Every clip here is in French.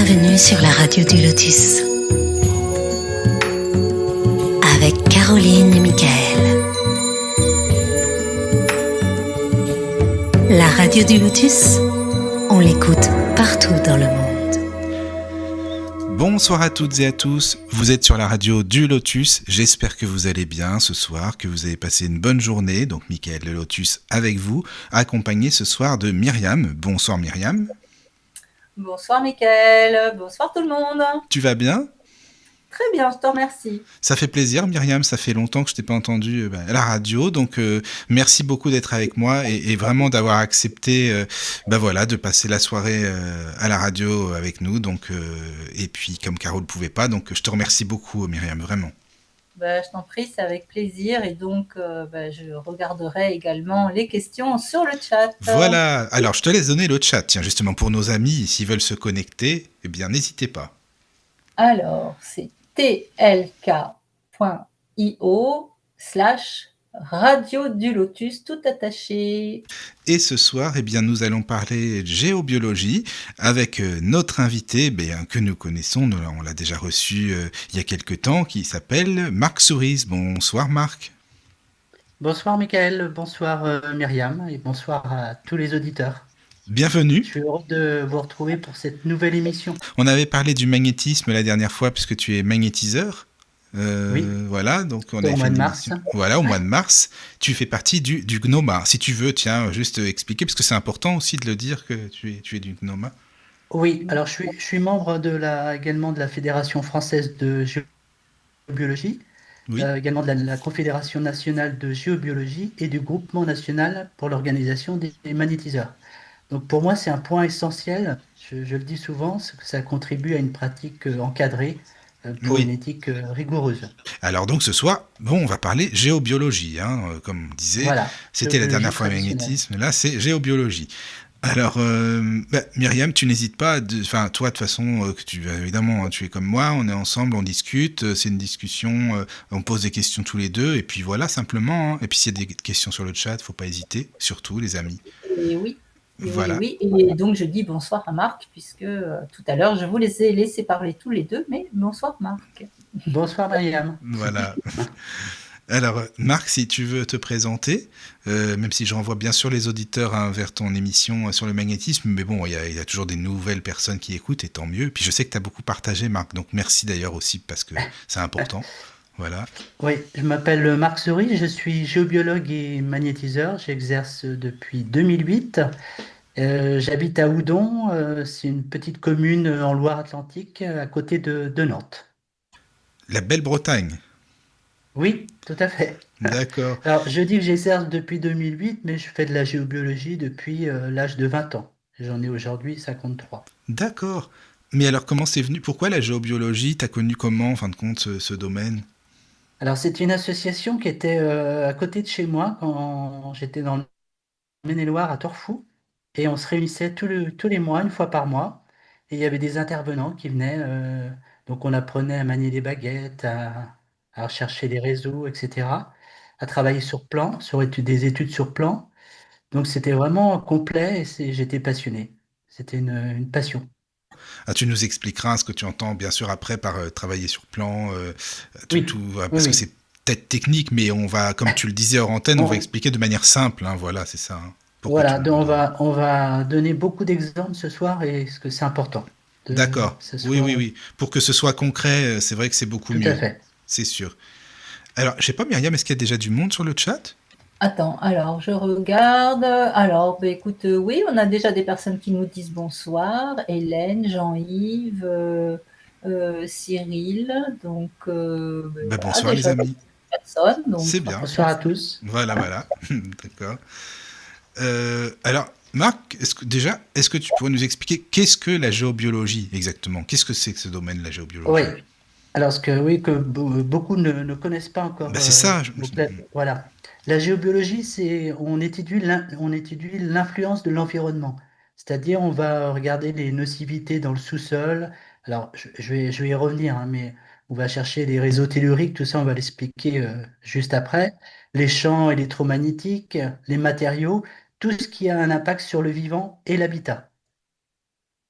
Bienvenue sur la radio du Lotus avec Caroline et Michael. La radio du Lotus, on l'écoute partout dans le monde. Bonsoir à toutes et à tous, vous êtes sur la radio du Lotus, j'espère que vous allez bien ce soir, que vous avez passé une bonne journée, donc Michael le Lotus avec vous, accompagné ce soir de Myriam. Bonsoir Myriam. Bonsoir Mickaël, bonsoir tout le monde. Tu vas bien ? Très bien, je te remercie. Ça fait plaisir Myriam, ça fait longtemps que je t'ai pas entendu à la radio, donc merci beaucoup d'être avec moi et vraiment d'avoir accepté de passer la soirée à la radio avec nous, donc, et puis comme Caro ne pouvait pas, donc je te remercie beaucoup Myriam, vraiment. Je t'en prie, c'est avec plaisir et donc je regarderai également les questions sur le chat. Voilà, alors je te laisse donner le chat, tiens, justement pour nos amis, s'ils veulent se connecter, eh bien n'hésitez pas. Alors, c'est tlk.io/radio du Lotus, tout attaché. Et ce soir, eh bien, nous allons parler de géobiologie avec notre invité que nous connaissons, on l'a déjà reçu il y a quelques temps, qui s'appelle Marc Souris. Bonsoir Marc. Bonsoir Mickaël, bonsoir Myriam et bonsoir à tous les auditeurs. Bienvenue. Je suis heureux de vous retrouver pour cette nouvelle émission. On avait parlé du magnétisme la dernière fois puisque tu es magnétiseur. Oui. Voilà, donc on au mois de mars. Voilà, au mois de mars. Tu fais partie du GNOMA. Si tu veux, tiens, juste expliquer, parce que c'est important aussi de le dire que tu es du GNOMA. Oui, alors je suis membre également de la Fédération française de géobiologie, Oui. également de la Confédération nationale de géobiologie et du Groupement national pour l'organisation des magnétiseurs. Donc pour moi, c'est un point essentiel, je le dis souvent, c'est que ça contribue à une pratique encadrée pour une éthique rigoureuse. Alors donc ce soir, on va parler géobiologie, comme on disait, voilà, c'était la dernière fois magnétisme, là c'est géobiologie. Alors Myriam, tu n'hésites pas, toi de toute façon, évidemment tu es comme moi, on est ensemble, on discute, c'est une discussion, on pose des questions tous les deux, et puis voilà simplement, et puis s'il y a des questions sur le chat, faut pas hésiter, surtout les amis. Et oui. Voilà. Oui, et donc je dis bonsoir à Marc, puisque tout à l'heure je vous les ai laissés parler tous les deux, mais bonsoir Marc. Bonsoir Myriam. Voilà. Alors Marc, si tu veux te présenter, même si je renvoie bien sûr les auditeurs vers ton émission sur le magnétisme, mais bon, il y a toujours des nouvelles personnes qui écoutent, et tant mieux. Puis je sais que tu as beaucoup partagé Marc, donc merci d'ailleurs aussi, parce que c'est important. Voilà. Oui, je m'appelle Marc Souris, je suis géobiologue et magnétiseur, j'exerce depuis 2008. J'habite à Oudon, c'est une petite commune en Loire-Atlantique, à côté de Nantes. La belle Bretagne. Oui, tout à fait. D'accord. Alors, je dis que j'exerce depuis 2008, mais je fais de la géobiologie depuis l'âge de 20 ans. J'en ai aujourd'hui 53. D'accord. Mais alors, comment c'est venu ? Pourquoi la géobiologie ? T'as connu comment, en fin de compte, ce domaine ? Alors, c'est une association qui était à côté de chez moi quand j'étais dans le Maine-et-Loire à Torfou. Et on se réunissait tous les mois, une fois par mois. Et il y avait des intervenants qui venaient. Donc, on apprenait à manier les baguettes, à rechercher les réseaux, etc. À travailler sur plan, des études sur plan. Donc, c'était vraiment complet et j'étais passionné. C'était une passion. Ah, tu nous expliqueras ce que tu entends, bien sûr, après par travailler sur plan, Oui. parce Oui. que c'est peut-être technique, mais on va, comme tu le disais hors antenne, on va expliquer de manière simple. Voilà, c'est ça. Voilà, donc on va donner beaucoup d'exemples ce soir et ce que c'est important. D'accord. Oui. Pour que ce soit concret, c'est vrai que c'est beaucoup mieux. Tout à fait. C'est sûr. Alors, je sais pas, Myriam, est-ce qu'il y a déjà du monde sur le chat ? Attends, alors je regarde. Alors, écoute, oui, on a déjà des personnes qui nous disent bonsoir. Hélène, Jean-Yves, Cyril. Donc, bonsoir les amis. Personnes, donc, c'est bien. Bonsoir à tous. Voilà. D'accord. Alors, Marc, est-ce que tu pourrais nous expliquer qu'est-ce que la géobiologie exactement ? Qu'est-ce que c'est que ce domaine, la géobiologie ? Oui. Alors, que beaucoup ne connaissent pas encore. C'est ça. Voilà. La géobiologie, on étudie l'influence de l'environnement. C'est-à-dire, on va regarder les nocivités dans le sous-sol. Alors, je vais y revenir, mais on va chercher les réseaux telluriques, tout ça, on va l'expliquer juste après. Les champs électromagnétiques, les matériaux, tout ce qui a un impact sur le vivant et l'habitat.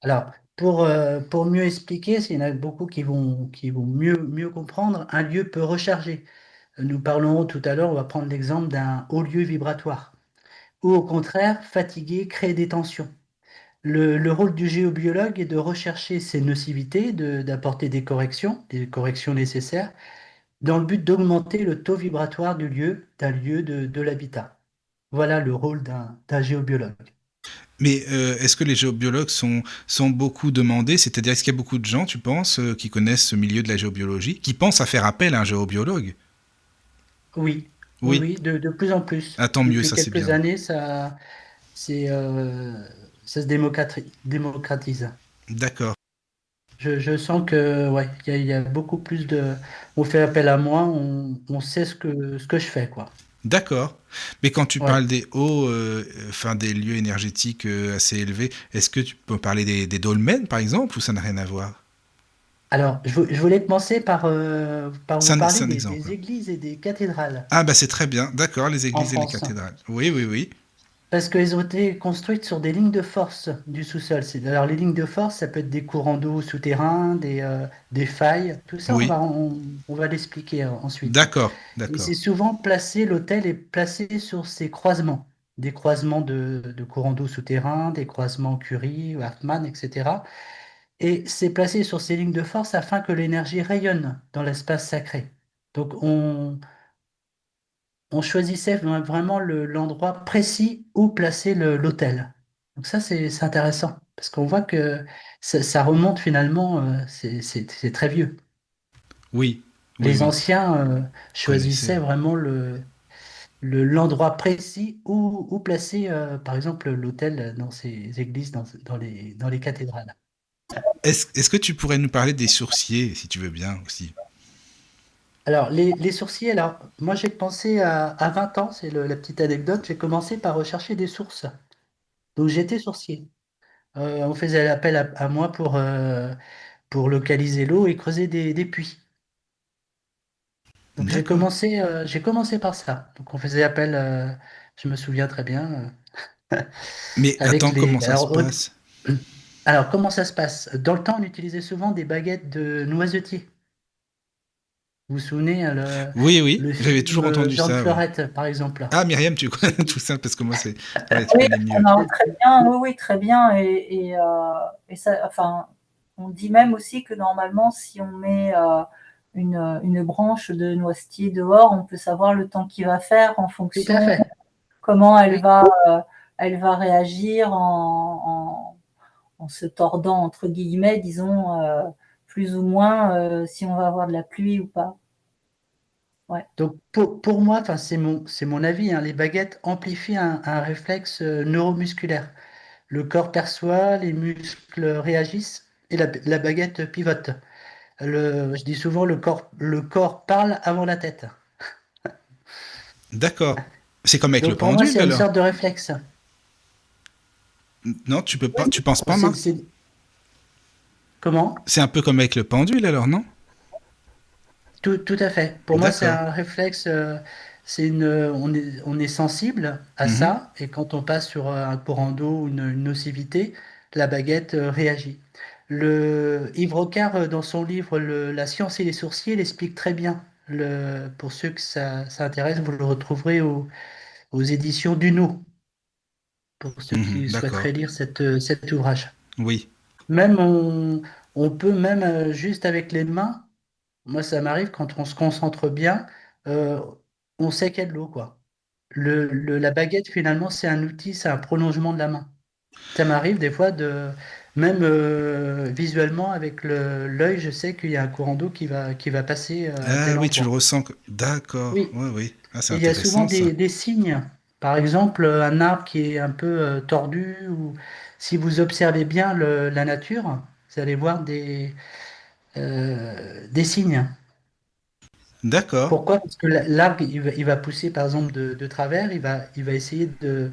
Alors, Pour mieux expliquer, s'il y en a beaucoup qui vont mieux comprendre, un lieu peut recharger. Nous parlerons tout à l'heure, on va prendre l'exemple d'un haut lieu vibratoire. Ou au contraire, fatigué, créer des tensions. Le rôle du géobiologue est de rechercher ces nocivités, d'apporter des corrections nécessaires, dans le but d'augmenter le taux vibratoire d'un lieu, de l'habitat. Voilà le rôle d'un géobiologue. Mais est-ce que les géobiologues sont beaucoup demandés? C'est-à-dire, est-ce qu'il y a beaucoup de gens, tu penses, qui connaissent ce milieu de la géobiologie, qui pensent à faire appel à un géobiologue? Oui, oui, Oui. oui, de plus en plus. Ah, tant mieux, Depuis ça c'est quelques bien. années, c'est, ça se démocratise. D'accord. Je sens que ouais, il y a beaucoup plus de. On fait appel à moi, on sait ce que je fais, quoi. D'accord. Mais quand tu Ouais. parles des hauts, enfin des lieux énergétiques assez élevés, est-ce que tu peux parler des dolmens, par exemple, ou ça n'a rien à voir? Alors, je voulais commencer par vous C'est parler un des exemple. églises et des cathédrales Ah bah c'est très bien. D'accord, les en églises et les France. cathédrales. Oui, oui, oui. Parce qu'elles ont été construites sur des lignes de force du sous-sol. Alors, les lignes de force, ça peut être des courants d'eau souterrains, des failles. Tout ça, Oui. on va l'expliquer ensuite. D'accord, Et c'est d'accord. souvent l'hôtel est placé sur ces croisements. Des croisements de courants d'eau souterrains, des croisements Curie, Hartmann, etc. Et c'est placé sur ces lignes de force afin que l'énergie rayonne dans l'espace sacré. Donc, on choisissait vraiment l'endroit précis où placer l'autel. Donc ça, c'est intéressant, parce qu'on voit que ça remonte finalement, c'est très vieux. Oui, oui, Les oui. anciens Connaissez. choisissaient vraiment l'endroit précis où placer, par exemple, l'autel dans ces églises, dans les cathédrales. Est-ce que tu pourrais nous parler des sourciers, si tu veux bien aussi? Alors, les sourciers, alors, moi j'ai pensé à 20 ans, c'est la petite anecdote, j'ai commencé par rechercher des sources. Donc j'étais sourcier. On faisait appel à moi pour localiser l'eau et creuser des puits. Donc D'accord. j'ai commencé par ça. Donc on faisait appel, je me souviens très bien, Mais avec attends, les. comment ça se passe? Alors comment ça se passe? Dans le temps, on utilisait souvent des baguettes de noisetier. Vous vous souvenez, Oui, oui, le j'avais film toujours entendu Jean de ça, oui. Fleurette, par exemple. Ah, Myriam, tu connais tout ça parce que moi, c'est, ouais, tu Oui, connais mieux. non, très bien, oui, oui, très bien. Et ça, enfin, on dit même aussi que normalement, si on met une branche de noisetier dehors, on peut savoir le temps qu'il va faire en Tout à fonction fait. comment Oui. elle va réagir en se tordant, entre guillemets, disons, plus ou moins, si on va avoir de la pluie ou pas. Ouais. Donc pour moi, enfin c'est mon avis, hein, les baguettes amplifient un réflexe neuromusculaire. Le corps perçoit, les muscles réagissent et la baguette pivote. Je dis souvent le corps parle avant la tête. D'accord. C'est comme avec le Donc pour moi, pendule, c'est une alors? sorte de réflexe. Non, tu peux pas, Oui, tu penses pas, C'est, Marc? c'est- Comment? C'est un peu comme avec le pendule, alors, non? Tout à fait. Pour moi, c'est D'accord. un réflexe. On est sensible à Mhm, ça, et quand on passe sur un courant d'eau ou une nocivité, la baguette réagit. Yves Rocard, dans son livre La science et les sourciers, il explique très bien. Pour ceux que ça intéresse, vous le retrouverez aux éditions Duno, pour ceux mhm, qui d'accord. souhaiteraient lire cet ouvrage. Oui. Même on peut même juste avec les mains. Moi, ça m'arrive quand on se concentre bien, euh, on sait qu'il y a de l'eau, quoi. La baguette, finalement, c'est un outil, c'est un prolongement de la main. Ça m'arrive des fois même visuellement avec l'œil, je sais qu'il y a un courant d'eau qui va passer à Ah tel oui, tu le endroit. ressens. D'accord. Oui, Oui, oui. Ah, c'est et il y a souvent intéressant, ça. des signes. Par exemple, un arbre qui est un peu tordu, ou si vous observez bien la nature, vous allez voir des signes. D'accord. Pourquoi? Parce que l'arbre, il va pousser par exemple de travers, il va essayer de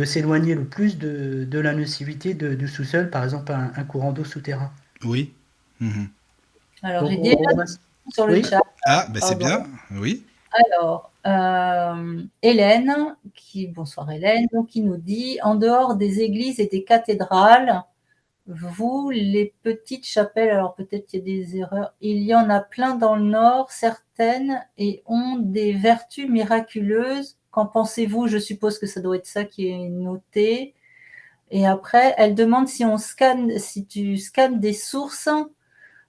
s'éloigner le plus de la nocivité du sous-sol, par exemple un courant d'eau souterrain. Oui. Mhm. Alors, Donc j'ai déjà sur le oui, chat, Ah, ben c'est pardon. bien. Oui. Alors, Hélène, bonsoir Hélène, donc qui nous dit, en dehors des églises et des cathédrales, vous, les petites chapelles, alors peut-être qu'il y a des erreurs, il y en a plein dans le nord, certaines, et ont des vertus miraculeuses. Qu'en pensez-vous? Je suppose que ça doit être ça qui est noté. Et après, elle demande si tu scannes des sources,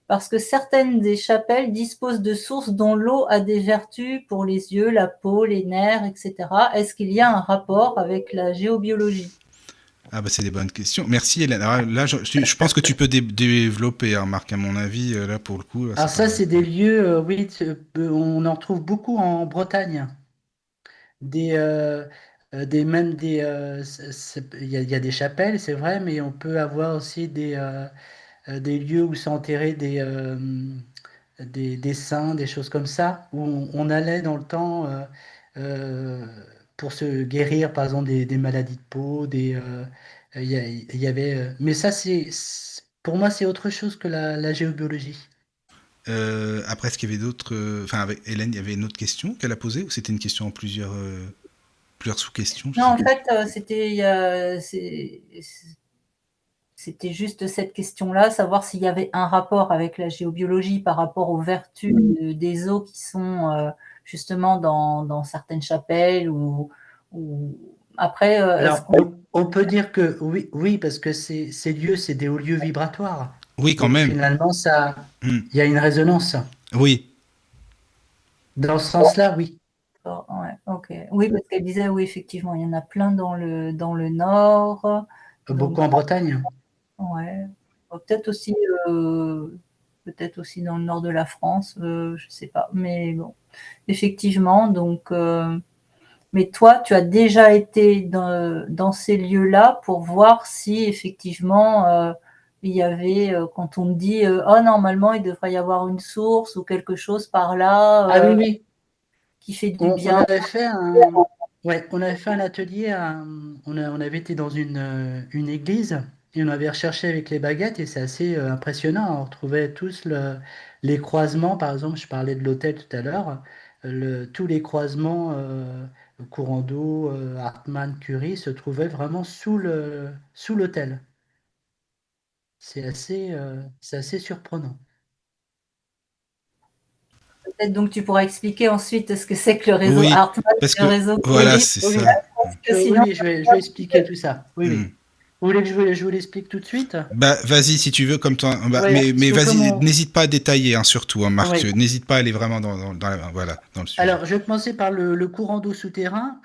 parce que certaines des chapelles disposent de sources dont l'eau a des vertus pour les yeux, la peau, les nerfs, etc. Est-ce qu'il y a un rapport avec la géobiologie? Ah bah c'est des bonnes questions. Merci Hélène. Alors, là, je pense que tu peux développer, hein, Marc, à mon avis, là pour le coup, là, Alors ça ça, paraît. c'est des lieux, oui, on en retrouve beaucoup en Bretagne. Des, même des, il y a des chapelles, c'est vrai, mais on peut avoir aussi des lieux où sont enterrés des saints, des choses comme ça, où on allait dans le temps euh, pour se guérir, par exemple, des maladies de peau, il y avait, mais ça, pour moi, c'est autre chose que la géobiologie. Après, est-ce qu'il y avait d'autres. Enfin, avec Hélène, il y avait une autre question qu'elle a posée ou c'était une question en plusieurs sous-questions, je Non, sais en plus. fait, c'était juste cette question-là, savoir s'il y avait un rapport avec la géobiologie par rapport aux vertus des eaux qui sont justement dans certaines chapelles ou... Après, est-ce Alors, qu'on... on peut dire que oui, oui, parce que ces lieux, c'est des hauts lieux vibratoires. Oui, quand Donc même. finalement, Hmm. il y a une résonance. Oui. Dans ce sens-là, oui. Ouais, ok. Oui, parce qu'elle disait, oui, effectivement, il y en a plein dans le nord. Donc, Beaucoup en Bretagne. ouais. Peut-être aussi, peut-être aussi dans le nord de la France, je sais pas. Mais bon, effectivement, donc, mais toi, tu as déjà été dans ces lieux-là pour voir si effectivement il y avait, quand on me dit, oh, normalement, il devrait y avoir une source ou quelque chose par Ah oui, là oui. qui fait du On bien. avait ouais, on avait fait un atelier, on avait été dans une église et on avait recherché avec les baguettes et c'est assez impressionnant. On retrouvait tous les croisements, par exemple, je parlais de l'hôtel tout à l'heure, tous les croisements, courant d'eau, Hartmann, Curie, se trouvaient vraiment sous l'hôtel. C'est assez surprenant. Peut-être donc tu pourras expliquer ensuite ce que c'est que le réseau Oui. Hartmann Parce et le que. réseau Oui, Voilà, Curie, c'est oui, ça. oui. parce que Oui, sinon, oui, je vais expliquer tout ça. Oui, Hmm. oui. Vous voulez que je vous l'explique tout de suite? Bah, vas-y si tu veux, comme toi. Bah, Oui, mais parce que comme vas-y, on... n'hésite pas à détailler, hein, surtout, hein, Marc. Oui. N'hésite pas à aller vraiment voilà, dans le sujet. Alors, je vais commencer par le courant d'eau souterrain.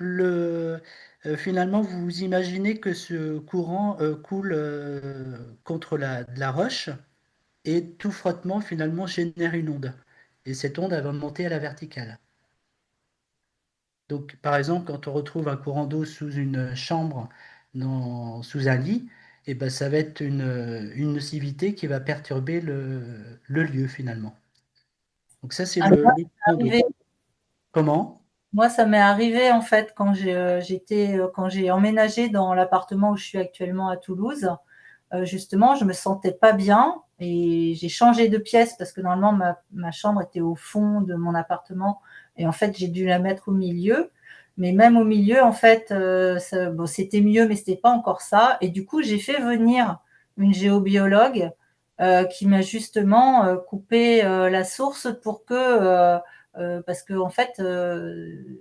Finalement, vous imaginez que ce courant coule contre de la roche et tout frottement, finalement, génère une onde. Et cette onde, elle va monter à la verticale. Donc, par exemple, quand on retrouve un courant d'eau sous une chambre, sous un lit, et ben, ça va être une nocivité qui va perturber le lieu, finalement. Donc ça, c'est ah, moi, le courant d'eau. arrivé- Comment? moi, ça m'est arrivé en fait quand j'ai emménagé dans l'appartement où je suis actuellement à Toulouse. Justement, je me sentais pas bien et j'ai changé de pièce parce que normalement ma chambre était au fond de mon appartement et en fait j'ai dû la mettre au milieu. Mais même au milieu, en fait, bon, c'était mieux, mais c'était pas encore ça. Et du coup, j'ai fait venir une géobiologue qui m'a justement coupé la source pour que parce que en fait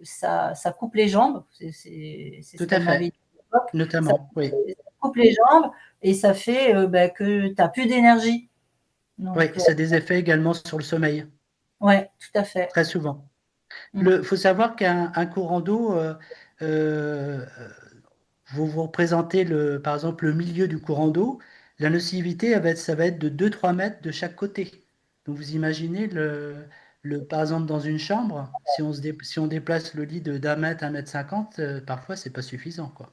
ça coupe les jambes. C'est ce Tout à qu'elle m'avait fait, dit à l'époque. Ça, notamment, oui. ça coupe les jambes et ça fait que tu n'as plus d'énergie. Oui, Donc, ça a des effets également sur le sommeil, ouais, tout à fait. très souvent. Mm. Faut savoir qu'un courant d'eau, euh, vous vous représentez par exemple le milieu du courant d'eau, la nocivité, ça va être de 2-3 mètres de chaque côté. Donc vous imaginez, par exemple dans une chambre, si on déplace le lit de d'1 mètre, 1,50 m, parfois c'est pas suffisant, quoi.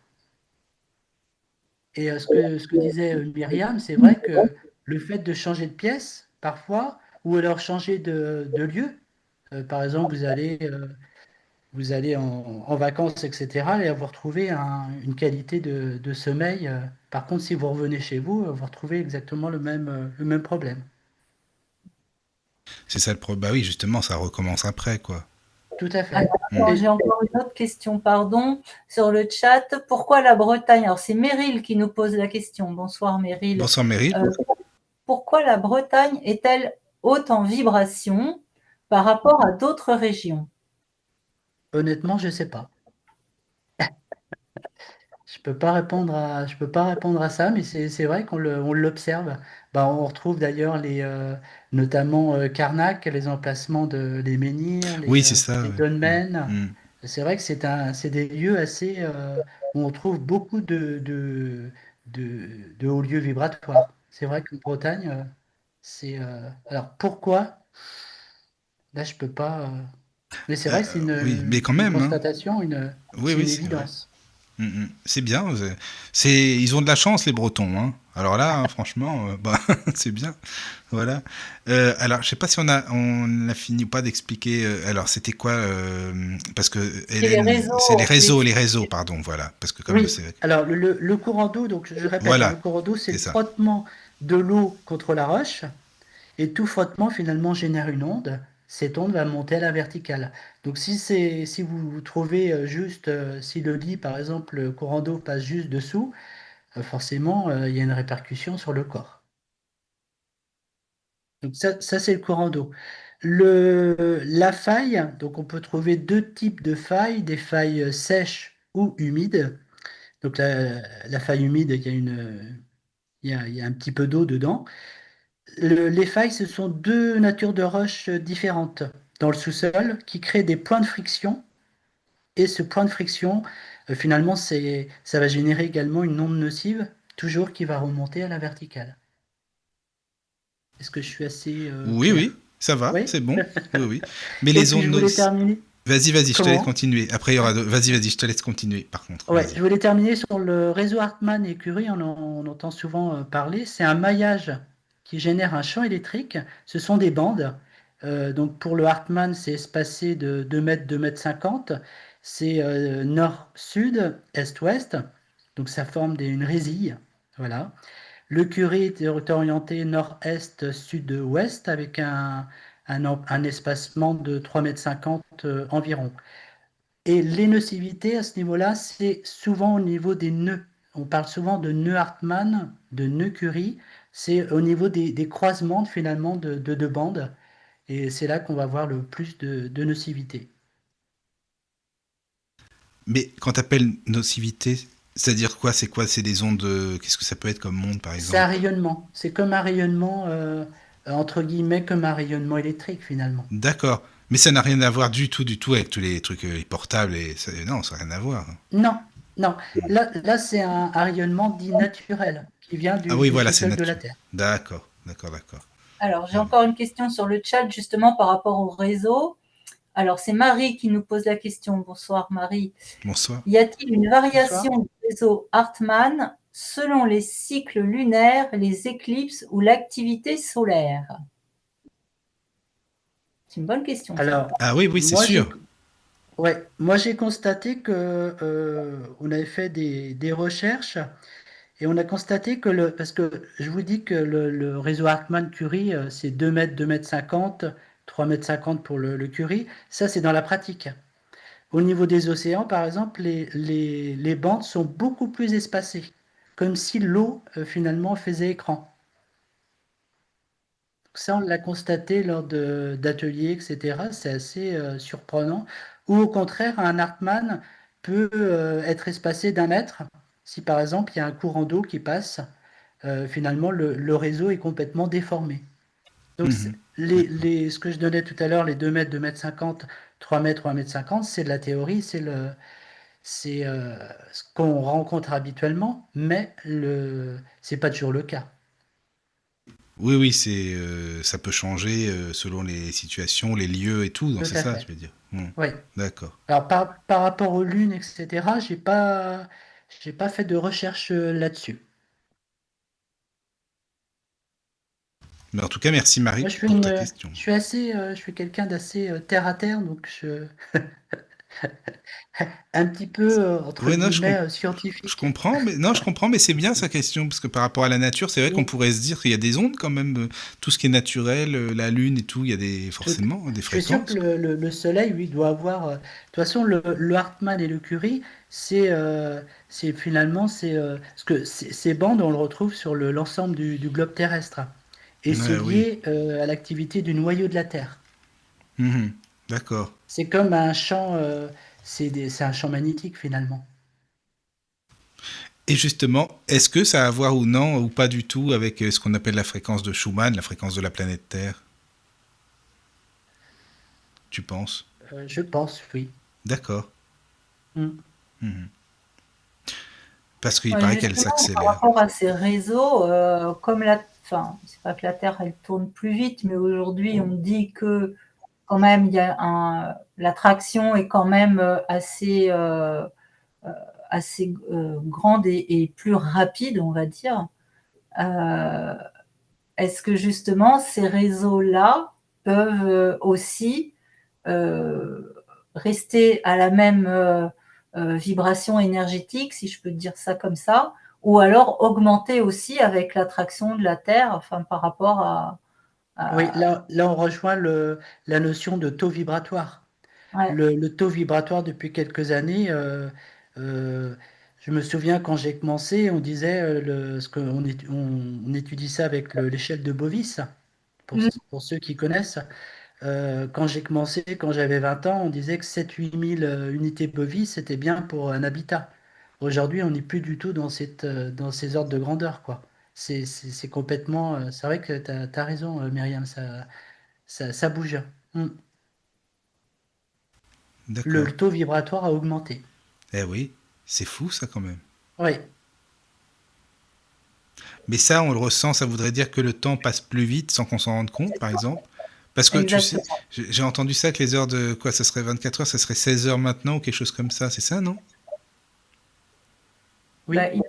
Et ce que disait Myriam, c'est vrai que le fait de changer de pièce, parfois, ou alors changer de lieu, par exemple, vous allez en vacances, etc., et vous retrouvez une qualité de sommeil. Par contre, si vous revenez chez vous, vous retrouvez exactement le même problème. C'est ça le problème. Bah oui, justement, ça recommence après, quoi. tout à fait. Alors, Et j'ai encore une autre question, pardon, sur le chat. Pourquoi la Bretagne? Alors, c'est Meryl qui nous pose la question. Bonsoir Meryl. Bonsoir Meryl. Pourquoi la Bretagne est-elle haute en vibration par rapport à d'autres régions? honnêtement, je sais pas. Je peux pas répondre à ça, mais c'est vrai on l'observe. Bah, on retrouve d'ailleurs notamment Karnak, les emplacements les menhirs, Oui, c'est ça. les Ouais. dolmens. Mm. C'est vrai que c'est des lieux assez où on trouve beaucoup de hauts lieux vibratoires. C'est vrai qu'en Bretagne, alors pourquoi? Là, je peux pas. Mais c'est vrai que Oui, mais quand une même. Hein. constatation, Oui, c'est oui, une c'est vrai. évidence. C'est bien. Ils ont de la chance, les Bretons. Hein. Alors là, hein, franchement, bah, c'est bien. Voilà. Alors, je sais pas si on a fini ou pas d'expliquer. Alors, c'était quoi parce que C'est les Hélène, réseaux, c'est en fait. les réseaux, pardon. Voilà. Parce que comme Oui, c'est, alors le courant d'eau, donc je répète, hein, le voilà, courant d'eau, c'est c'est le ça. frottement de l'eau contre la roche, et tout frottement finalement génère une onde. Cette onde va monter à la verticale. Donc si vous trouvez juste, si le lit, par exemple, le courant d'eau passe juste dessous, forcément, il y a une répercussion sur le corps. Donc ça c'est le courant d'eau. La faille, donc on peut trouver deux types de failles, des failles sèches ou humides. Donc la faille humide, il y a un petit peu d'eau dedans. Les failles, ce sont deux natures de roches différentes dans le sous-sol qui créent des points de friction. Et ce point de friction, finalement, ça va générer également une onde nocive, toujours qui va remonter à la verticale. Est-ce que je suis assez Oui, oui, clair? ça va, Oui. c'est bon. Oui, oui. Mais Et les puis ondes je voulais nocives. terminer. Vas-y, je te laisse Comment? continuer. Après, il y aura. Vas-y, je te laisse continuer. Par contre, Ouais, vas-y. je voulais terminer sur le réseau Hartmann et Curie, on entend souvent parler. C'est un maillage qui génère un champ électrique. Ce sont des bandes. Donc pour le Hartmann, c'est espacé de 2 mètres, 2 mètres 50. C'est nord-sud, est-ouest. Donc ça forme une résille. Voilà. Le Curie est orienté nord-est, sud-ouest avec un espacement de 3 mètres 50 environ. Et les nocivités à ce niveau-là, c'est souvent au niveau des nœuds. On parle souvent de nœud Hartmann, de nœud Curie. C'est au niveau des croisements finalement de deux bandes. Et c'est là qu'on va voir le plus de nocivité. Mais quand tu appelles nocivité, c'est-à-dire quoi? C'est quoi? C'est des ondes. Qu'est-ce que ça peut être comme onde, par C'est un exemple? rayonnement. C'est comme un rayonnement, entre guillemets, comme un rayonnement électrique finalement. D'accord. Mais ça n'a rien à voir du tout avec tous les trucs, les portables non, ça n'a rien à voir. Non, non. Là c'est un rayonnement dit naturel qui vient Ah oui, du voilà, c'est sous-sol de la nature. Terre. D'accord, d'accord, d'accord. Alors, j'ai Voilà. encore une question sur le chat, justement, par rapport au réseau. Alors, c'est Marie qui nous pose la question. Bonsoir, Marie. Bonsoir. Y a-t-il une Bonsoir. variation du réseau Hartmann selon les cycles lunaires, les éclipses ou l'activité solaire? C'est une bonne question, ça. Alors, Ah oui, oui, c'est moi j'ai sûr. ouais, moi j'ai constaté que on avait fait des recherches et on a constaté que parce que je vous dis que le réseau Hartmann-Curie, c'est 2 mètres, 2 mètres 50, 3 mètres 50 pour le Curie. Ça, c'est dans la pratique. Au niveau des océans, par exemple, les bandes sont beaucoup plus espacées, comme si l'eau, finalement, faisait écran. Ça, on l'a constaté lors d'ateliers, etc. C'est assez surprenant. Ou au contraire, un Hartmann peut être espacé d'un mètre. Si par exemple, il y a un courant d'eau qui passe, finalement, le réseau est complètement déformé. Donc, Mhm. ce que je donnais tout à l'heure, les 2 mètres, 2 mètres 50, 3 mètres, 3 mètres 50, c'est de la théorie, c'est ce qu'on rencontre habituellement, mais c'est pas toujours le cas. Oui, oui, ça peut changer selon les situations, les lieux et tout. Donc Tout c'est à ça, fait. je veux dire. Oui. D'accord. Alors, par rapport aux lunes, etc., j'ai pas fait de recherche là-dessus. Mais en tout cas, merci Marie Moi, pour ta question. je suis quelqu'un d'assez terre à terre, donc Un petit peu, entre Ouais, non, guillemets, je scientifique. comprends, mais non, je comprends, mais c'est bien sa question, parce que par rapport à la nature, c'est vrai qu'on Oui, pourrait se dire qu'il y a des ondes quand même, tout ce qui est naturel, la Lune et tout, il y a tout forcément des je suis sûr que fréquences. le soleil, lui, doit avoir, de toute façon, le Hartmann et le Curie, c'est finalement, parce que ces bandes, on le retrouve sur l'ensemble du globe terrestre, et c'est Ouais, oui. lié, à l'activité du noyau de la Terre. Mhm. D'accord. C'est comme un champ, c'est un champ magnétique, finalement. Et justement, est-ce que ça a à voir ou non, ou pas du tout, avec ce qu'on appelle la fréquence de Schumann, la fréquence de la planète Terre, tu penses? Je pense, oui. D'accord. Mm. Mhm. Parce qu'il Ouais, paraît qu'elle justement, par s'accélère. rapport à ces réseaux, comme enfin, c'est pas que la Terre, elle tourne plus vite, mais aujourd'hui, on dit que quand même, l'attraction est quand même assez grande et plus rapide, on va dire. Euh, Est-ce que justement ces réseaux-là peuvent aussi euh, rester à la même vibration énergétique, si je peux dire ça comme ça, ou alors augmenter aussi avec l'attraction de la Terre, enfin par rapport Oui, à- là, on rejoint la notion de taux vibratoire. ouais. Le taux vibratoire, depuis quelques années, euh, je me souviens quand j'ai commencé, on disait, ce on étudie ça avec l'échelle de Bovis, Mm. pour ceux qui connaissent. Quand j'ai commencé, quand j'avais 20 ans, on disait que 7 000 à 8 000 unités Bovis, c'était bien pour un habitat. Aujourd'hui, on n'est plus du tout dans ces ordres de grandeur, quoi. C'est complètement. C'est vrai que tu as raison, Myriam, ça bouge. Mm. Le D'accord. taux vibratoire a augmenté. Eh oui, c'est fou ça quand même. Oui, Mais ça, on le ressent, ça voudrait dire que le temps passe plus vite sans qu'on s'en rende compte, par exemple. Parce que tu sais, Exactement. j'ai entendu ça que les heures de quoi, ça serait 24 heures, ça serait 16 heures maintenant ou quelque chose comme ça, c'est ça, non? Ben, oui.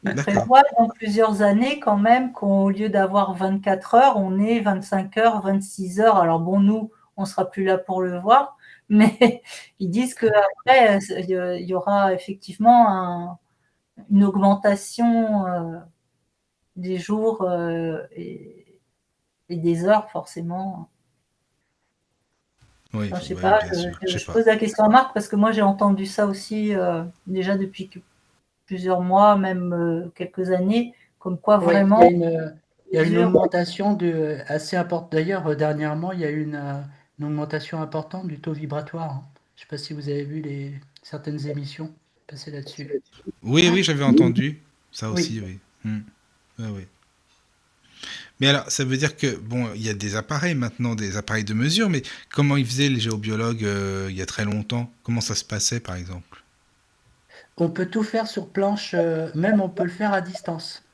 il D'accord. prévoit dans plusieurs années quand même qu'au lieu d'avoir 24 heures, on ait 25 heures, 26 heures. Alors bon, nous, on sera plus là pour le voir, mais ils disent qu'après, il y aura effectivement une augmentation des jours et des heures, forcément. Oui, Enfin, je sais ouais, pas, bien sûr, je sais je pas. pose la question à Marc parce que moi, j'ai entendu ça aussi déjà depuis plusieurs mois, même quelques années, comme quoi Oui, vraiment, il y a une mesure. augmentation assez importante. D'ailleurs, dernièrement, il y a eu une augmentation importante du taux vibratoire, hein. Je ne sais pas si vous avez vu certaines émissions passer là-dessus. Oui, oui, j'avais entendu ça Oui, aussi, oui. Hmm. Ouais, ouais. Mais alors, ça veut dire que, bon, il y a des appareils maintenant, des appareils de mesure, mais comment ils faisaient les géobiologues il y a très longtemps? Comment ça se passait, par exemple? on peut tout faire sur planche, même on peut le faire à distance.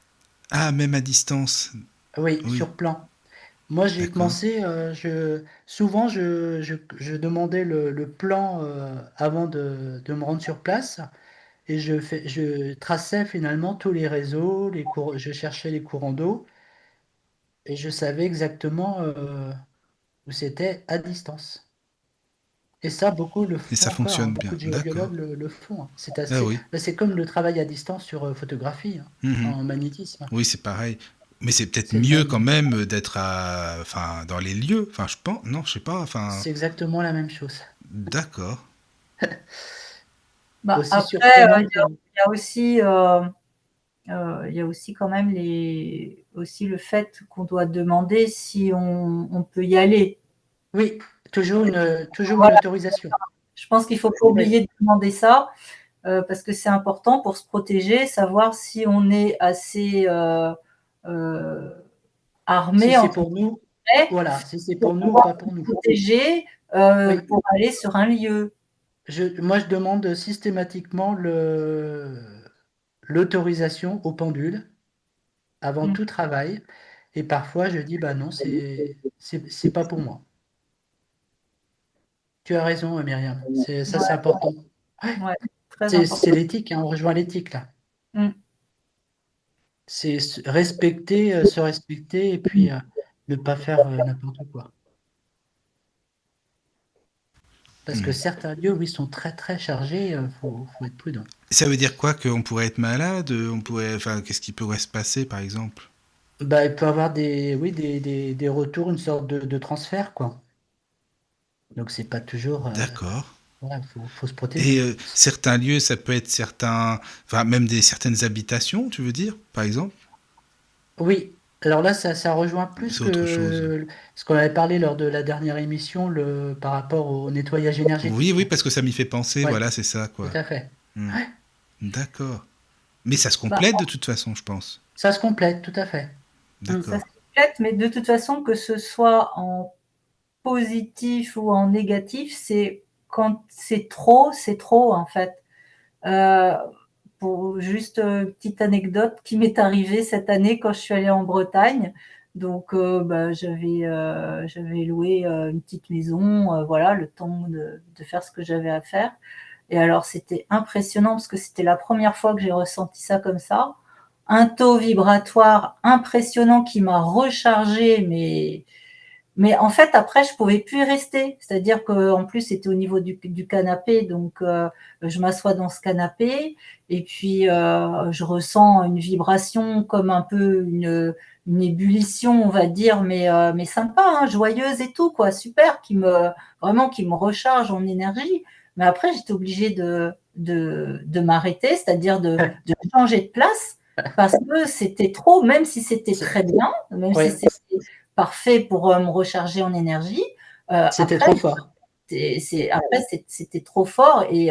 Ah, même à distance. Oui, Oui, sur plan. Moi, j'ai d'accord. commencé, souvent, je demandais le plan avant de me rendre sur place. Et je traçais finalement tous les réseaux, je cherchais les courants d'eau et je savais exactement où c'était à distance. Et ça, beaucoup le Et font ça encore, hein. fonctionne Beaucoup bien. de D'accord. géobiologues le font, hein. Ah oui. C'est comme le travail à distance sur photographie, hein, Mhm. en magnétisme. Oui, c'est pareil. Mais c'est peut-être C'est le mieux quand même, même d'être enfin, dans les lieux. Enfin, je pense. Non, je sais pas. Enfin, c'est exactement la même chose. d'accord. Bah, Aussi après, surprenant que. il y a aussi quand même aussi le fait qu'on doit demander si on peut y aller. Oui, toujours une Voilà, autorisation. je pense qu'il faut pas Oui. oublier de demander ça parce que c'est important pour se protéger, savoir si on est assez euh, Si armé c'est entre pour nous, guillemets voilà, si c'est pour pour nous ou pouvoir pas pour se nous. protéger Oui. pour aller sur un lieu. Moi, je demande systématiquement l'autorisation au pendule avant Mm. tout travail. Et parfois, je dis, bah non, c'est pas pour moi. Tu as raison, Myriam. C'est Ouais, important. Ouais, ouais, très c'est important. l'éthique, hein, on rejoint l'éthique là. Mm. C'est se respecter et puis ne pas faire n'importe quoi. parce que certains lieux, oui, sont très très chargés, faut être prudent. Ça veut dire quoi? Qu'on pourrait être malade? On pourrait, enfin, qu'est-ce qui pourrait se passer, par exemple? Bah, il peut y avoir oui, des retours, une sorte de transfert, quoi. Donc c'est pas toujours, D'accord. voilà, faut se Et protéger. certains lieux, ça peut être certains, enfin, même certaines habitations, tu veux dire, par exemple? Oui, alors là, ça rejoint plus C'est autre chose. que ce qu'on avait parlé lors de la dernière émission, par rapport au nettoyage Oui, énergétique. oui, parce que ça m'y fait penser, Oui, voilà, c'est ça, tout quoi. à fait. Hmm. Ouais. D'accord. Mais ça se Bah, complète de toute façon, je pense. Ça se complète, tout à fait. Mm. ça D'accord. se complète, mais de toute façon, que ce soit en positif ou en négatif, c'est quand c'est trop en fait. Heu, pour juste, petite anecdote qui m'est arrivée cette année quand je suis allée en Bretagne. Donc, bah, j'avais loué, une petite maison, voilà, le temps de faire ce que j'avais à faire. Et alors c'était impressionnant parce que c'était la première fois que j'ai ressenti ça comme ça. Un taux vibratoire impressionnant qui m'a rechargée, mais en fait, après, je pouvais plus y rester. C'est-à-dire qu'en plus, c'était au niveau du canapé, donc je m'assois dans ce canapé et puis je ressens une vibration comme un peu une ébullition, on va dire, mais sympa, hein, joyeuse et tout, quoi, super, vraiment qui me recharge en énergie. Mais après, j'étais obligée de m'arrêter, c'est-à-dire de changer de place parce que c'était trop, même si c'était C'est- très bien, même si Ouais, c'était parfait pour me recharger en énergie. c'était Après, trop fort. c'était trop fort et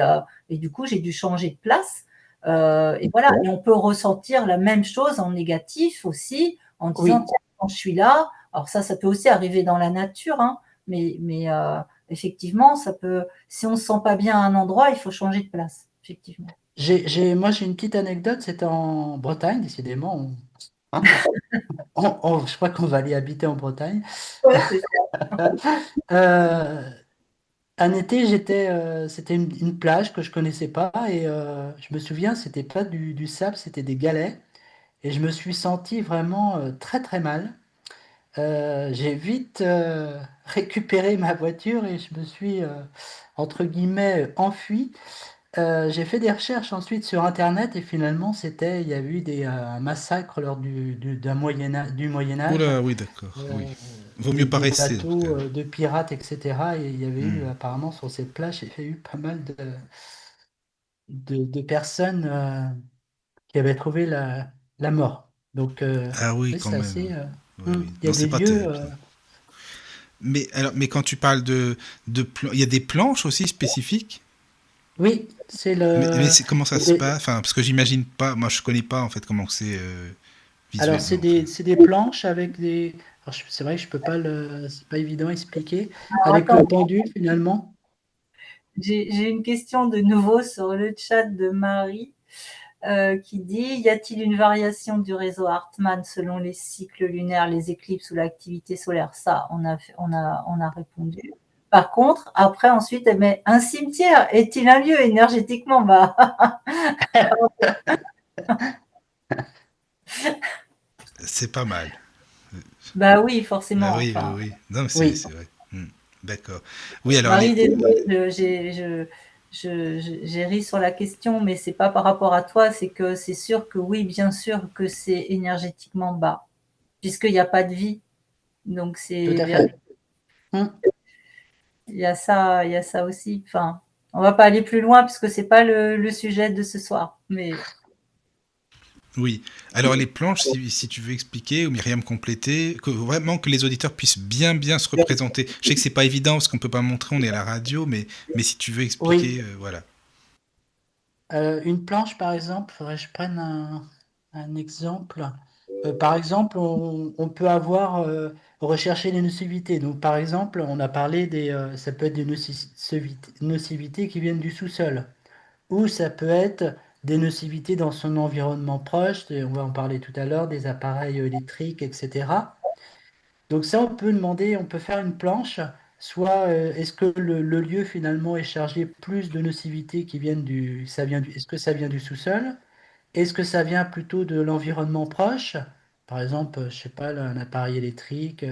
du coup, j'ai dû changer de place. Et voilà. Et on peut ressentir la même chose en négatif aussi, en disant, Oui, tiens, quand je suis là, alors ça peut aussi arriver dans la nature, hein, mais effectivement, si on ne se sent pas bien à un endroit, il faut changer de place, effectivement. moi j'ai une petite anecdote, c'était en Bretagne, décidément. Je crois qu'on va aller habiter en Bretagne. Ouais, c'est ça. Euh, un été, c'était une plage que je connaissais pas et je me souviens, c'était pas du sable, c'était des galets et je me suis senti vraiment très très mal. J'ai vite récupéré ma voiture et je me suis entre guillemets enfui. J'ai fait des recherches ensuite sur Internet et finalement il y a eu des massacres lors du Moyen Âge, Oula, oui, d'accord, oui. Vaut mieux pas des rester, en tout cas. bateaux de pirates, etc. Et il y avait eu Hmm. apparemment sur cette plage, il y avait eu pas mal de personnes qui avaient trouvé la mort. Donc Ah oui, oui, quand c'est même. assez. Oui, oui. Il y Non, a c'est des pas lieux. terrible, ça. Mais, alors, mais quand tu parles il y a des planches aussi spécifiques? Oui, Mais comment ça se des- passe? Enfin, parce que j'imagine pas, moi je connais pas en fait comment c'est alors visuellement. Enfin. c'est des planches avec des. Alors, c'est vrai que je peux pas c'est pas évident à expliquer. Alors, Avec le attends, pendu finalement. j'ai une question de nouveau sur le chat de Marie. Qui dit: y a-t-il une variation du réseau Hartmann selon les cycles lunaires, les éclipses ou l'activité solaire? Ça, on a répondu. Par contre, après, ensuite, elle met: un cimetière est-il un lieu énergétiquement bas? C'est pas mal. Bah oui, Ah forcément. oui, oui, Enfin, oui. Non, mais Oui. c'est vrai. Hmm. D'accord. Oui, alors Marie, désolée, j'ai ri sur la question, mais c'est pas par rapport à toi, c'est que c'est sûr que oui, bien sûr que c'est énergétiquement bas, puisqu'il n'y a pas de vie. Donc Tout c'est à fait. Hum. il y a ça aussi. Enfin, on va pas aller plus loin puisque c'est pas le sujet de ce soir. Mais oui. Alors les planches, si tu veux expliquer ou Myriam compléter, que vraiment que les auditeurs puissent bien se représenter. Je sais que c'est pas évident parce qu'on peut pas montrer, on est à la radio, mais si tu veux Oui. expliquer, voilà. Une planche, par exemple, faudrait que je prenne un exemple. Par exemple, on peut avoir rechercher les nocivités. Donc, par exemple, on a parlé ça peut être des nocivités qui viennent du sous-sol, ou ça peut être des nocivités dans son environnement proche. Et on va en parler tout à l'heure, des appareils électriques, etc. Donc ça, on peut demander, on peut faire une planche, soit est-ce que le lieu finalement est chargé plus de nocivités qui viennent est-ce que ça vient du sous-sol? Est-ce que ça vient plutôt de l'environnement proche? Par exemple, je sais pas, là, un appareil électrique,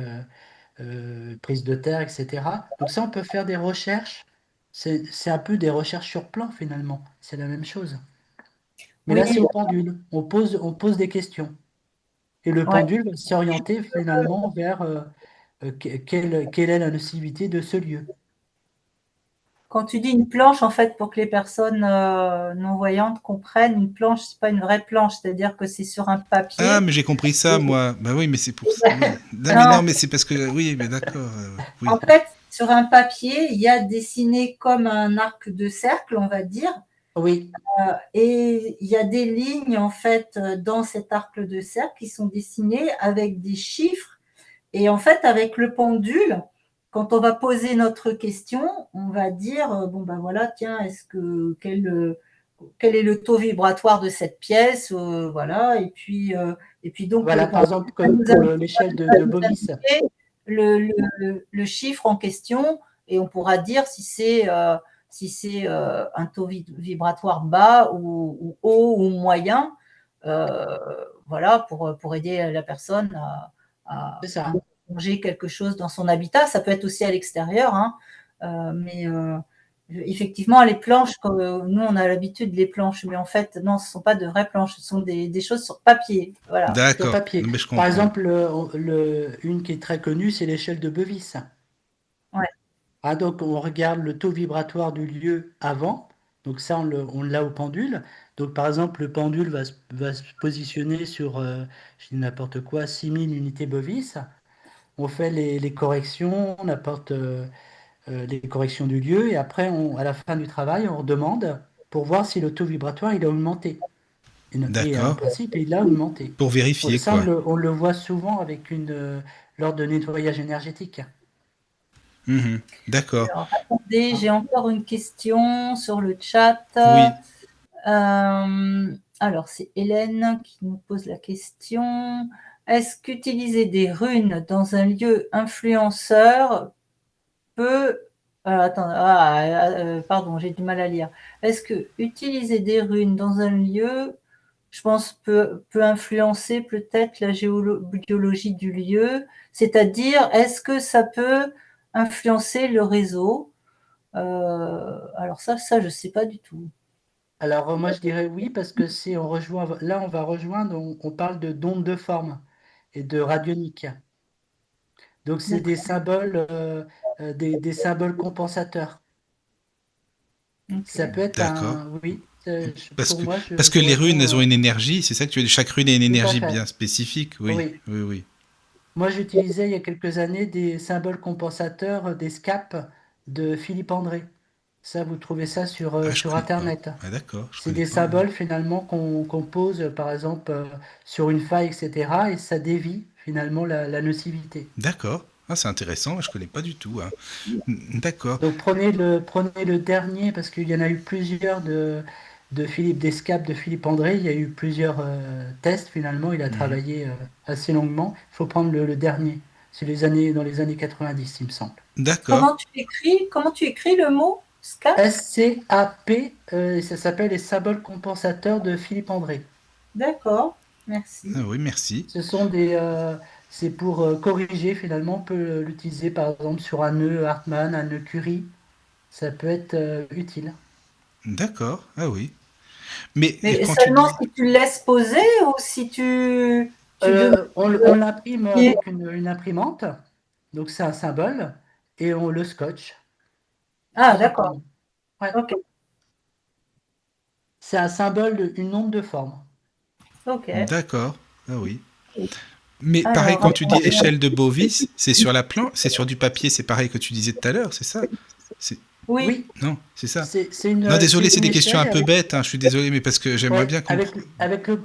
prise de terre, etc. Donc ça, on peut faire des recherches C'est un peu des recherches sur plan finalement. C'est la même chose. Mais Oui, là, c'est au pendule. On pose des questions. Et le ouais. pendule va s'orienter finalement vers quelle est la nocivité de ce lieu. Quand tu dis une planche, en fait, pour que les personnes non-voyantes comprennent, une planche, c'est pas une vraie planche, c'est-à-dire que c'est sur un Ah, papier. mais j'ai compris ça, Et- moi. Bah oui, mais c'est pour ça. Oui. Non, mais non, non, mais c'est parce que. Oui, mais d'accord. en Oui. fait, sur un papier, il y a dessiné comme un arc de cercle, on va dire, Oui, et il y a des lignes, en fait, dans cet arc de cercle qui sont dessinées avec des chiffres. Et en fait, avec le pendule, quand on va poser notre question, on va dire bon ben voilà, tiens, quel est le taux vibratoire de cette pièce, voilà, et puis donc voilà, le par pendule exemple, va nous pour l'échelle de Bovis. indiquer le chiffre en question, et on pourra dire si c'est un taux vibratoire bas ou haut ou moyen, voilà, pour aider la personne C'est à ça. changer quelque chose dans son habitat. Ça peut être aussi à l'extérieur, hein, mais effectivement, les planches, comme, nous on a l'habitude des planches, mais en fait, non, ce ne sont pas de vraies planches, ce sont des choses sur papier. Voilà. Sur D'accord. papier. Non, mais je Par comprends. exemple, une qui est très connue, c'est l'échelle de Bovis. Ouais, Ah, donc on regarde le taux vibratoire du lieu avant. Donc ça, on l'a au pendule. Donc par exemple, le pendule va se positionner sur, je dis n'importe quoi, 6000 unités Bovis. On fait les corrections, on apporte les corrections du lieu et après, à la fin du travail, on redemande pour voir si le taux vibratoire il a augmenté. Et en D'accord. principe, il a augmenté. Pour vérifier, Ça, on quoi. le voit souvent avec lors de nettoyage énergétique. Mhm. D'accord. alors attendez, Hein. j'ai encore une question sur le chat. Oui. Alors, c'est Hélène qui nous pose la question. Est-ce qu'utiliser des runes dans un lieu influenceur peut... attends, pardon, j'ai du mal à lire. Est-ce que utiliser des runes dans un lieu, je pense, peut influencer peut-être la géobiologie du lieu? C'est-à-dire, est-ce que ça peut influencer le réseau? Alors ça, je ne sais pas du tout. Alors, moi, je dirais oui, parce que si on rejoint, là, on va rejoindre, on parle d'ondes de forme et de radionique. Donc, c'est des D'accord. symboles, des symboles compensateurs. Ça Ok. peut être D'accord. oui, Parce pour que, moi, parce je que les runes, elles ont réponds une énergie. C'est ça que tu veux dire. Chaque rune a une tout à énergie fait. bien spécifique. Oui. Oui. Oui, oui. Moi, j'utilisais il y a quelques années des symboles compensateurs, des scapes de Philippe André. Ça, vous trouvez ça Ah, je sur connais pas. Internet. Ah, d'accord. Je C'est connais des pas. symboles finalement qu'on pose, par exemple, sur une faille, etc. Et ça dévie finalement la nocivité. D'accord. Ah, c'est intéressant. Je connais pas du tout, hein. D'accord. Donc prenez le dernier, parce qu'il y en a eu plusieurs de Philippe Descapes, de Philippe André. Il y a eu plusieurs tests finalement. Il a Mhm. travaillé assez longuement. Il faut prendre le dernier. C'est dans les années 90, il me semble. D'accord. Comment tu écris le mot SCAP? SCAP, ça s'appelle les symboles compensateurs de Philippe André. D'accord, merci. Ah oui, merci. Ce sont c'est pour corriger finalement, on peut l'utiliser par exemple sur un nœud Hartmann, un nœud Curie. Ça peut être utile. D'accord. Ah oui. Mais Mais quand tu seulement dis... si tu le laisses poser ou si tu demandes On l'imprime de avec une imprimante, donc c'est un symbole, et on le scotche, tout Ah, d'accord. simplement. Ouais. Ok, C'est un symbole, une onde de forme. ok. D'accord. Ah oui. Mais pareil, Alors, quand tu dis échelle de Bovis, c'est sur la planche, c'est sur du papier, c'est pareil que tu disais tout à l'heure, c'est ça? C'est... oui, Oui, Non, c'est ça. Non, c'est désolé, c'est une des questions échelle un peu bêtes, hein, je suis désolé, mais parce que j'aimerais ouais, bien comprendre.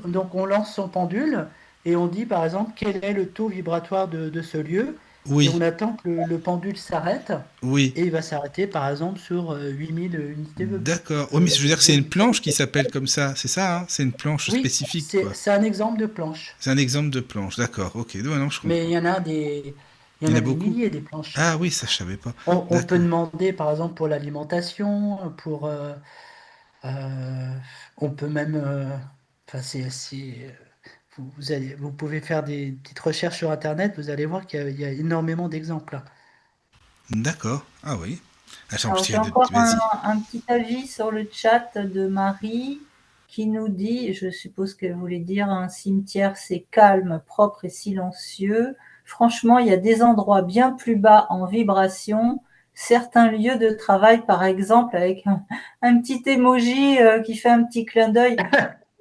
donc on lance son pendule et on dit par exemple quel est le taux vibratoire de ce lieu et on Oui, attend que le pendule s'arrête oui. et il va s'arrêter par exemple sur 8000 unités D'accord. Oh, mais je veux dire, c'est une Bovis. planche qui s'appelle comme ça, c'est ça, hein? C'est une planche Oui, spécifique, quoi. c'est un exemple de planche, C'est un exemple de planche, d'accord, ok. Ouais, non, je mais comprends. il y Il y en en a a des beaucoup? milliers des planches. Ah oui, ça, je savais pas. On peut D'accord. demander par exemple pour l'alimentation, euh, on peut même, enfin vous pouvez faire des petites recherches sur Internet, vous allez voir qu'il y a énormément d'exemples. D'accord. Ah oui. Ah, en Alors plus, il y j'ai a encore vas-y. un petit avis sur le chat de Marie qui nous dit, je suppose qu'elle voulait dire un cimetière c'est calme, propre et silencieux. Franchement, il y a des endroits bien plus bas en vibration. Certains lieux de travail, par exemple, avec un petit emoji qui fait un petit clin d'œil.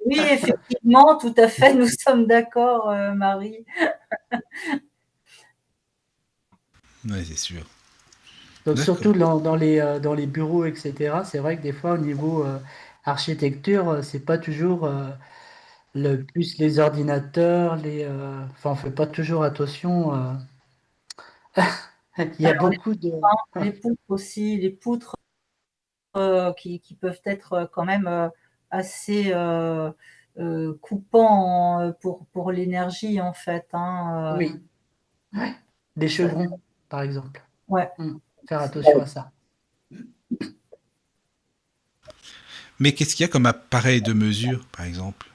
Oui, effectivement, tout à fait, nous sommes d'accord, Marie. Ouais, c'est sûr. Donc D'accord. surtout dans les bureaux, etc., c'est vrai que des fois, au niveau architecture, c'est pas toujours plus les ordinateurs, enfin, on fait pas toujours attention. Il y a Alors beaucoup de... les poutres aussi, les poutres qui peuvent être quand même assez coupants pour l'énergie en fait. Hein, Oui, ouais. Des ça- chevrons, par exemple. ouais. Faire attention à ça. Mais qu'est-ce qu'il y a comme appareil de mesure, par exemple?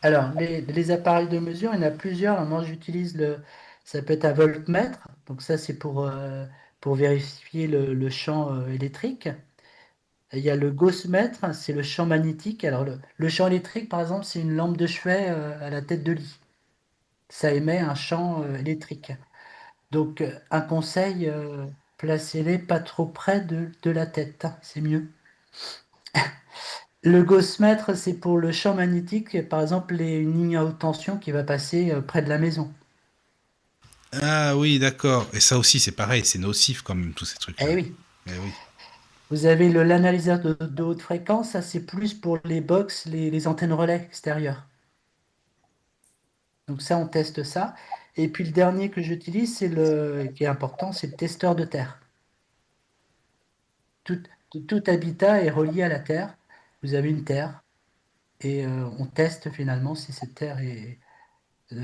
Alors, les appareils de mesure, il y en a plusieurs. Moi, ça peut être un voltmètre. Donc ça, c'est pour vérifier le champ électrique. Il y a le gaussmètre, c'est le champ magnétique. Alors, le champ électrique, par exemple, c'est une lampe de chevet à la tête de lit. Ça émet un champ électrique. Donc, un conseil, placez-les pas trop près de la tête, hein, c'est mieux. Le gaussmètre, c'est pour le champ magnétique, par exemple, une ligne à haute tension qui va passer près de la maison. Ah oui, d'accord. Et ça aussi, c'est pareil, c'est nocif quand même, tous ces Eh trucs-là. oui. Eh oui. Vous avez l'analyseur de haute fréquence, ça c'est plus pour les box, les antennes relais extérieures. Donc ça, on teste ça. Et puis le dernier que j'utilise, qui est important, c'est le testeur de terre. Tout, tout habitat est relié à la terre. Vous avez une terre et on teste finalement si cette terre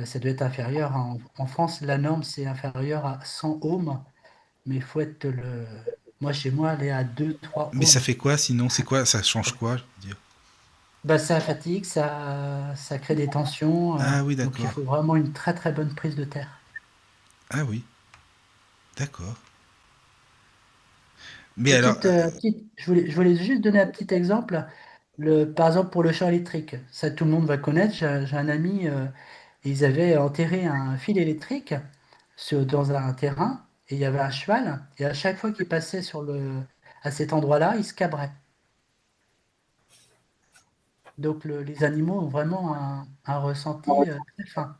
ça doit être inférieur. En France, la norme c'est inférieur à 100 ohms, mais il faut être moi chez moi, elle est à 2-3 Mais ça ohms. fait quoi sinon? C'est quoi? Ça change quoi, je veux dire? Bah, ça fatigue, ça crée des tensions, Ah oui, donc il d'accord. faut vraiment une très très bonne prise de terre. Ah oui, d'accord. Mais alors, Je voulais juste donner un petit exemple. Par exemple, pour le champ électrique, ça tout le monde va connaître. J'ai un ami, ils avaient enterré un fil électrique dans un terrain et il y avait un cheval. Et à chaque fois qu'il passait à cet endroit-là, il se cabrait. Donc les animaux ont vraiment un ressenti très fin.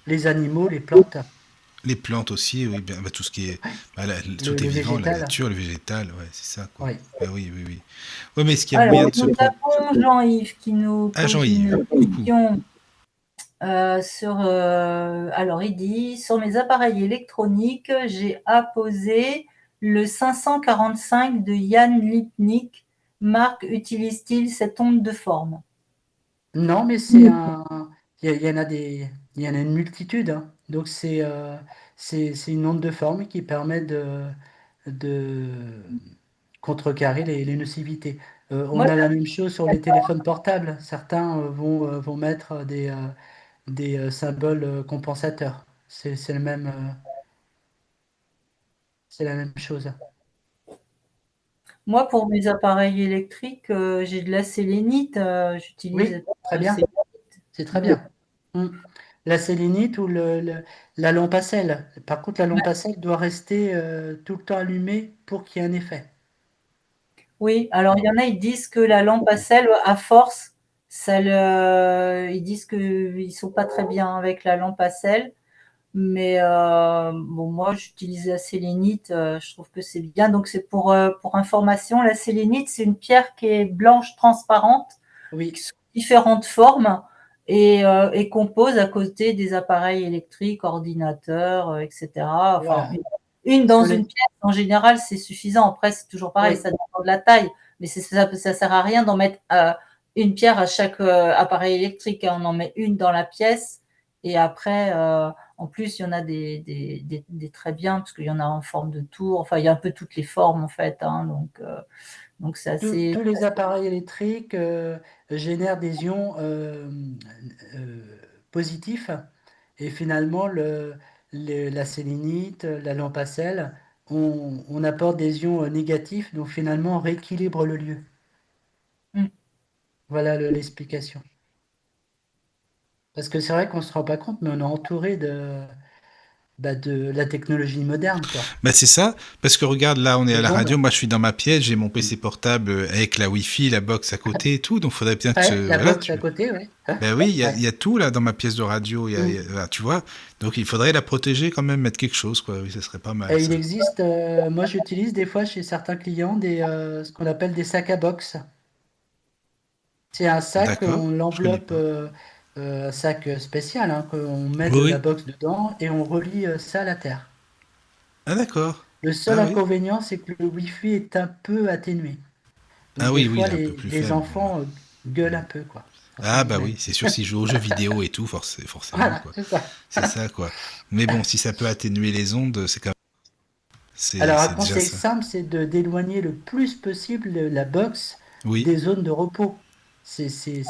Les animaux, les plantes, les plantes aussi, oui, bien, bah, tout ce qui est, ouais. bah, tout est Le vivant, la végétal, nature, le végétal, ouais, c'est ça, quoi. oui. Bah oui, oui, oui. Ouais, mais est-ce qu'il y a moyen Alors, de se nous pro... avons Jean-Yves qui nous Ah, pose Jean-Yves, une coucou. question sur. Alors, il dit, sur mes appareils électroniques, j'ai apposé le 545 de Jan Lipnik. Marc utilise-t-il cette onde de forme? Non, mais il y en a il y en a une multitude, hein. Donc c'est une onde de forme qui permet de contrecarrer les nocivités. Moi, On a la même chose sur les téléphones portables. Certains vont mettre des symboles compensateurs. C'est la même chose. Moi, pour mes appareils électriques, j'ai de la sélénite. J'utilise Oui, très le bien. sélénite. C'est très bien. Mm. La sélénite ou la lampe à sel. Par contre, la lampe à sel doit rester tout le temps allumée pour qu'il y ait un effet. Oui, alors il y en a, ils disent que la lampe à sel, à force, ils disent qu'ils ne sont pas très bien avec la lampe à sel. Mais bon, moi, j'utilise la sélénite, je trouve que c'est bien. Donc, c'est pour information, la sélénite, c'est une pierre qui est blanche transparente, Oui, sous différentes formes et qu'on pose à côté des appareils électriques, ordinateurs, etc. Enfin, voilà. une Parce dans que une pièce, en général, c'est suffisant. Après, c'est toujours pareil, oui, ça dépend de la taille. Mais ça sert à rien d'en mettre une pierre à chaque appareil électrique, hein. On en met une dans la pièce et après, en plus, il y en a des très bien, parce qu'il y en a en forme de tour. Enfin, il y a un peu toutes les formes, en fait. Hein, donc c'est assez. tous les appareils électriques génèrent des ions euh, positifs et finalement la sélénite, la lampe à sel on apporte des ions négatifs, donc finalement on rééquilibre le lieu. Mm. Voilà l'explication. Parce que c'est vrai qu'on se rend pas compte, mais on est entouré de la technologie moderne, quoi. Bah c'est ça, parce que regarde, là on est à Les la radio, ondes. moi je suis dans ma pièce, j'ai mon PC portable avec la Wi-Fi, la box à côté et tout, donc faudrait bien Ouais, que la voilà, box à côté, oui. ben oui, Ouais. il y a tout là dans ma pièce de radio, voilà, tu vois, donc il faudrait la protéger quand même, mettre quelque chose, quoi, oui, ça serait pas mal Et ça. il existe, moi j'utilise des fois chez certains clients ce qu'on appelle des sacs à box. C'est un sac, D'accord, on je connais l'enveloppe, pas. un sac spécial, hein, qu'on met Oui, de la oui. box dedans et on relie ça à la terre. Ah d'accord. Le seul Ah oui. inconvénient, c'est que le Wi-Fi est un peu atténué. Ah Donc des oui, oui, fois, il est un peu plus les faible. Bon, bah. enfants gueulent un peu, quoi, quand Ah ils y bah oui, mettent. c'est sûr, s'ils jouent aux jeux vidéo et tout, forcément, Voilà, quoi. c'est ça. C'est ça, quoi. Mais bon, si ça peut atténuer les ondes, c'est quand Alors un c'est déjà conseil ça. simple, c'est d'éloigner le plus possible la box Oui. des zones de repos. Ça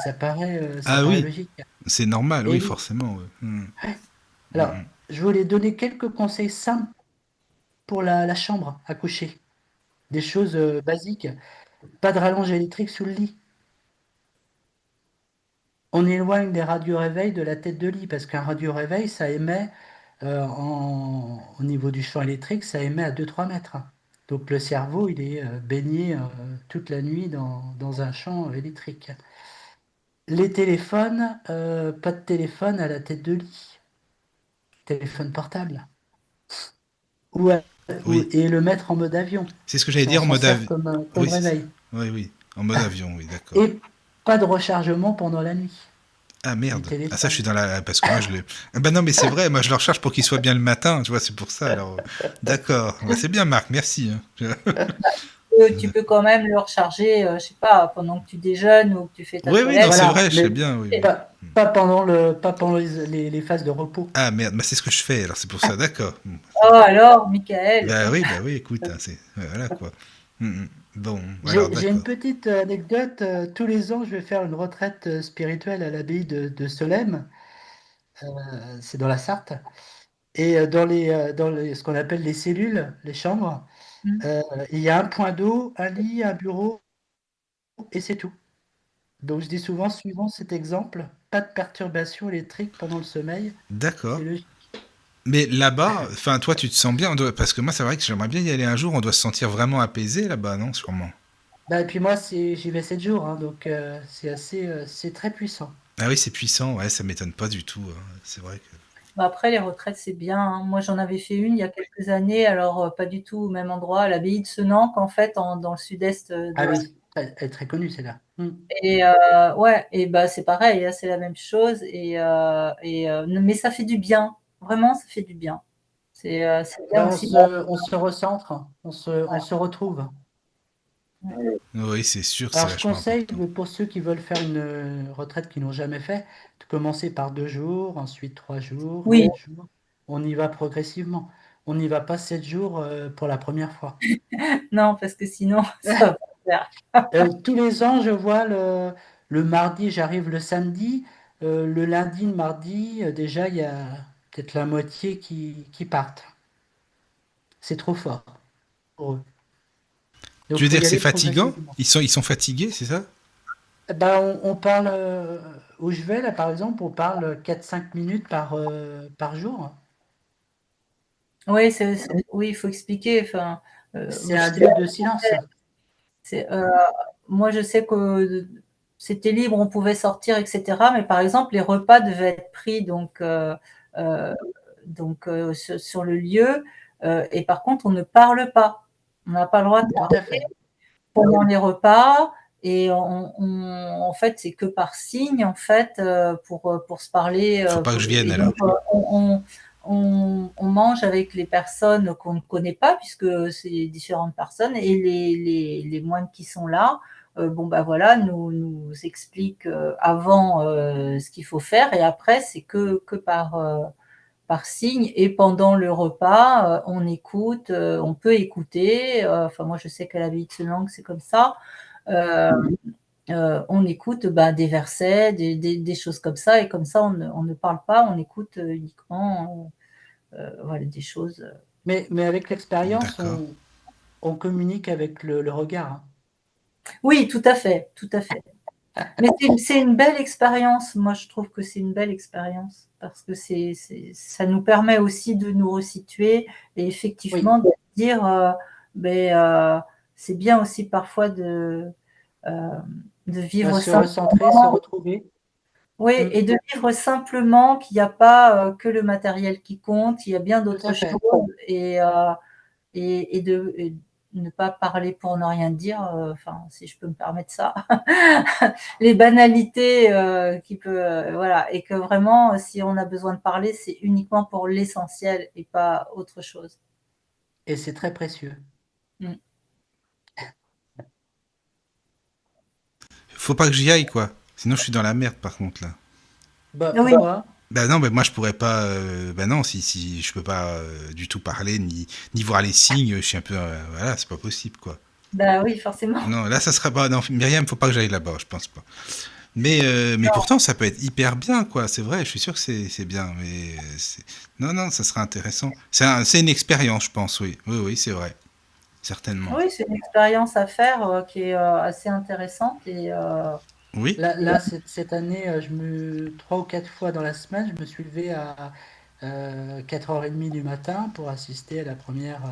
Ah paraît oui, logique. c'est normal, Et oui, oui. forcément. Ouais. Alors, je voulais donner quelques conseils simples pour la chambre à coucher. Des choses basiques. Pas de rallonge électrique sous le lit. On éloigne les radios-réveils de la tête de lit parce qu'un radio-réveil, ça émet au niveau du champ électrique, ça émet à 2-3 mètres. Donc le cerveau, il est baigné toute la nuit dans un champ électrique. Les téléphones, pas de téléphone à la tête de lit. Téléphone portable. Ou, à- Oui. et le mettre en mode avion. C'est ce que j'allais On dire en s'en mode sert avion. comme Oui, c'est ça. réveil. Oui, oui. En mode avion, oui, d'accord. Et pas de rechargement pendant la nuit Ah du merde. Ah ça, je suis téléphone. dans la. Parce que moi, je le. Ah bah non, mais c'est vrai, moi, je le recharge pour qu'il soit bien le matin, tu vois, c'est pour ça. Alors, d'accord. Bah, c'est bien, Marc, merci. Hein. Tu peux quand même le recharger, je sais pas, pendant que tu déjeunes ou que tu fais ta Oui, oui, non, toilette. c'est Voilà, vrai, je sais mais bien, oui, oui. pas pendant les phases de repos. Ah merde, bah, c'est ce que je fais, alors c'est pour ça, d'accord. Oh alors, Michael. Bah oui, écoute, hein, c'est. Voilà quoi. Bon, alors J'ai une d'accord. petite anecdote. Tous les ans, je vais faire une retraite spirituelle à l'abbaye de Solesmes. C'est dans la Sarthe. Et ce qu'on appelle les cellules, les chambres, Mm. euh, il y a un point d'eau, un lit, un bureau, et c'est tout. Donc je dis souvent, suivant cet exemple, pas de perturbation électrique pendant le sommeil, c'est D'accord. logique. Mais là-bas, enfin, toi, tu te sens bien, parce que moi, c'est vrai que j'aimerais bien y aller un jour, on doit se sentir vraiment apaisé là-bas, non, sûrement. Bah, et puis moi, j'y vais 7 jours, hein, donc c'est très puissant. Ah oui, c'est puissant, ouais, ça m'étonne pas du tout. Hein. C'est vrai que. Bah, après, les retraites, c'est bien, hein. Moi, j'en avais fait une il y a quelques années, alors pas du tout au même endroit, à l'abbaye de Senanque, en fait, dans le sud-est Ah de la. oui, elle est très connue, celle-là. Et ouais, et bah c'est pareil, hein, c'est la même chose. Mais ça fait du bien, vraiment, ça fait du bien. C'est bien Bah, aussi. on se recentre, on se retrouve. Oui, c'est sûr, c'est Alors, je vachement conseille, important. pour ceux qui veulent faire une retraite qu'ils n'ont jamais fait, de commencer par 2 jours, ensuite 3 jours, Oui, 4 jours. On y va progressivement. On n'y va pas 7 jours pour la première fois. non, parce que sinon, ça va pas faire. Tous les ans, je vois le mardi, j'arrive le samedi. Le lundi, le mardi, déjà, il y a peut-être la moitié qui partent. C'est trop fort pour eux. Donc, Tu veux il faut dire y que c'est aller fatigant? progressivement. Ils sont fatigués, c'est ça? Ben, on parle, où je vais, là, par exemple, on parle 4-5 minutes par jour. Oui, oui, il faut expliquer. Enfin, C'est je un sais lieu pas, de silence. c'est, moi, je sais que c'était libre, on pouvait sortir, etc. Mais par exemple, les repas devaient être pris euh, sur le lieu. Et par contre, on ne parle pas. On n'a pas le droit de Tout parler à fait. pendant les repas. Et en fait, c'est que par signe, en fait, pour se parler. Faut pas que je vienne Et alors. donc, on mange avec les personnes qu'on ne connaît pas, puisque c'est différentes personnes, et les moines qui sont là, bon, bah voilà, nous expliquent avant ce qu'il faut faire, et après, c'est que par signe. Et pendant le repas, on écoute, on peut écouter. Enfin, moi, je sais qu'à la vie de langue, c'est comme ça. Euh, on écoute des versets, des choses comme ça, et comme ça, on ne parle pas, on écoute uniquement voilà, des choses. Mais avec l'expérience, D'accord. on communique avec le regard, hein. Oui, tout à fait, tout à fait. Mais c'est une belle expérience. Moi, je trouve que c'est une belle expérience parce que ça nous permet aussi de nous resituer et Oui, effectivement de dire, ben, c'est bien aussi parfois euh, de vivre se recentrer, se simplement. retrouver. Oui, Mm, et de vivre simplement qu'il n'y a pas que le matériel qui compte, il y a bien tout à d'autres fait. choses et ne pas parler pour ne rien dire, enfin, si je peux me permettre ça, les banalités voilà, et que vraiment, si on a besoin de parler, c'est uniquement pour l'essentiel et pas autre chose. Et c'est très précieux. Mm. Faut pas que j'y aille, quoi. Sinon, je suis dans la merde, par contre, là. Bah, Oui, pourquoi? Bah non, bah moi je pourrais pas. Bah non, si je peux pas du tout parler ni voir les signes, je suis un peu. Voilà, c'est pas possible quoi. bah oui, forcément. Non, là ça sera pas. Non, Myriam, faut pas que j'aille là-bas, je pense pas. Mais pourtant ça peut être hyper bien quoi. C'est vrai, je suis sûr que c'est bien. Non non, ça sera intéressant. C'est une expérience, je pense. Oui oui oui, c'est vrai, certainement. Oui, c'est une expérience à faire qui est assez intéressante Oui. et Là, cette année, 3 ou 4 fois dans la semaine, je me suis levé à 4h30 du matin pour assister à la première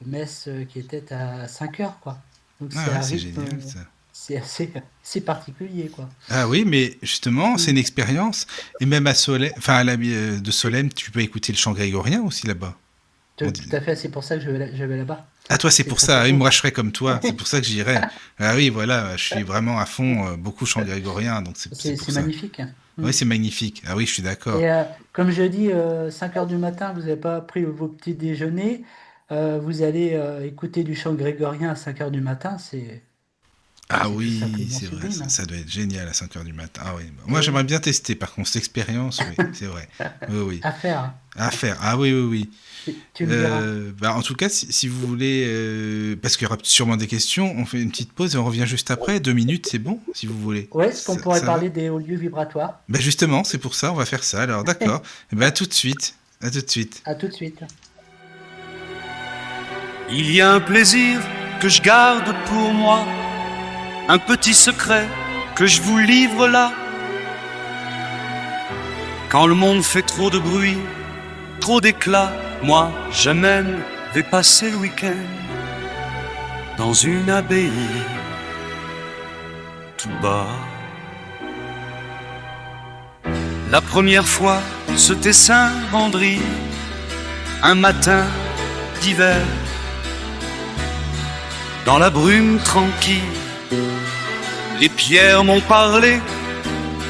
messe qui était à 5h, quoi. Donc Ah c'est ouais, un c'est rythme, génial ça. c'est assez particulier, quoi. Ah oui, mais justement, c'est Mm. une expérience. Et même à Solène, enfin de Solène, tu peux écouter le chant grégorien aussi là-bas. On Tout dit. à fait, c'est pour ça que je vais là-bas. Ah, toi, c'est C'est pour très ça. très Ah oui, beau. moi, je serais comme toi. C'est pour ça que j'irais. Ah oui, voilà, je suis vraiment à fond, beaucoup chant grégorien, donc c'est pour C'est ça. magnifique, hein. Oui, Mm. c'est magnifique. Ah oui, je suis d'accord. Et comme je dis, 5 heures du matin, vous n'avez pas pris vos petits déjeuners, vous allez écouter du chant grégorien à 5 heures du matin, Ah c'est tout oui, simplement c'est vrai, sublime, hein. ça doit être génial à 5 heures du matin. Ah oui, moi, Et j'aimerais bien tester, par contre, cette expérience, oui, c'est vrai. Oui, oui. à faire, hein. À faire. Ah oui, oui, oui. Tu me diras. Bah, en tout cas, si vous voulez, parce qu'il y aura sûrement des questions, on fait une petite pause et on revient juste après. 2 minutes, c'est bon, si vous voulez. Ouais, est-ce qu'on pourrait Ça va? parler des hauts lieux vibratoires? Bah justement, c'est pour ça, on va faire ça. Alors, d'accord. Eh ben, à tout de suite. À tout de suite. À tout de suite. Il y a un plaisir que je garde pour moi, un petit secret que je vous livre là. Quand le monde fait trop de bruit, trop d'éclat, moi j'amène, vais passer le week-end dans une abbaye tout bas. La première fois, c'était Saint-Vendry, un matin d'hiver. Dans la brume tranquille, les pierres m'ont parlé,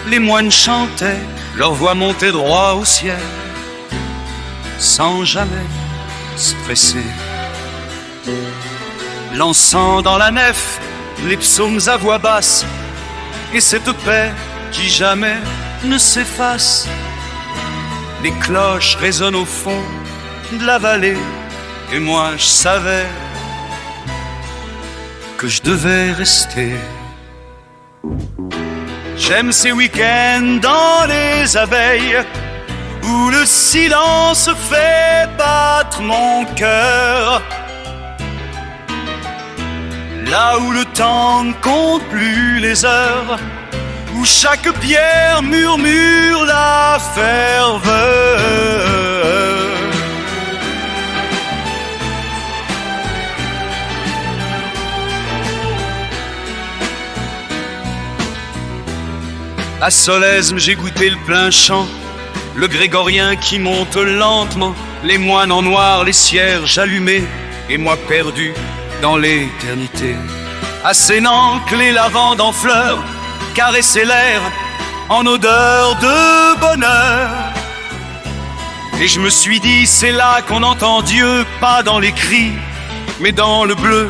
les moines chantaient, leur voix montait droit au ciel, sans jamais stresser. L'encens dans la nef, les psaumes à voix basse, et cette paix qui jamais ne s'efface. Les cloches résonnent au fond de la vallée, et moi je savais que je devais rester. J'aime ces week-ends dans les abeilles où le silence fait battre mon cœur. Là où le temps ne compte plus les heures, où chaque pierre murmure la ferveur. À Solesme, j'ai goûté le plein chant, le grégorien qui monte lentement, les moines en noir, les cierges allumés, et moi perdu dans l'éternité. À Sénanque, les lavandes en fleurs caressaient l'air en odeur de bonheur. Et je me suis dit, c'est là qu'on entend Dieu, pas dans les cris, mais dans le bleu.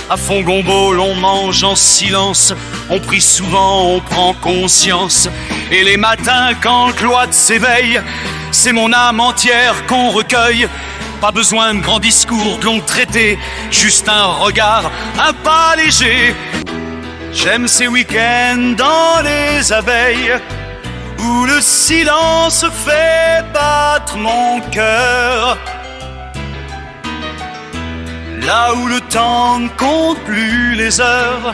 À Fongombo, l'on mange en silence, on prie souvent, on prend conscience. Et les matins, quand Claude s'éveille, c'est mon âme entière qu'on recueille. Pas besoin de grands discours, de longs traités, juste un regard, un pas léger. J'aime ces week-ends dans les abeilles, où le silence fait battre mon cœur. là où le temps ne compte plus les heures,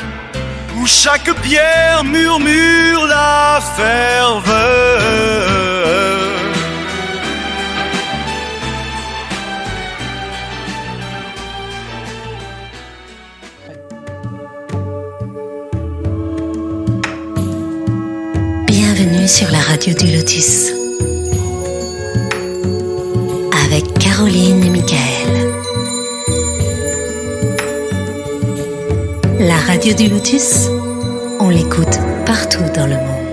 où chaque pierre murmure la ferveur. Bienvenue sur la radio du Lotus avec Caroline et Michael. La radio du Lotus, on l'écoute partout dans le monde.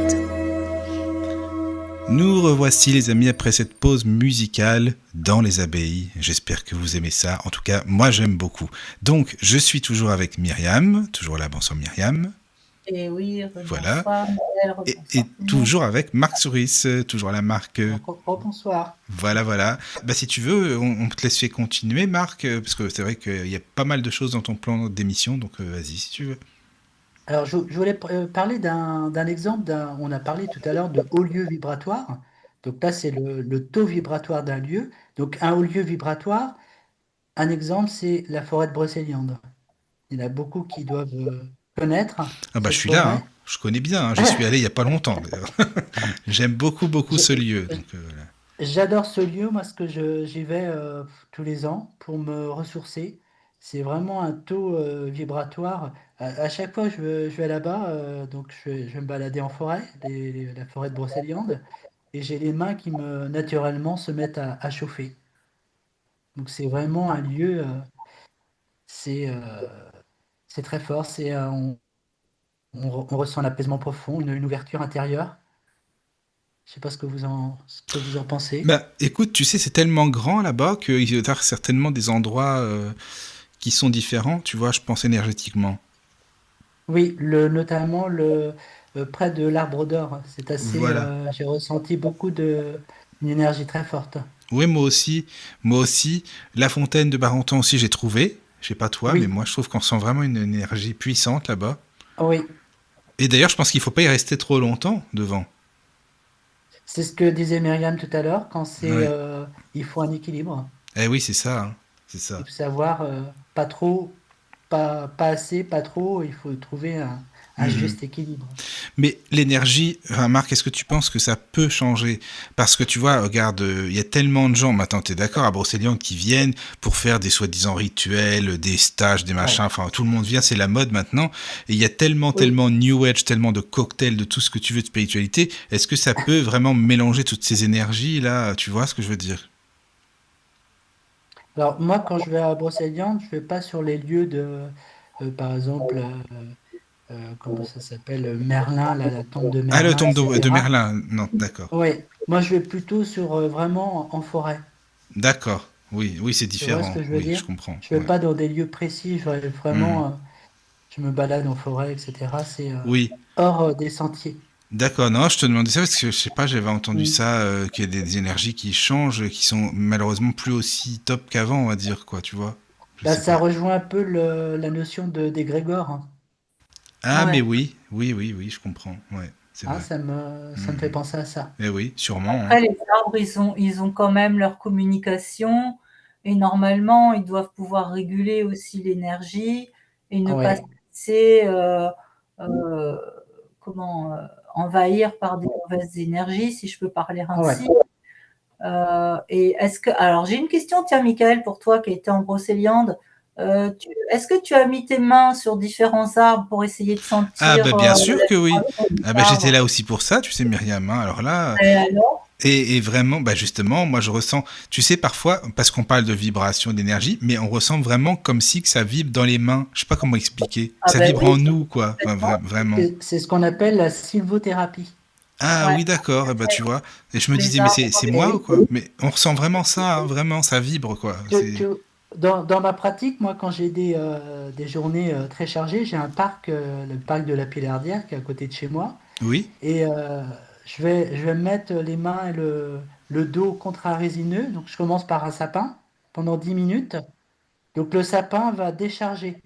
Nous revoici les amis après cette pause musicale dans les abbayes. J'espère que vous aimez ça. En tout cas, moi j'aime beaucoup. Donc, je suis toujours avec Myriam. Toujours là, bonsoir Myriam. Et oui, Voilà. bonsoir, Michael, Et bonsoir tout le monde. toujours avec Marc Souris. Toujours la Marc. Bonsoir. Voilà. Bah, si tu veux, on te laisse continuer, Marc, parce que c'est vrai qu'il y a pas mal de choses dans ton plan d'émission. Donc, vas-y si tu veux. Alors, je voulais parler d'un exemple. On a parlé tout à l'heure de haut lieu vibratoire. Donc là, c'est le taux vibratoire d'un lieu. Donc, un haut lieu vibratoire, un exemple, c'est la forêt de Brocéliande. Il y en a beaucoup qui doivent connaître Ah bah, cette je suis là, forêt. hein. Je connais bien, hein. J'y suis allé il y a pas longtemps, d'ailleurs. J'aime beaucoup ce lieu. Donc, voilà. J'adore ce lieu, moi, parce que j'y vais tous les ans pour me ressourcer. C'est vraiment un taux vibratoire. À chaque fois, je vais là-bas, donc je vais me balader en forêt, la forêt de Brocéliande, et j'ai les mains qui naturellement se mettent à chauffer. Donc c'est vraiment un lieu, c'est euh, c'est très fort. On ressent l'apaisement profond, une ouverture intérieure. Je sais pas ce que vous en pensez. Bah, écoute, tu sais, c'est tellement grand là-bas qu'il y a certainement des endroits qui sont différents, tu vois, je pense énergétiquement. Oui, notamment près de l'Arbre d'Or. C'est assez. Voilà. J'ai ressenti une énergie très forte. Oui, moi aussi. Moi aussi. La fontaine de Barentan aussi, j'ai trouvé. Je sais pas toi, mais Oui, moi, je trouve qu'on sent vraiment une énergie puissante là-bas. oui. Et d'ailleurs, je pense qu'il faut pas y rester trop longtemps devant. C'est ce que disait Myriam tout à l'heure. Ouais. Il faut un équilibre. Eh oui, c'est ça, hein. C'est ça. Il faut savoir pas trop, pas assez, pas trop. Il faut trouver un Mhm. juste équilibre. Mais l'énergie, enfin Marc, est-ce que tu penses que ça peut changer? Parce que tu vois, regarde, il y a tellement de gens, maintenant tu es d'accord, à Brocéliande qui viennent pour faire des soi-disant rituels, des stages, des Ouais. machins, enfin tout le monde vient, c'est la mode maintenant. Et il y a Oui. tellement de New Age, tellement de cocktails, de tout ce que tu veux de spiritualité. Est-ce que ça peut vraiment mélanger toutes ces énergies là? Tu vois ce que je veux dire? Alors moi, quand je vais à Brocéliande, je vais pas sur les lieux par exemple, comment ça s'appelle, Merlin, la tombe de Ah, le Merlin, tombe de etc. Merlin, non, d'accord. Oui, moi je vais plutôt sur vraiment en forêt. D'accord, oui, oui, c'est Tu vois ce différent, que je veux oui, dire? je comprends, Je vais ouais. pas dans des lieux précis, je vais Mhm. vraiment, je me balade en forêt, etc. C'est Oui, hors des sentiers. d'accord, non, je te demandais ça parce que je sais pas, j'avais entendu Mm. ça, qu'il y a des énergies qui changent, qui sont malheureusement plus aussi top qu'avant, on va dire, quoi, tu vois. Je Bah, sais ça pas. rejoint un peu la notion d'égrégore, hein. Ah, mais Ouais. oui, je comprends, ouais, c'est Hein, vrai. ça me fait Mhm. penser à ça. Eh oui, sûrement, hein. Après, les arbres, ils ont quand même leur communication et normalement, ils doivent pouvoir réguler aussi l'énergie et ne pas se Ouais, laisser euh, comment, envahir par des mauvaises énergies, si je peux parler ouais. ainsi. Et est-ce que, alors j'ai une question, tiens, Michael, pour toi qui a été en Brocéliande. Est-ce que tu as mis tes mains sur différents arbres pour essayer de Ah, sentir bah bien la sûr que oui. vibration des Ah, bah j'étais arbres? là aussi pour ça, tu sais, Myriam, hein. Alors là, Et alors? et vraiment, bah justement, moi je ressens, tu sais, parfois, parce qu'on parle de vibration, d'énergie, mais on ressent vraiment comme si que ça vibre dans les mains. Je sais pas comment expliquer. Ah Ça ben vibre oui, en nous, quoi. Enfin, complètement. vraiment. C'est ce qu'on appelle la sylvothérapie. Ah Ouais, oui, d'accord, eh bah tu vois. Et je me les disais, mais arbres. c'est moi ou Et quoi? Mais on ressent vraiment ça, hein, vraiment, ça vibre, quoi. tu, tu- dans ma pratique, moi, quand j'ai des journées très chargées, j'ai un parc, le parc de la Pilardière, qui est à côté de chez moi. Oui, Et je vais me mettre les mains et le dos contre un résineux. Donc, je commence par un sapin pendant 10 minutes. Donc, le sapin va décharger.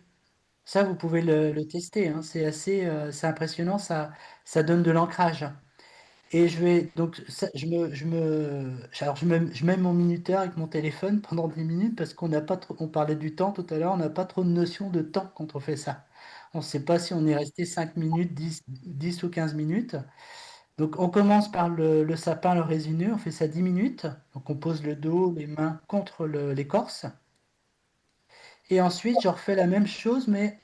Ça, vous pouvez le tester, hein. C'est impressionnant. Ça donne de l'ancrage. Et je mets mon minuteur avec mon téléphone pendant 10 minutes parce qu'on n'a pas trop, on parlait du temps tout à l'heure, on n'a pas trop de notion de temps quand on fait ça. On ne sait pas si on est resté 5 minutes, 10 ou 15 minutes. Donc on commence par le sapin, le résineux, on fait ça 10 minutes. Donc on pose le dos, les mains contre l'écorce. Et ensuite je refais la même chose mais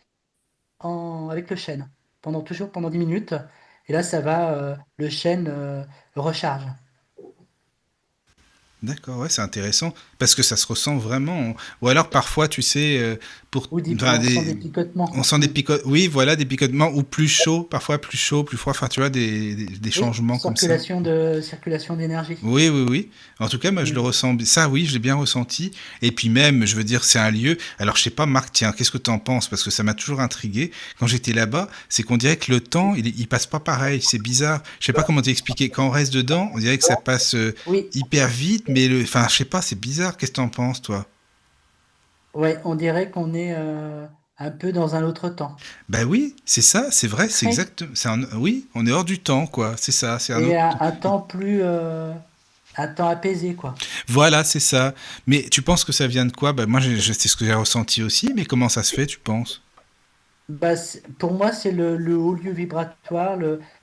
avec le chêne, toujours pendant 10 minutes. Et là ça va, le chêne recharge. D'accord, ouais, c'est intéressant parce que ça se ressent vraiment. Ou alors parfois, tu sais, enfin, On sent des picotements. on sent des picotements. Oui, voilà, des picotements ou plus chaud, parfois plus chaud, plus froid. Enfin, tu vois, des Oui, changements comme ça. circulation d'énergie. Oui, oui, oui. En tout cas, moi, je le Mm. ressens. Ça, oui, je l'ai bien ressenti. Et puis même, je veux dire, c'est un lieu. Alors, je sais pas, Marc, tiens, qu'est-ce que tu en penses? Parce que ça m'a toujours intrigué. Quand j'étais là-bas, c'est qu'on dirait que le temps, il passe pas pareil. C'est bizarre. Je sais pas comment t'expliquer. Quand on reste dedans, on dirait que ça passe Oui, hyper vite, mais enfin, je sais pas, c'est bizarre. Qu'est-ce que t'en penses, toi? ouais, on dirait qu'on est un peu dans un autre temps. Ben oui, c'est ça, c'est vrai, c'est Oui. exact. Oui, on est hors du temps, quoi. C'est ça, c'est un Et autre. un temps apaisé, quoi. Voilà, c'est ça. Mais tu penses que ça vient de quoi? Ben moi, c'est ce que j'ai ressenti aussi. Mais comment ça se fait, tu penses? Bah, pour moi, c'est le haut lieu vibratoire,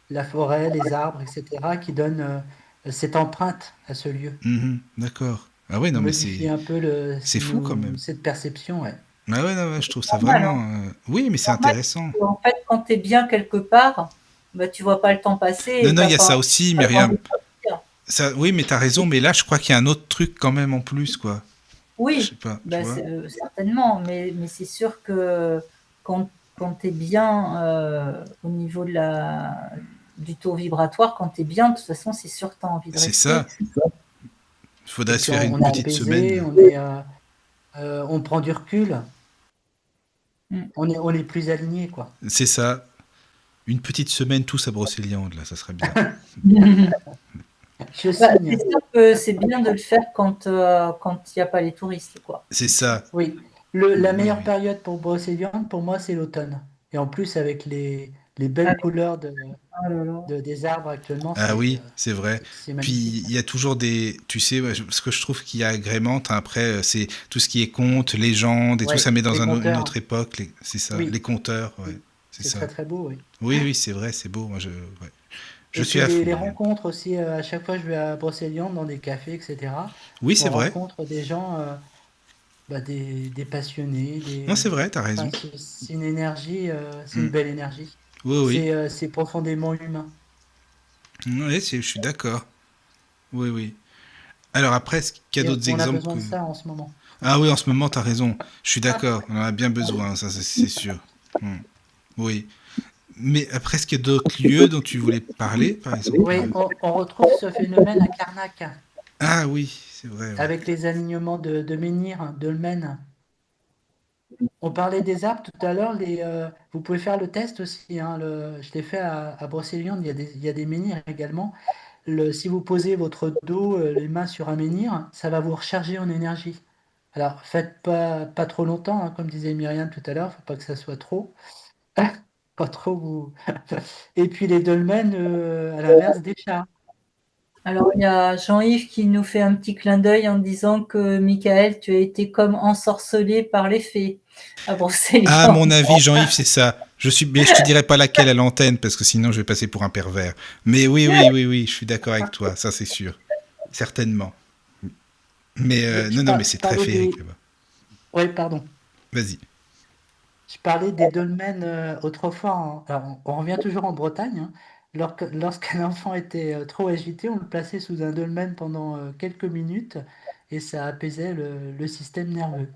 la forêt, les arbres, etc., qui donnent cette empreinte à ce lieu. Mhm, d'accord. Ah ouais, Qui non, mais modifie un peu c'est fou quand même. cette perception, ouais. Ah ouais, non, ouais, je trouve ça Normal, hein. vraiment. Oui, mais c'est Normal, intéressant. parce qu'en fait, quand tu es bien quelque part, bah, tu vois pas le temps passer Non, et non, tu il y a pas ça aussi, pas Myriam. envie de sortir. Ça, oui, mais t'as raison. Mais là, je crois qu'il y a un autre truc quand même en plus, quoi. Je sais Oui, pas, tu bah, vois. certainement, mais c'est sûr que quand tu es bien au niveau du taux vibratoire, quand tu es bien, de toute façon, c'est sûr que tu as envie de C'est rester. ça. Il Et faudrait se puis faire une on est petite apaisé, semaine. on prend du recul, Mm. on est plus aligné, quoi. C'est ça. Une petite semaine tous à Brocéliande, là, ça serait bien. Je Bah, signe. c'est sûr que c'est bien de le faire quand il n'y a pas les touristes, quoi. C'est ça. Oui. Oui, La meilleure oui. période pour Brocéliande, pour moi, c'est l'automne. Et en plus, avec les belles Avec, couleurs oh là là. des arbres actuellement, Ah oui, c'est vrai. c'est Puis magnifique. il y a toujours des, tu sais, ouais, ce que je trouve qui agrémente après, c'est tout ce qui est contes, légendes et tout, Ouais, ça met dans les une compteurs. autre époque. C'est ça, les Oui, conteurs, ouais, oui. c'est C'est très ça. très beau, oui. Oui, oui, c'est vrai, c'est beau. Moi, ouais. Je Et suis puis à fond. les Myriam. rencontres aussi, à chaque fois je vais à Brocéliande dans des cafés, etc. Oui, c'est On vrai. rencontre des gens, des passionnés, Non, c'est vrai, t'as enfin, raison. c'est une énergie, c'est une Mm. belle énergie. Oui, oui. C'est profondément humain. Oui, je suis d'accord. Oui, oui. Alors après, est-ce qu'il y a Et d'autres on a exemples besoin que... de ça en ce moment. Ah oui, en ce moment, t'as raison. Je suis d'accord. On en a bien besoin, ça, c'est sûr. Mm. Oui. Mais après, est-ce qu'il y a d'autres lieux dont tu voulais parler, par exemple? Oui, on retrouve ce phénomène à Karnak, Ah oui, c'est vrai, ouais. avec les alignements de menhirs, dolmens. On parlait des arbres tout à l'heure, vous pouvez faire le test aussi, hein, je l'ai fait à Brocéliande, il y a des menhirs également. Si vous posez votre dos, les mains sur un menhir, ça va vous recharger en énergie. Alors, faites pas trop longtemps, hein, comme disait Myriam tout à l'heure, faut pas que ça soit trop. Pas trop vous. Et puis les dolmens, à l'inverse des chats. Alors, il y a Jean-Yves qui nous fait un petit clin d'œil en disant que Michael, tu as été comme ensorcelé par les fées à Ah, à mon Brocéliande. avis, Jean-Yves, c'est ça. Mais je te dirai pas laquelle à l'antenne, parce que sinon je vais passer pour un pervers. Mais oui, oui, oui, oui, je suis d'accord avec toi, ça c'est sûr. Certainement. Mais non, non, mais Je c'est très parlais féerique là-bas. Oui, pardon. Vas-y. Je parlais des dolmens autrefois. Alors, on revient toujours en Bretagne, hein. Lorsqu'un enfant était trop agité, on le plaçait sous un dolmen pendant quelques minutes et ça apaisait le système nerveux.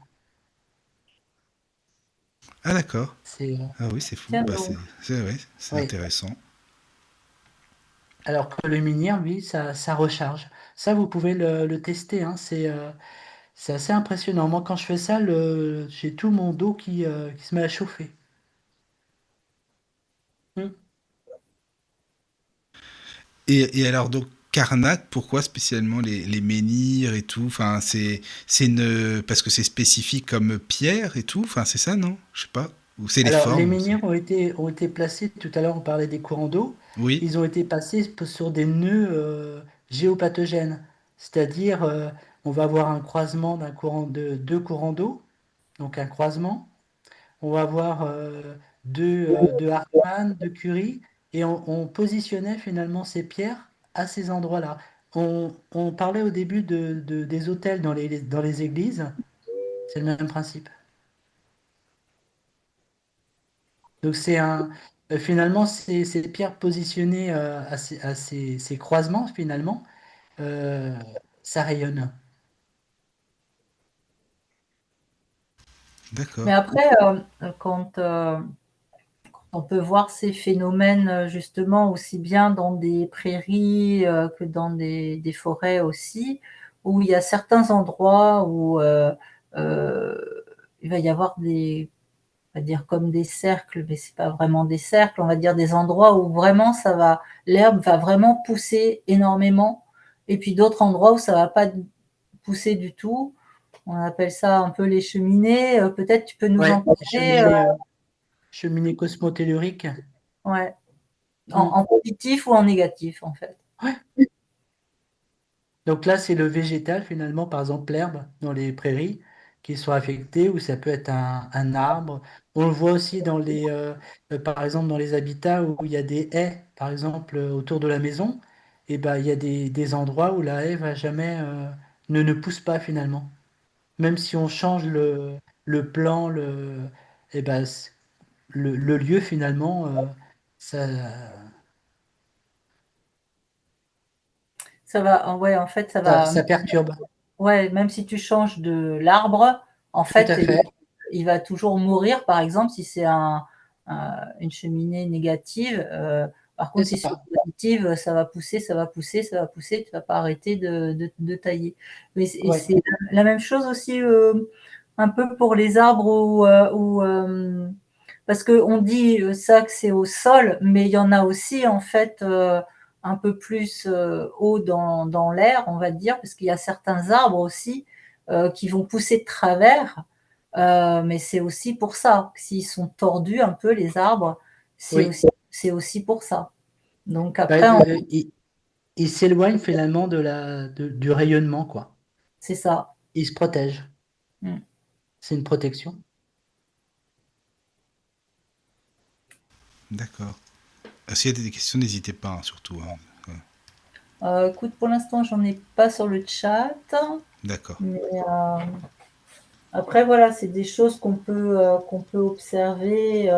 Ah d'accord. C'est, Ah oui, c'est fou. Tiens Bah, donc. ouais, c'est oui. intéressant. Alors que le menhir, lui, ça recharge. Ça, vous pouvez le tester, hein. C'est assez impressionnant. Moi, quand je fais ça, j'ai tout mon dos qui se met à chauffer. Hmm. Et alors, donc, Karnak, pourquoi spécialement les menhirs et tout? Enfin, parce que c'est spécifique comme pierre et tout? Enfin, c'est ça, non? Je sais pas. Ou c'est les Alors, les formes? menhirs ont été placés, tout à l'heure on parlait des courants d'eau, Oui, ils ont été passés sur des nœuds géopathogènes. C'est-à-dire, on va avoir un croisement de deux courants d'eau, donc un croisement. On va avoir de Hartmann, de Curie, et on positionnait finalement ces pierres à ces endroits-là. On parlait au début des autels dans les églises, c'est le même principe. Donc finalement, ces pierres positionnées à ces croisements, finalement, euh, ça rayonne. d'accord. Mais après, quand on peut voir ces phénomènes justement aussi bien dans des prairies que dans des forêts aussi, où il y a certains endroits où il va y avoir on va dire comme des cercles, mais c'est pas vraiment des cercles, on va dire des endroits où vraiment l'herbe va vraiment pousser énormément, et puis d'autres endroits où ça va pas pousser du tout. On appelle ça un peu les cheminées. Peut-être tu peux nous en Ouais, parler. cheminée cosmotellurique. Ouais. Mm. En positif ou en négatif, en fait. Ouais. Donc là, c'est le végétal finalement, par exemple l'herbe dans les prairies qui sont affectées, ou ça peut être un arbre. On le voit aussi par exemple dans les habitats où il y a des haies, par exemple autour de la maison. Et ben il y a des endroits où la haie va jamais ne pousse pas finalement. Même si on change le plan, et ben, le lieu finalement, ça, Ça va, ouais, en fait, ça ça, va, ça perturbe. ouais, même si tu changes de l'arbre, en Tout fait, à fait. il va toujours mourir, par exemple, si c'est une cheminée négative. Par C'est contre, si c'est ça. positive, ça va pousser, ça va pousser, ça va pousser, tu vas pas arrêter de tailler. Mais Ouais. c'est la même chose aussi un peu pour les arbres parce qu'on dit ça que c'est au sol, mais il y en a aussi en fait un peu plus haut dans l'air, on va dire, parce qu'il y a certains arbres aussi qui vont pousser de travers, mais c'est aussi pour ça. S'ils sont tordus un peu, les arbres, Oui. c'est aussi pour ça. Donc Bah, après, il s'éloigne finalement du rayonnement, quoi. c'est ça. Il se protège. Mm. C'est une protection. D'accord. S'il y a des questions, n'hésitez pas, hein, surtout. Hein. Écoute, pour l'instant, j'en ai pas sur le chat, D'accord. mais après, voilà, c'est des choses qu'on peut observer,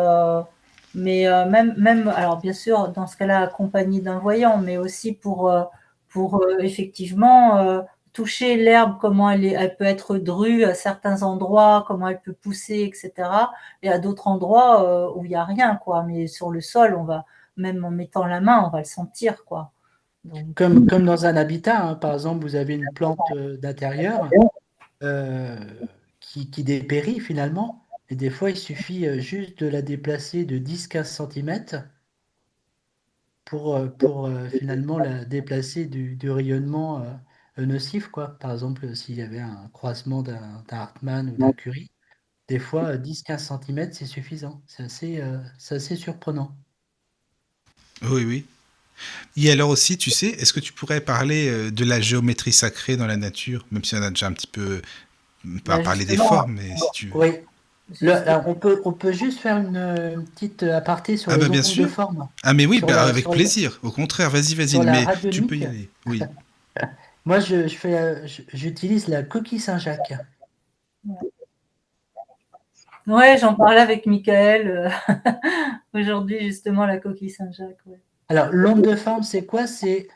mais même, alors bien sûr, dans ce cas-là, accompagné d'un voyant, mais aussi pour effectivement toucher l'herbe, comment elle peut être drue à certains endroits, comment elle peut pousser, etc. Et à d'autres endroits où il n'y a rien, quoi. Mais sur le sol, même en mettant la main, on va le sentir, quoi. Donc, Comme dans un habitat, hein. Par exemple, vous avez une plante d'intérieur euh, qui dépérit finalement. Et des fois, il suffit juste de la déplacer de 10-15 cm pour finalement la déplacer du rayonnement nocif, quoi. Par exemple, s'il y avait un croisement d'un Hartmann ou d'un Curie, des fois 10-15 cm, c'est suffisant. C'est assez surprenant. Oui, oui. Et alors aussi, tu sais, est-ce que tu pourrais parler de la géométrie sacrée dans la nature, même si on a déjà un petit peu pas bah, parlé des justement, formes, mais si tu veux. Oui. Alors, on peut juste faire une petite aparté sur Ah bah les bien ondes de sûr. forme, Ah mais oui, sur bah, avec la, plaisir. Au contraire, vas-y, vas-y, sur la mais tu peux y radionique. aller. Oui. Moi, j'utilise la coquille Saint-Jacques. ouais, j'en parlais avec Michael aujourd'hui, justement, la coquille Saint-Jacques. Ouais. Alors, l'onde de forme, c'est quoi? C'est,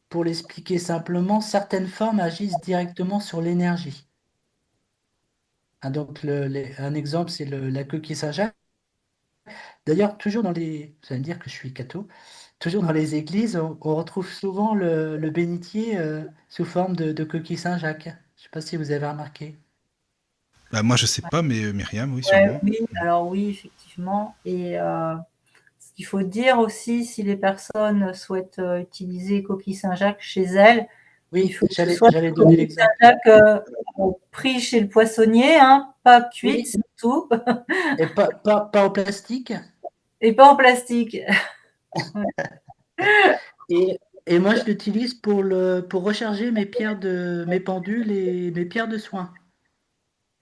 pour l'expliquer simplement, certaines formes agissent directement sur l'énergie. Ah, donc, un exemple, c'est la coquille Saint-Jacques. D'ailleurs, vous allez me dire que je suis catho, toujours dans les églises, on retrouve souvent le bénitier sous forme de coquille Saint-Jacques. Je ne sais pas si vous avez remarqué. Bah moi je sais pas, mais Myriam, oui, Ouais, sûrement. oui, alors oui, effectivement. Et ce qu'il faut dire aussi, si les personnes souhaitent utiliser coquille Saint-Jacques chez elles, il Oui, faut que ce soit j'allais des donner coquilles l'exemple. Saint-Jacques prises chez le poissonnier, hein, pas cuites Oui, surtout, et pas en plastique. et pas en plastique. Et moi, je l'utilise pour recharger mes pendules et mes pierres de soin.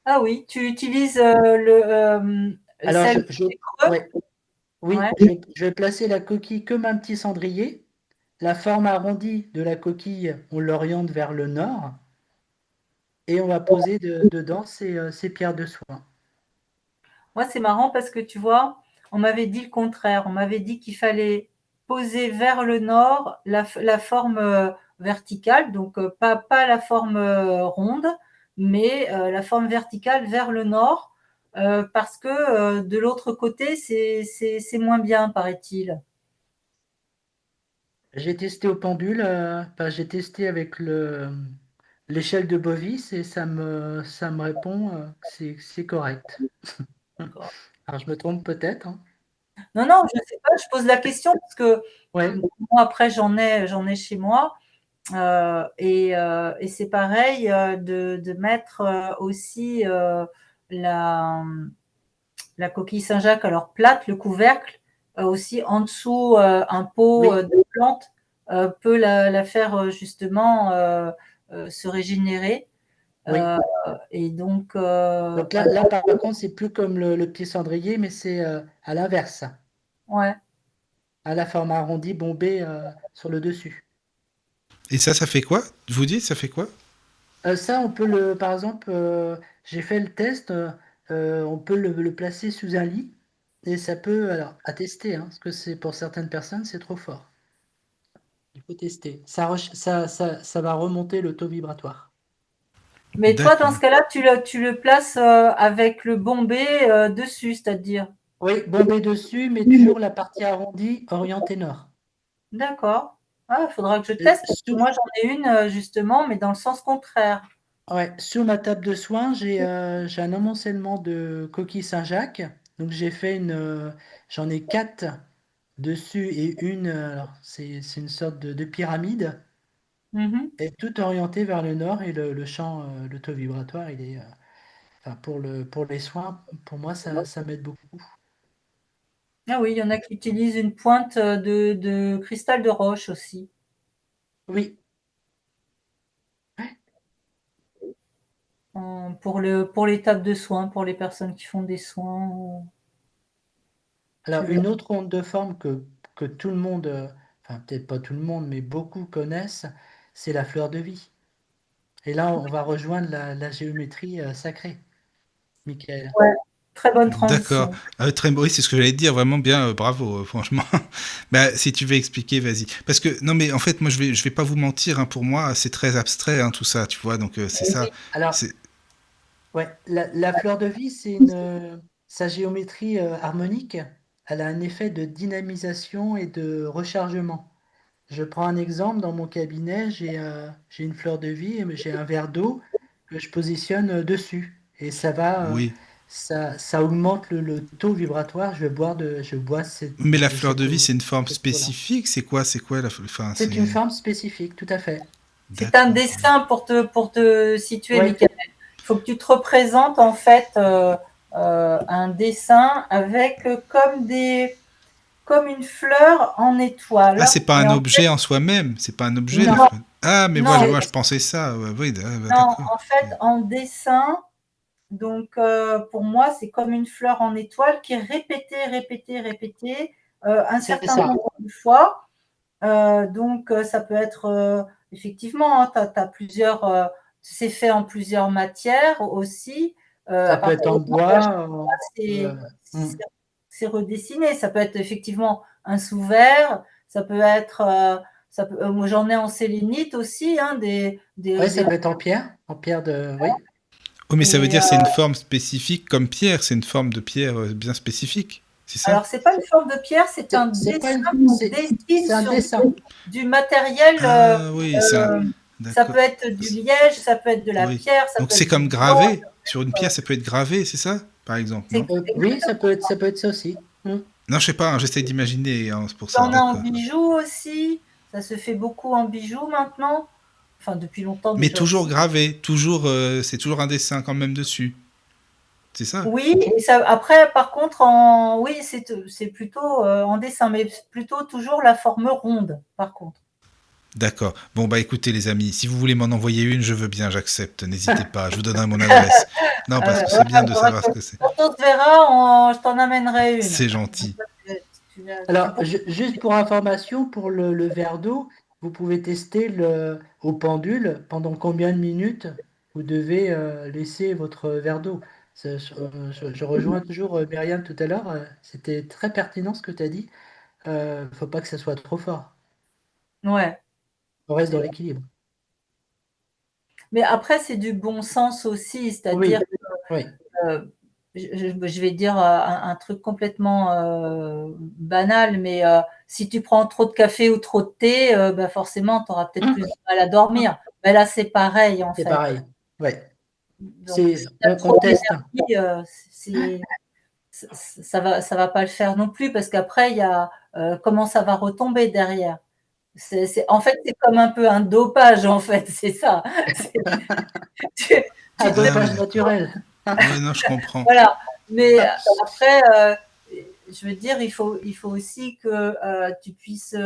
Ah oui, tu utilises Alors, celle qui est creux? ouais, oui, Ouais. je vais placer la coquille comme un petit cendrier. La forme arrondie de la coquille, on l'oriente vers le nord et on va poser dedans ces pierres de soin. Moi, c'est marrant parce que tu vois, on m'avait dit le contraire. On m'avait dit qu'il fallait poser vers le nord la forme verticale, donc pas la forme ronde, mais la forme verticale vers le nord, parce que de l'autre côté, c'est moins bien, paraît-il. J'ai testé au pendule, j'ai testé avec l'échelle de Bovis et ça me répond que c'est correct. Alors je me trompe peut-être, hein. Non, non, je ne sais pas, je pose la question parce que Ouais, moi, après, j'en ai chez moi. Et c'est pareil de mettre aussi la coquille Saint-Jacques, alors plate, le couvercle, aussi en dessous, un pot oui, de plante peut la faire justement se régénérer. oui. Euh, et donc, Donc voilà. là par contre, c'est plus comme le petit cendrier, mais c'est à l'inverse, Ouais. à la forme arrondie bombée sur le dessus. Et ça fait quoi? Vous dites, ça fait quoi? Ça, par exemple, j'ai fait le test, on peut le placer sous un lit et ça peut, alors, à tester, hein, parce que c'est pour certaines personnes, c'est trop fort. Il faut tester. Ça va remonter le taux vibratoire. Mais toi, dans D'accord. ce cas-là, tu le places avec le bombé dessus, c'est-à-dire. Oui, bombé dessus, mais toujours la partie arrondie orientée nord. D'accord. Ah, il faudra que je Euh, teste parce que Sous, moi j'en ai une justement, mais dans le sens contraire. ouais, sous ma table de soins, j'ai un amoncellement de coquilles Saint-Jacques. Donc j'en ai 4 dessus et une, alors c'est une sorte de pyramide, Mhm. et tout orienté vers le nord et le champ, le taux vibratoire, enfin, pour les soins, pour moi, ça m'aide beaucoup. Ah oui, il y en a qui utilisent une pointe de cristal de roche aussi Oui, pour les tables de soins, pour les personnes qui font des soins. alors Tu... une autre onde de forme que tout le monde, enfin peut-être pas tout le monde, mais beaucoup connaissent, c'est la fleur de vie. Et là, on va rejoindre la géométrie sacrée, Michael. Ouais, très bonne D'accord. transition. Très beau. Oui, c'est ce que j'allais te dire. Vraiment bien. Bravo, franchement. Bah, si tu veux expliquer, vas-y. Parce que non, mais en fait, moi, je vais pas vous mentir. Hein, pour moi, c'est très abstrait, hein, tout ça. Tu vois. Donc, c'est ça. Alors, C'est ouais, la fleur de vie, sa géométrie harmonique, elle a un effet de dynamisation et de rechargement. Je prends un exemple, dans mon cabinet, j'ai une fleur de vie, mais j'ai un verre d'eau que je positionne dessus. Et oui. ça augmente le taux vibratoire. Je bois Mais la de fleur de vie, c'est une forme cette eau-là. spécifique. C'est quoi? C'est quoi la? Enfin, C'est une c'est. forme spécifique, tout à fait. C'est un D'accord. dessin pour te situer, Ouais, Michael. Il faut que tu te représentes en fait un dessin avec comme une fleur en Ah, étoile. c'est pas Et un en objet en soi-même. C'est pas un objet, la non, fleur. Ah, mais non, moi, c'est je pensais ça. Ouais, oui, bah, non, d'accord. en fait, en dessin, donc pour moi, c'est comme une fleur en étoile qui est répétée, répétée, répétée un c'est certain ça. nombre de fois. Donc ça peut être effectivement, hein, t'as plusieurs, c'est fait en plusieurs matières aussi. Ça À peut partir être du en moment où à chaque bois. fois, Euh, hmm. c'est redessiné. Ça peut être effectivement un sous-verre, ça peut être, moi j'en ai en sélénite aussi, hein, Ouais, ça peut être en pierre de. Oui, Oh, mais ça veut et, dire c'est une forme spécifique comme pierre. C'est une forme de pierre bien spécifique. C'est ça? alors c'est pas une forme de pierre, c'est un c'est pas dessin une. qu'on dessine C'est un sur dessin. du matériel. Ah oui, ça. Euh, Ça D'accord. peut être du liège, ça peut être de la Oui. pierre, ça Donc peut c'est être du comme bois. gravé. Sur une pierre, ça peut être gravé, c'est ça? Par exemple, C'est non? Oui, exactement. ça peut être ça aussi. Hmm. Non, je sais pas, hein, j'essaie d'imaginer, hein, c'est pour Tu ça, en as en d'accord. bijoux aussi. Ça se fait beaucoup en bijoux maintenant. Enfin, depuis longtemps Mais déjà toujours aussi. gravé, toujours, c'est toujours un dessin quand même dessus. C'est ça? Oui, et ça, après, par contre, oui, c'est plutôt en dessin, mais plutôt toujours la forme ronde, par contre. D'accord. Bon, bah écoutez les amis, si vous voulez m'en envoyer une, je veux bien, j'accepte. N'hésitez pas, je vous donnerai mon adresse. Non, parce que c'est bien de savoir ce que c'est. Quand on se verra, je t'en amènerai une. C'est gentil. Alors, juste pour information, pour le verre d'eau, vous pouvez tester au pendule pendant combien de minutes vous devez laisser votre verre d'eau. Je rejoins toujours Myriam tout à l'heure. C'était très pertinent ce que tu as dit. Faut pas que ça soit trop fort. Ouais. On reste dans l'équilibre. Mais après, c'est du bon sens aussi, Oui, c'est-à-dire oui. que je vais dire un truc complètement banal, mais si tu prends trop de café ou trop de thé, bah forcément, tu auras peut-être plus de mal à dormir. Mais là, c'est pareil, en C'est fait. pareil. Ouais. Donc, C'est, si tu as on trop teste. d'énergie, ça va pas le faire non plus, parce qu'après, il y a comment ça va retomber derrière. En fait, c'est comme un peu un dopage, en fait, c'est ça. Tu Un te dopage oui, naturel. Ouais, non, je comprends. Voilà. Mais après, je veux dire, il faut aussi que tu puisses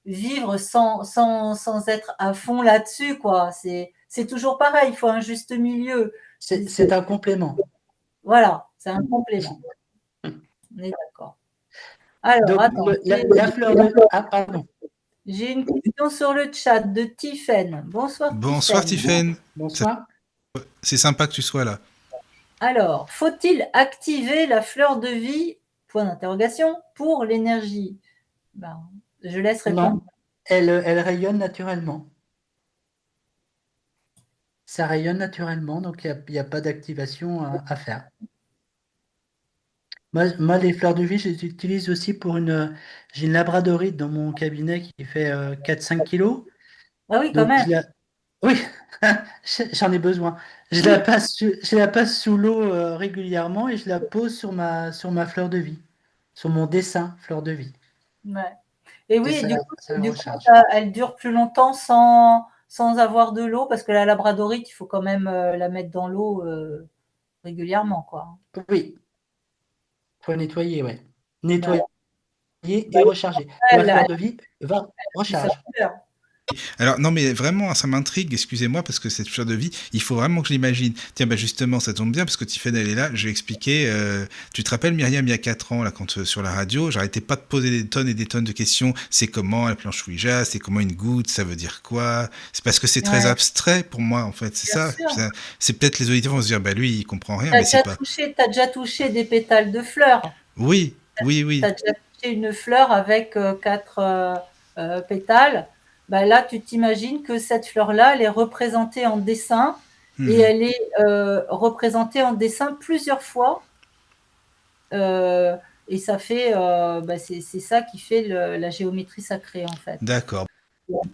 vivre sans être à fond là-dessus, quoi. C'est toujours pareil, il faut un juste milieu. C'est un complément. Voilà, c'est un complément. On est d'accord. Alors, Donc, attends, la fleur de... Ah, pardon. j'ai une question sur le chat de Tiffaine. Bonsoir, Bonsoir Tiffaine. Tiffaine, Bonsoir. c'est sympa que tu sois là. Alors, faut-il activer la fleur de vie, point d'interrogation, pour l'énergie? Ben, je laisse répondre. Non, elle rayonne naturellement. Ça rayonne naturellement, donc il n'y a pas d'activation à faire. Moi, les fleurs de vie, je les utilise aussi pour J'ai une labradorite dans mon cabinet qui fait 4-5 kilos. Ah oui, quand Donc, même. Oui, j'en ai besoin. Je la passe sous l'eau régulièrement et je la pose sur ma fleur de vie, sur mon dessin fleur de vie. Ouais. Et oui, Ça, du ça la coup, recharge. elle dure plus longtemps sans avoir de l'eau, parce que la labradorite, il faut quand même la mettre dans l'eau régulièrement, quoi. Oui, faut nettoyer, ouais. Voilà. Nettoyer et recharger. La Elle, fleur de vie va puis sa recharge. fleur. Alors, non, mais vraiment, ça m'intrigue, excusez-moi, parce que cette fleur de vie, il faut vraiment que je l'imagine. Tiens, bah justement, ça tombe bien, parce que Tiffany, elle est là, je vais expliquer. Tu te rappelles, Myriam, il y a 4 ans, là, quand sur la radio, j'arrêtais pas de poser des tonnes et des tonnes de questions. C'est comment la planche Ouija? C'est comment une goutte? Ça veut dire quoi? C'est parce que c'est très Ouais. abstrait pour moi, en fait, c'est Bien ça. sûr. C'est peut-être les auditeurs vont se dire, bah lui, il comprend rien, T'as mais c'est déjà pas. t'as déjà touché des pétales de fleurs. Oui, oui, oui. T'as déjà touché une fleur avec 4 pétales. Bah là, tu t'imagines que cette fleur-là, elle est représentée en dessin, et Mhm. elle est représentée en dessin plusieurs fois. Et ça fait, bah, c'est ça qui fait la géométrie sacrée, en fait. D'accord.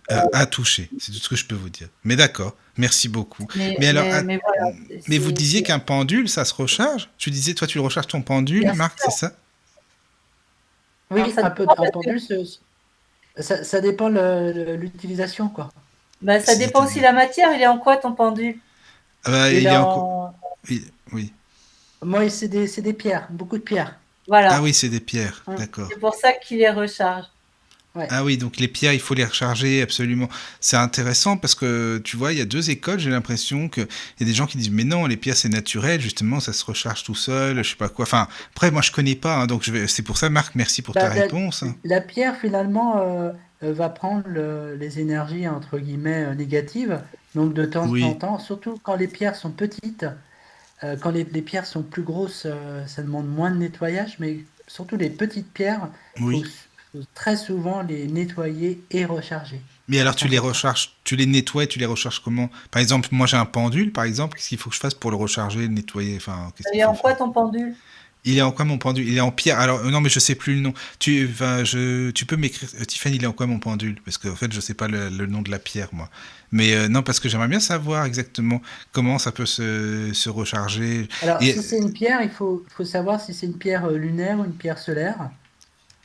À toucher, c'est tout ce que je peux vous dire. Mais d'accord, merci beaucoup. Mais alors, Mais voilà, mais vous disiez c'est qu'un pendule, ça se recharge? Tu disais, toi, tu le recharges ton pendule, bien Marc, sûr. c'est ça? Oui, Alors, ça un dépend, parce que pendule, ça dépend l'utilisation, quoi. bah, ça dépend aussi C'est-à-dire? la matière. Il est en quoi ton pendule? Ah bah, Il il est est en quoi? en... Oui, oui. Moi, c'est des pierres, beaucoup de pierres. Ah Voilà. oui, c'est des pierres, Hum, d'accord. C'est pour ça qu'il les recharge. Ouais. Ah oui, donc les pierres, il faut les recharger absolument. C'est intéressant parce que tu vois, il y a 2 écoles. J'ai l'impression qu'il y a des gens qui disent mais non, les pierres c'est naturel, justement, ça se recharge tout seul, je sais pas quoi. Enfin, après moi je connais pas, hein, donc c'est pour ça, Marc, merci pour ta Bah, réponse. la pierre, finalement, va prendre les énergies, entre guillemets, négatives. Donc, de temps en Oui, temps, surtout quand les pierres sont petites, quand les pierres sont plus grosses, ça demande moins de nettoyage. Mais surtout les petites pierres, oui. faut très souvent les nettoyer et recharger. Mais alors tu les Important. recharges, tu les nettoies et tu les recharges comment? Par exemple, moi j'ai un pendule, par exemple, qu'est-ce qu'il faut que je fasse pour le recharger, le nettoyer? Enfin, qu'est-ce Il qu'il est faut en quoi faire? ton pendule? Il est en quoi mon pendule? Il est en pierre. Alors non, mais je sais plus le nom. Tu peux m'écrire, Tiffany, il est en quoi mon pendule? Parce que en fait, je sais pas le nom de la pierre, moi. Mais non, parce que j'aimerais bien savoir exactement comment ça peut se recharger. Alors, Et si c'est une pierre, il faut savoir si c'est une pierre lunaire ou une pierre solaire.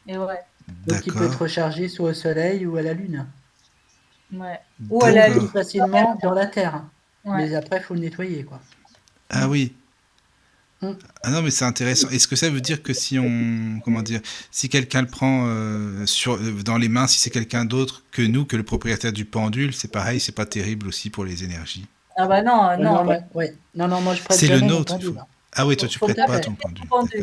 Et ouais, Donc, il peut être d'accord, rechargé soit au soleil ou à la lune. ouais. Ou à Ou la plus limite, d'accord. facilement dans la terre. ouais. Mais après, il faut le nettoyer, quoi. Ah oui. Mm. Ah non, mais c'est intéressant. Est-ce que ça veut dire que si on, comment dire, si quelqu'un le prend dans les mains, si c'est quelqu'un d'autre que nous, que le propriétaire du pendule, c'est pareil, c'est pas terrible aussi pour les énergies. Ah bah non, Non, non, non, moi je prête C'est le jamais mon nôtre, il pendule, faut. hein. Ah oui, toi tu faut prêtes pas pas fait. ton prêter ton pendule, pendu.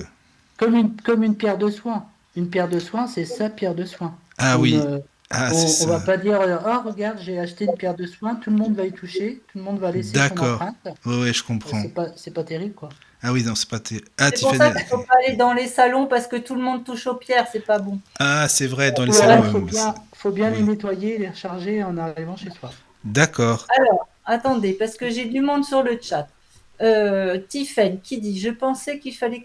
d'accord. Comme une pierre de soin. Une pierre de soin, c'est sa pierre de soin. Ah On oui, ne, ah c'est on va ça. pas dire, oh regarde, j'ai acheté une pierre de soin, tout le monde va y toucher, tout le monde va laisser son D'accord. empreinte. Ouais, ouais, je comprends. C'est pas terrible, quoi. Ah oui, non, c'est pas terrible. Ah, C'est pour ça Tiffany. qu'il faut pas aller dans les salons parce que tout le monde touche aux pierres, c'est pas bon. Ah, c'est vrai, dans les Ou salons. alors, faut bien les Oui. nettoyer, les recharger en arrivant chez soi. D'accord. Alors, attendez, parce que j'ai du monde sur le chat. Tiffen qui dit, je pensais qu'il fallait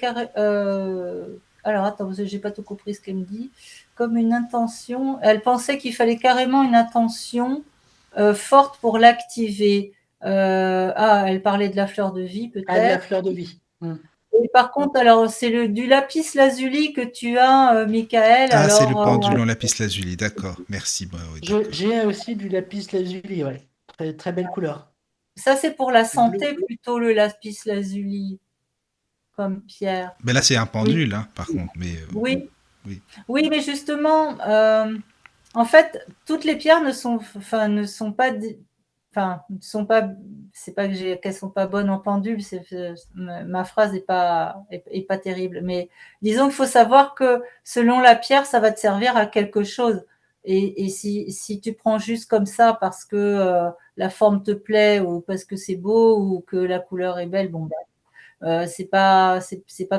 alors attends, parce que j'ai pas tout compris ce qu'elle me dit. Comme une intention, elle pensait qu'il fallait carrément une intention forte pour l'activer. Elle parlait de la fleur de vie Ah, de la peut-être. fleur de vie. Et par contre, alors c'est du lapis lazuli que tu as, Michael. Ah, c'est le Alors, pendule en lapis lazuli, d'accord. Merci. Bah, oui, d'accord. J'ai aussi du lapis lazuli, ouais. Très, très belle couleur. ça c'est pour la Bleu. santé plutôt le lapis lazuli comme pierre. Mais là, c'est un Oui, pendule, hein, par contre. Mais oui, oui. oui, mais justement, en fait, toutes les pierres ne sont pas, c'est pas qu'elles sont pas bonnes en pendule, ma phrase est pas terrible, mais disons qu'il faut savoir que selon la pierre, ça va te servir à quelque chose. Et si tu prends juste comme ça parce que la forme te plaît ou parce que c'est beau ou que la couleur est belle, bon, c'est pas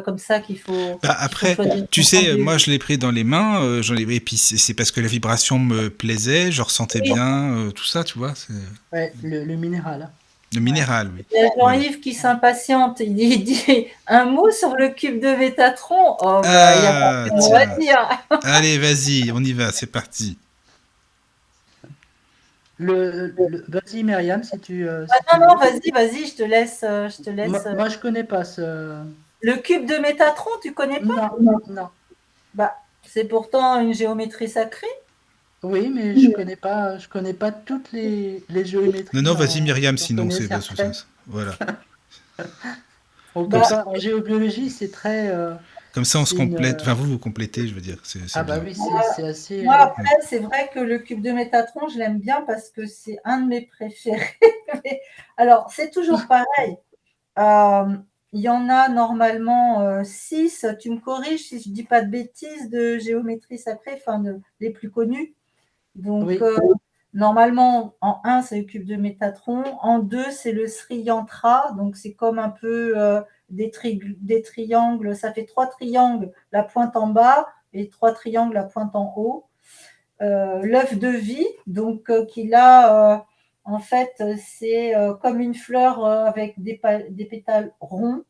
comme ça Bah, qu'il faut après, choisir tu son sais, pendule. moi, je l'ai pris dans les mains. Et puis, c'est parce que la vibration me plaisait, je ressentais Oui, bien, tout ça, tu vois. C'est Ouais, le minéral. le ouais. minéral, oui. Il y a Voilà. Jean-Yves qui s'impatiente. Il dit un mot sur le cube de Métatron. Oh, bah, il n'y a pas Ah, de mot à tiens. dire. Allez, vas-y, on y va, c'est parti. Vas-y, Myriam, si tu Ah non, non, veux. vas-y, je te laisse. Moi, je connais pas ce. Le cube de Métatron, tu connais pas? Non, non. Bah, c'est pourtant une géométrie sacrée. Oui, mais je connais pas toutes les Non, géométries. non, vas-y, Myriam, J'en sinon connais c'est ça. certaines. Voilà. On Comme peut ça, Bah, pas. En géobiologie, c'est très. comme ça, on se C'est une. complète. Enfin, vous complétez, je veux dire. C'est Ah bah bien. oui, c'est assez. moi, après, c'est vrai que le cube de Métatron, je l'aime bien parce que c'est un de mes préférés. Alors, c'est toujours pareil. Euh, Il y en a normalement 6, tu me corriges si je ne dis pas de bêtises, de géométrie sacrée, les plus connus. Donc, Oui. normalement, en 1, c'est le cube de Métatron. En 2, c'est le Sri Yantra. Donc, c'est comme un peu des triangles. Ça fait 3 triangles, la pointe en bas, et 3 triangles, la pointe en haut. L'œuf de vie, donc qu'il a, en fait, c'est comme une fleur avec des pétales ronds,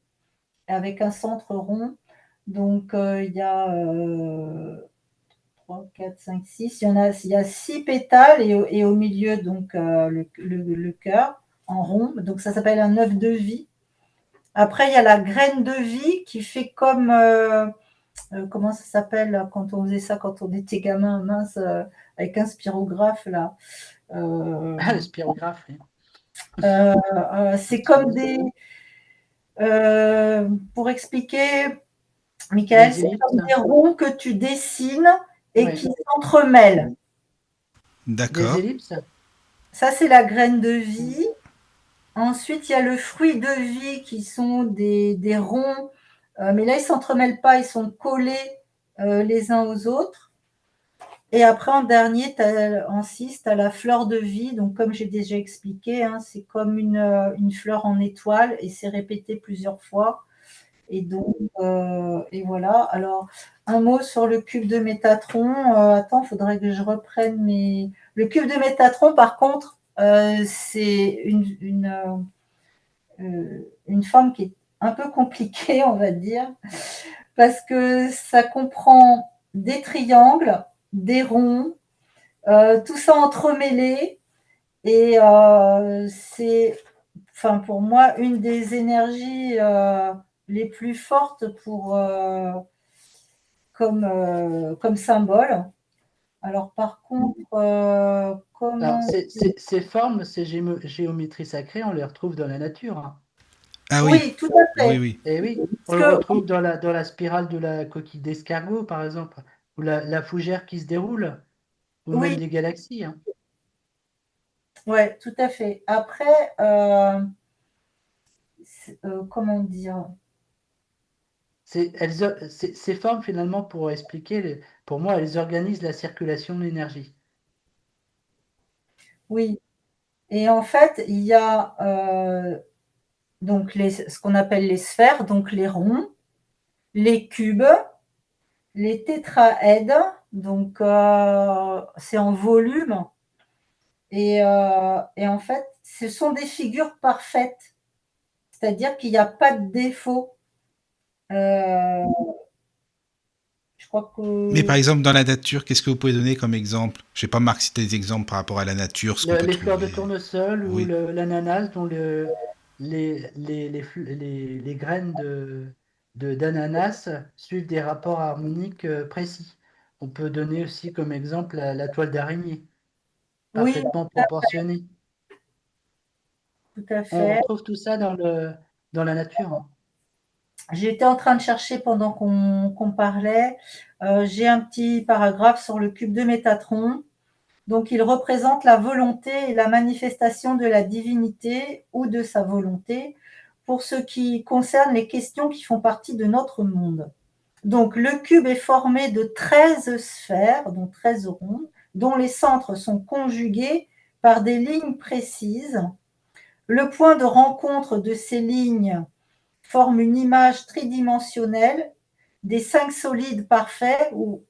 avec un centre rond. Donc, il y a 3, 4, 5, 6. Il y a 6 pétales et au milieu, donc, le cœur en rond. Donc, ça s'appelle un œuf de vie. Après, il y a la graine de vie qui fait comme comment ça s'appelle quand on faisait ça quand on était gamin, mince, avec un spirographe là. Ah, le spirographe, oui. C'est comme des. Pour expliquer, Michael, Des c'est ellipses. comme des ronds que tu dessines et Ouais. qui s'entremêlent. Des D'accord. ellipses. Ça, c'est la graine de vie. Ensuite, il y a le fruit de vie qui sont des ronds, mais là, ils ne s'entremêlent pas, ils sont collés les uns aux autres. Et après, en dernier, en 6, tu as la fleur de vie. Donc, comme j'ai déjà expliqué, hein, c'est comme une fleur en étoile et c'est répété plusieurs fois. Et donc, et voilà. Alors, un mot sur le cube de Métatron. Attends, il faudrait que je reprenne mes. Le cube de Métatron, par contre, c'est une forme qui est un peu compliquée, on va dire, parce que ça comprend des triangles, des ronds, tout ça entremêlé. Et c'est, pour moi, une des énergies les plus fortes comme symbole. Alors, par contre, Alors, comment. ces formes, ces géométries sacrées, on les retrouve dans la nature, hein. Ah oui, Oui, tout à oui, fait. oui. Et oui, on Parce le que, retrouve dans la spirale de la coquille d'escargot, par exemple, ou la fougère qui se déroule, ou même oui, les galaxies, hein. ouais, tout à fait. Après, comment dire? Ces formes, finalement, pour expliquer, pour moi, elles organisent la circulation de l'énergie. Oui. Et en fait, il y a donc ce qu'on appelle les sphères, donc les ronds, les cubes, les tétraèdes, donc c'est en volume. Et en fait, ce sont des figures parfaites, c'est-à-dire qu'il n'y a pas de défaut. Euh, je crois Mais par que exemple, dans la nature, qu'est-ce que vous pouvez donner comme exemple? Je sais pas, Marc, si tu as des exemples par rapport à la nature, ce qu'on peut Les fleurs de trouver. tournesol ou Oui. l'ananas, dont les graines d'ananas suivent des rapports harmoniques précis. On peut donner aussi comme exemple la toile d'araignée, oui, parfaitement proportionnée. tout à On fait. retrouve tout ça dans la nature, hein. J'étais en train de chercher pendant qu'on parlait. J'ai un petit paragraphe sur le cube de Métatron. Donc, il représente la volonté et la manifestation de la divinité ou de sa volonté pour ce qui concerne les questions qui font partie de notre monde. Donc, le cube est formé de 13 sphères, donc 13 ronds, dont les centres sont conjugués par des lignes précises. Le point de rencontre de ces lignes forme une image tridimensionnelle des 5 solides parfaits, ou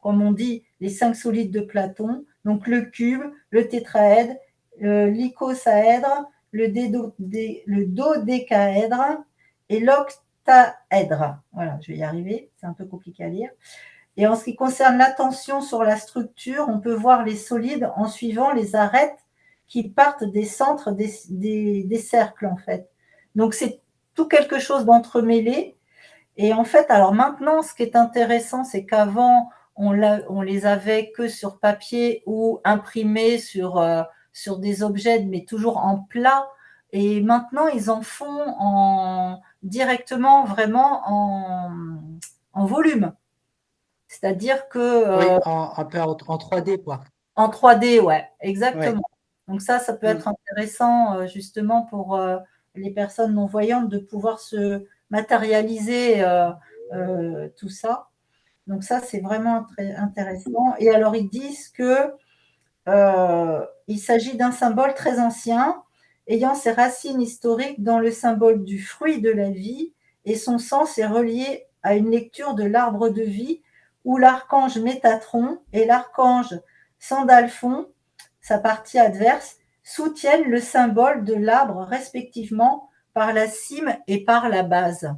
comme on dit, les 5 solides de Platon, donc le cube, le tétraèdre, l'icosaèdre, le dodécaèdre et l'octaèdre. Voilà, je vais y arriver, c'est un peu compliqué à lire. Et en ce qui concerne l'attention sur la structure, on peut voir les solides en suivant les arêtes qui partent des centres des cercles, en fait. Donc, c'est tout quelque chose d'entremêlé. Et en fait, alors maintenant, ce qui est intéressant, c'est qu'avant, on les avait que sur papier ou imprimés sur des objets, mais toujours en plat. Et maintenant, ils en font directement, vraiment en volume. C'est-à-dire que Oui, un peu en 3D, quoi. en 3D, ouais, Ouais. exactement. Donc ça peut Mm. être intéressant justement pour les personnes non-voyantes de pouvoir se matérialiser tout ça. Donc ça, c'est vraiment très intéressant. Et alors, ils disent que il s'agit d'un symbole très ancien, ayant ses racines historiques dans le symbole du fruit de la vie, et son sens est relié à une lecture de l'arbre de vie, où l'archange Métatron et l'archange Sandalphon, sa partie adverse, soutiennent le symbole de l'arbre respectivement par la cime et par la base.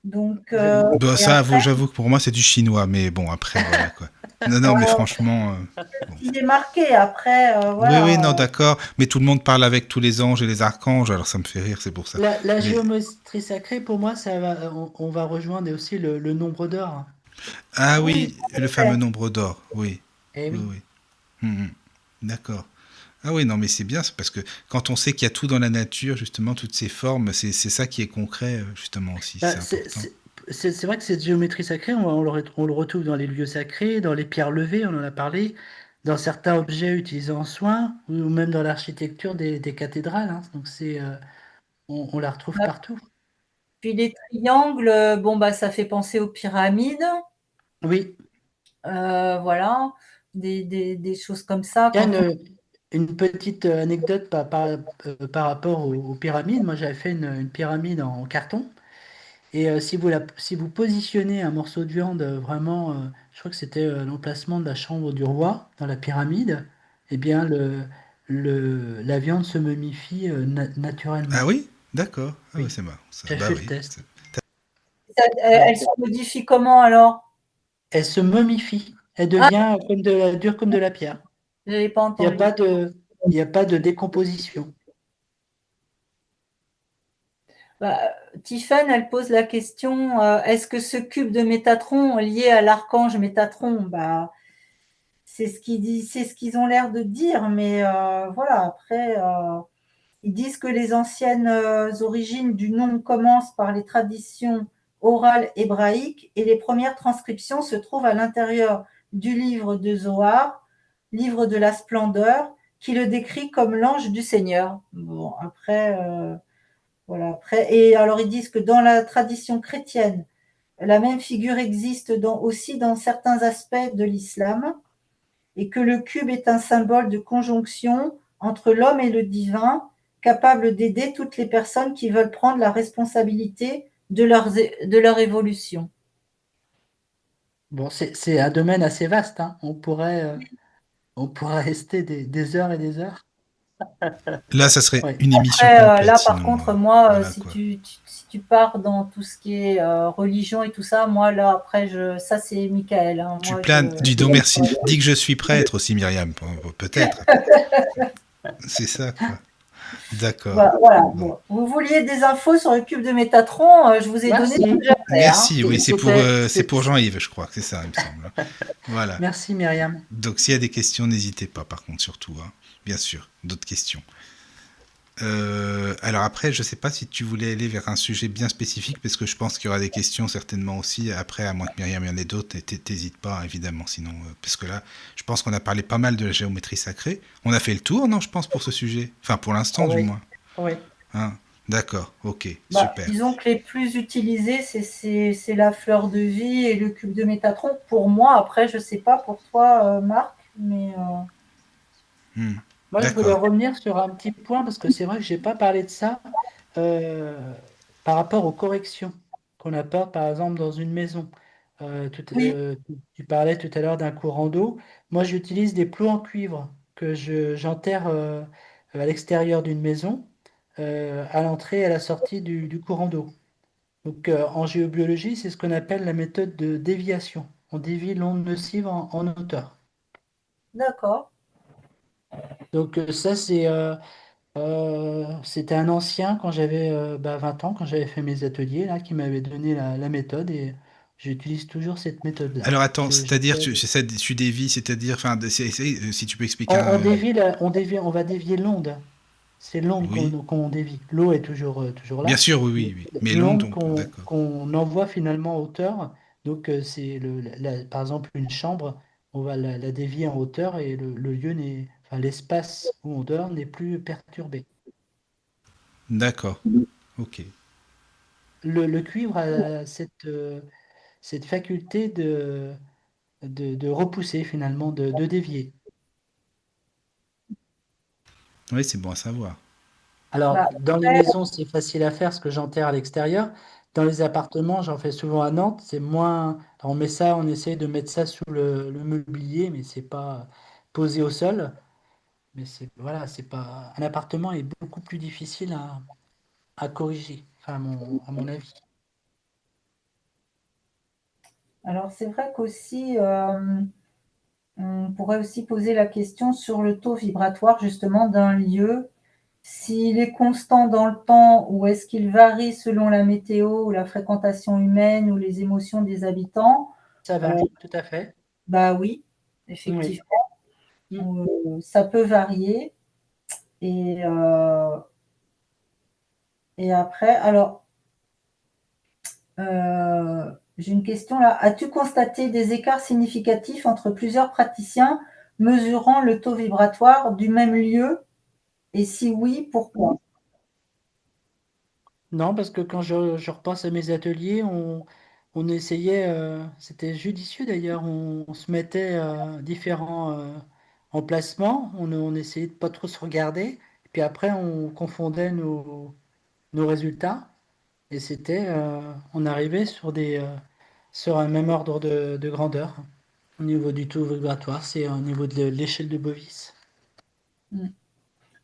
Donc, Bah, et ça, après, j'avoue que pour moi, c'est du chinois, mais bon, après, voilà quoi. Non, non, mais franchement. Bon. il est marqué. Après, Oui, oui, voilà. non, d'accord. Mais tout le monde parle avec tous les anges et les archanges, alors ça me fait rire, c'est pour ça. La Mais géométrie sacrée, pour moi, on va rejoindre aussi le nombre d'or, hein. ah Oui, oui, tout le à fameux fait. nombre d'or, oui, Eh oui, oui. oui. D'accord. Ah oui, non, mais c'est bien, c'est parce que quand on sait qu'il y a tout dans la nature, justement, toutes ces formes, c'est ça qui est concret, justement aussi, Bah, c'est important. c'est vrai que cette géométrie sacrée, on le retrouve dans les lieux sacrés, dans les pierres levées, on en a parlé, dans certains objets utilisés en soins, ou même dans l'architecture des cathédrales, hein. Donc on la retrouve partout. Puis les triangles, bon, bah, ça fait penser aux pyramides. Oui, Voilà, des choses comme ça. il y a Quand on... une petite anecdote par rapport aux pyramides. Moi, j'avais fait une pyramide en carton. Et si vous positionnez un morceau de viande vraiment, je crois que c'était l'emplacement de la chambre du roi dans la pyramide, eh bien la viande se momifie Ah naturellement. oui? D'accord. Ah oui, Oui, c'est marrant, ça. j'ai Bah fait le oui. test. Elle se modifie comment alors? Elle se momifie. Elle Ah, devient dure comme de la pierre. je n'avais pas Il n'y a entendu. pas il y a pas de décomposition. Bah, Tiffen, elle pose la question, est-ce que ce cube de Métatron est lié à l'archange Métatron? Bah, c'est ce qu'ils ont l'air de dire, mais voilà, après, Ils disent que les anciennes origines du nom commencent par les traditions orales hébraïques et les premières transcriptions se trouvent à l'intérieur du livre de Zohar, livre de la splendeur, qui le décrit comme l'ange du Seigneur. Bon, après, voilà. Après, et alors ils disent que dans la tradition chrétienne, la même figure existe aussi dans certains aspects de l'islam et que le cube est un symbole de conjonction entre l'homme et le divin, capable d'aider toutes les personnes qui veulent prendre la responsabilité de leur évolution. Bon, c'est un domaine assez vaste, hein. On pourrait rester des heures et des heures. Là, ça serait Ouais. une émission Après, complète. là, Sinon, par contre, moi, voilà, si quoi. si tu pars dans tout ce qui est religion et tout ça, moi, là, après, ça, c'est Michael. Hein. Tu Moi, planes. Dis donc merci. Dis que je suis prêtre aussi, Myriam. Peut-être. C'est ça, quoi. D'accord. Voilà. Bon. Bon. Vous vouliez des infos sur le cube de Métatron, je vous ai donné Merci. ce que j'avais. Merci. Hein. Oui, c'est C'était- pour Jean-Yves, je crois que c'est ça, il me semble. Voilà. Merci Myriam. Donc, s'il y a des questions, n'hésitez pas, par contre, surtout. Hein. Bien sûr, d'autres questions. Alors après, je sais pas si tu voulais aller vers un sujet bien spécifique, parce que je pense qu'il y aura des questions certainement aussi. Après, à moins que Myriam y en ait d'autres, t'hésites pas, évidemment. Sinon, parce que là, je pense qu'on a parlé pas mal de la géométrie sacrée. On a fait le tour, non, je pense, pour ce sujet. Enfin, pour l'instant, du Oui. moins. Oui. Hein. D'accord, ok, Bah, super. disons que les plus utilisés, c'est la fleur de vie et le cube de Métatron. Pour moi, après, je sais pas pour toi, Marc, mais Moi, je voulais D'accord. revenir sur un petit point parce que c'est vrai que j'ai pas parlé de ça euh, par rapport aux corrections qu'on apporte, par exemple, dans une maison. oui, Tu parlais tout à l'heure d'un courant d'eau. Moi, j'utilise des plots en cuivre que j'enterre à l'extérieur d'une maison, à l'entrée et à la sortie du courant d'eau. Donc, en géobiologie, c'est ce qu'on appelle la méthode de déviation. On dévie l'onde nocive en hauteur. d'accord. Donc, ça, c'était un ancien quand j'avais 20 ans, quand j'avais fait mes ateliers, là, qui m'avait donné la méthode et j'utilise toujours cette méthode-là. Alors attends, Je- c'est-à-dire, j'essaie tu dévis, c'est-à-dire, enfin, si tu peux expliquer on va dévier l'onde. C'est l'onde Oui, qu'on dévie. L'eau est toujours bien là. sûr, oui, Mais oui, oui. Mais l'onde, l'onde donc, d'accord. qu'on envoie finalement en hauteur, donc c'est par exemple une chambre, on va la dévier en hauteur et le lieu enfin l'espace où on dort n'est plus perturbé. D'accord, ok. Le cuivre a cette faculté de repousser finalement, de dévier. Oui, c'est bon à savoir. Alors, Bah, dans les après, maisons, c'est facile à faire parce que j'enterre à l'extérieur. Dans les appartements, j'en fais souvent à Nantes. C'est moins. Alors, on essaye de mettre ça sous le mobilier, mais c'est pas posé au sol. Mais voilà, c'est pas. Un appartement est beaucoup plus difficile à corriger, enfin, à mon avis. alors c'est vrai qu'aussi, on pourrait aussi poser la question sur le taux vibratoire justement d'un lieu. S'il est constant dans le temps ou est-ce qu'il varie selon la météo ou la fréquentation humaine ou les émotions des habitants? Ça Euh, varie, tout à fait. Bah oui, Oui. effectivement, Mm. ça peut varier. Et, euh, et après, alors, j'ai une question là. As-tu constaté des écarts significatifs entre plusieurs praticiens mesurant le taux vibratoire du même lieu? Et si oui, pourquoi? Non, parce que quand je repense à mes ateliers, on essayait, c'était judicieux d'ailleurs, on se mettait différents emplacements, on essayait de pas trop se regarder, et puis après on confondait nos résultats, et on arrivait sur un même ordre de grandeur. Au niveau du taux vibratoire, c'est au niveau de l'échelle de Bovis. Hmm.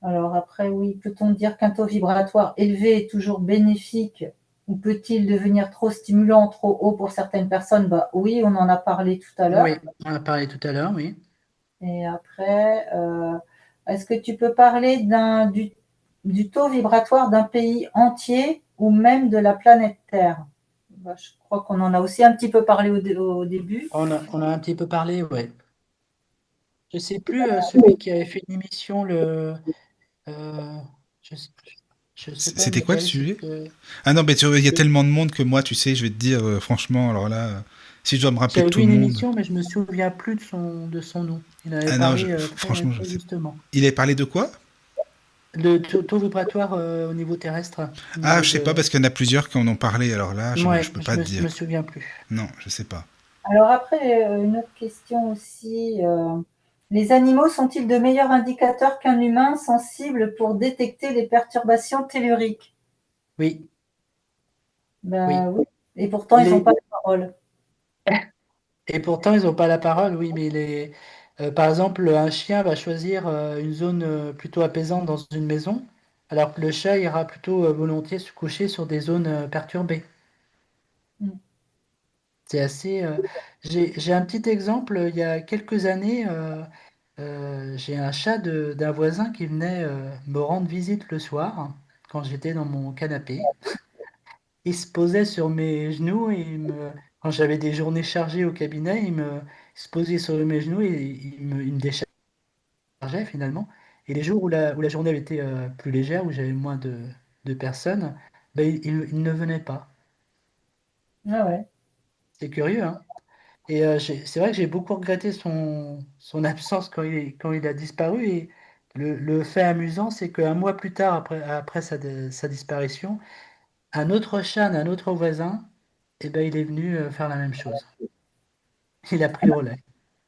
Alors après, oui, peut-on dire qu'un taux vibratoire élevé est toujours bénéfique ou peut-il devenir trop stimulant, trop haut pour certaines personnes? Bah oui, on en a parlé tout à l'heure. Oui, on a parlé tout à l'heure, oui. Et après, est-ce que tu peux parler du taux vibratoire d'un pays entier ou même de la planète Terre? Bah, je crois qu'on en a aussi un petit peu parlé au début. On a un petit peu parlé, ouais. Je sais plus celui qui avait fait une émission, euh, Je, je sais pas, C'était quoi le Michael, c'est sujet? que Ah non, mais il y a tellement de monde que moi, tu sais, je vais te dire, franchement, alors là, si je dois me rappeler de j'avais tout vu le une monde. émission, mais je me souviens plus de son nom. Il en avait Ah non, parlé franchement, je très sais. justement. Il avait parlé de quoi? Le taux vibratoire au niveau terrestre, au Ah, niveau je sais pas, de... parce qu'il y en a plusieurs qui en ont parlé, alors là, je Ouais, peux pas te je dire. me souviens plus. Non, je sais pas. Alors après, une autre question aussi. Les animaux sont-ils de meilleurs indicateurs qu'un humain sensible pour détecter les perturbations telluriques? Oui, Ben oui. oui. Et pourtant, ils n'ont Les... pas de parole. Et pourtant, ils n'ont pas la parole, oui, mais par exemple, un chien va choisir une zone plutôt apaisante dans une maison, alors que le chat ira plutôt volontiers se coucher sur des zones perturbées. Mm. C'est assez. J'ai un petit exemple. Il y a quelques années, j'ai un chat d'un voisin qui venait me rendre visite le soir quand j'étais dans mon canapé. Il se posait sur mes genoux et quand j'avais des journées chargées au cabinet, il se posait sur mes genoux et il me déchargeait finalement. Et les jours où la journée avait été plus légère, où j'avais moins de personnes, ben, il ne venait pas. Ah ouais. C'est curieux, hein? Et c'est vrai que j'ai beaucoup regretté son absence quand il a disparu. Et le fait amusant, c'est qu'un mois plus tard, après sa disparition, un autre chat d'un autre voisin, eh ben, il est venu faire la même chose. Il a pris le relais.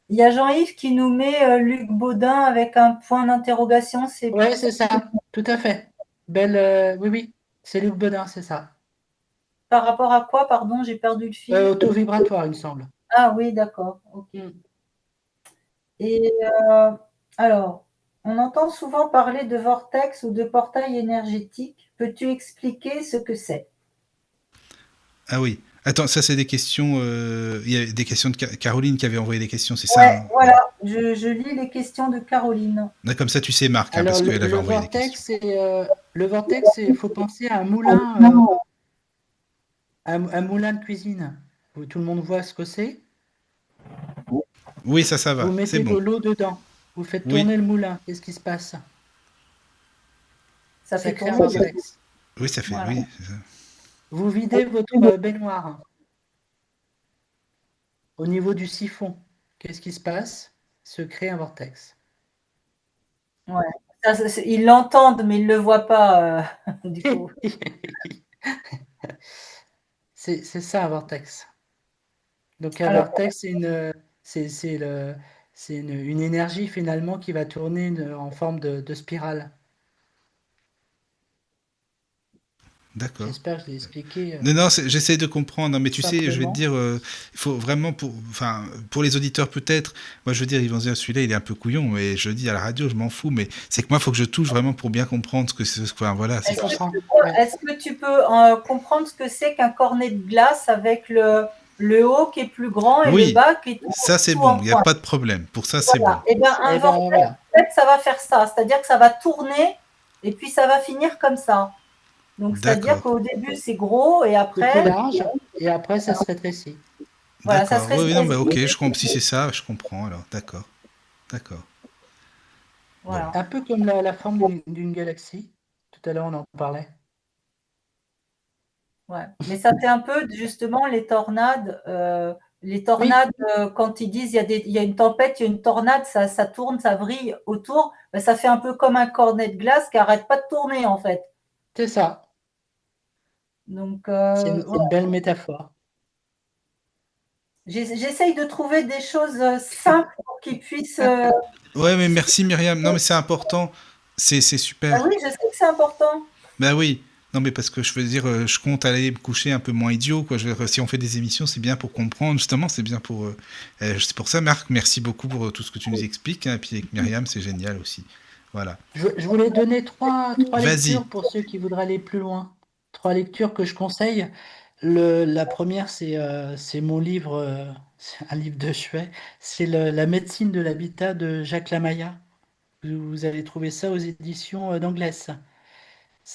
Il y a Jean-Yves qui nous met Luc Baudin avec un point d'interrogation. C'est Ouais, c'est ça, tout à fait. Oui, oui, c'est Luc Bedin, c'est ça. par rapport à quoi? Pardon, j'ai perdu le fil. Auto-vibratoire, il me semble. Ah oui, d'accord. Ok. Mm. Et alors, on entend souvent parler de vortex ou de portail énergétique. Peux-tu expliquer ce que c'est? Ah oui. Attends, ça c'est des questions. Il y a des questions de Caroline qui avait envoyé des questions, c'est ça, Ouais, hein? voilà. Je lis les questions de Caroline. Ouais. Comme ça, tu sais, Marc, hein, Alors, parce qu'elle avait envoyé des questions. le vortex, il faut penser à un moulin de cuisine. Où tout le monde voit ce que c'est. Oui, ça va. Vous C'est mettez de bon. l'eau dedans. Vous faites Oui, tourner le moulin. Qu'est-ce qui se passe? Ça Ça fait crée un tourner. vortex. oui, ça fait. Voilà. Oui, c'est ça. Vous videz votre baignoire. Au niveau du siphon, qu'est-ce qui se passe? Se crée un vortex. Ouais. Ils l'entendent, mais ils ne le voient pas, du coup. C'est ça un vortex. Donc un Alors, vortex, c'est une énergie finalement qui va tourner en forme de spirale. D'accord. J'espère que je l'ai expliqué Non, non, j'essaie de comprendre, hein, mais tu sais, je vais te simplement. dire, il faut vraiment, enfin, pour les auditeurs peut-être, moi je veux dire, ils vont se dire, celui-là il est un peu couillon, mais je le dis à la radio, je m'en fous, mais c'est que moi il faut que je touche vraiment pour bien comprendre ce que c'est, enfin, voilà, c'est Je est-ce que pour ça. comprends. tu Ouais. est-ce que tu peux comprendre ce que c'est qu'un cornet de glace avec le haut qui est plus grand et le Oui, bas qui est ça c'est tout en bon, il n'y a point? pas de problème, pour ça c'est bon. Voilà. Et bien, un Et ben vortex, voilà. en fait, ça va faire ça. C'est-à-dire que ça va tourner et puis ça va finir comme ça. Donc, c'est-à-dire D'accord, qu'au début, c'est gros et C'est plus après, large et après ça se rétrécit. voilà, ça se d'accord, oui, oui, non, mais ok, rétrécit. si c'est ça, je comprends alors, d'accord, d'accord, bon. Voilà. Un peu comme la forme d'une galaxie. Tout à l'heure on en parlait. Ouais. Mais ça fait un peu justement les tornades. Les Oui, tornades, quand ils disent il y a une tempête, il y a une tornade, ça tourne, ça vrille autour, ben, ça fait un peu comme un cornet de glace qui n'arrête pas de tourner en fait. c'est ça. Donc, C'est une belle métaphore. j'essaye de trouver des choses simples pour qu'ils puissent. Ouais, mais merci Myriam, non mais c'est important, c'est Ah super. oui, je sais que c'est important. Bah oui, non mais parce que je veux dire, je compte aller me coucher un peu moins idiot, quoi. Je veux dire, si on fait des émissions, c'est bien pour comprendre, justement, c'est bien pour. C'est pour ça, Marc, merci beaucoup pour tout ce que tu nous expliques, hein, et puis avec Myriam, c'est génial aussi. Voilà. Je voulais donner trois Vas-y. lectures pour ceux qui voudraient aller plus loin. Trois lectures que je conseille. La première, c'est mon livre, c'est un livre de chevet. C'est La médecine de l'habitat de Jacques Lamaya. Vous allez trouver ça aux éditions d'Anglès.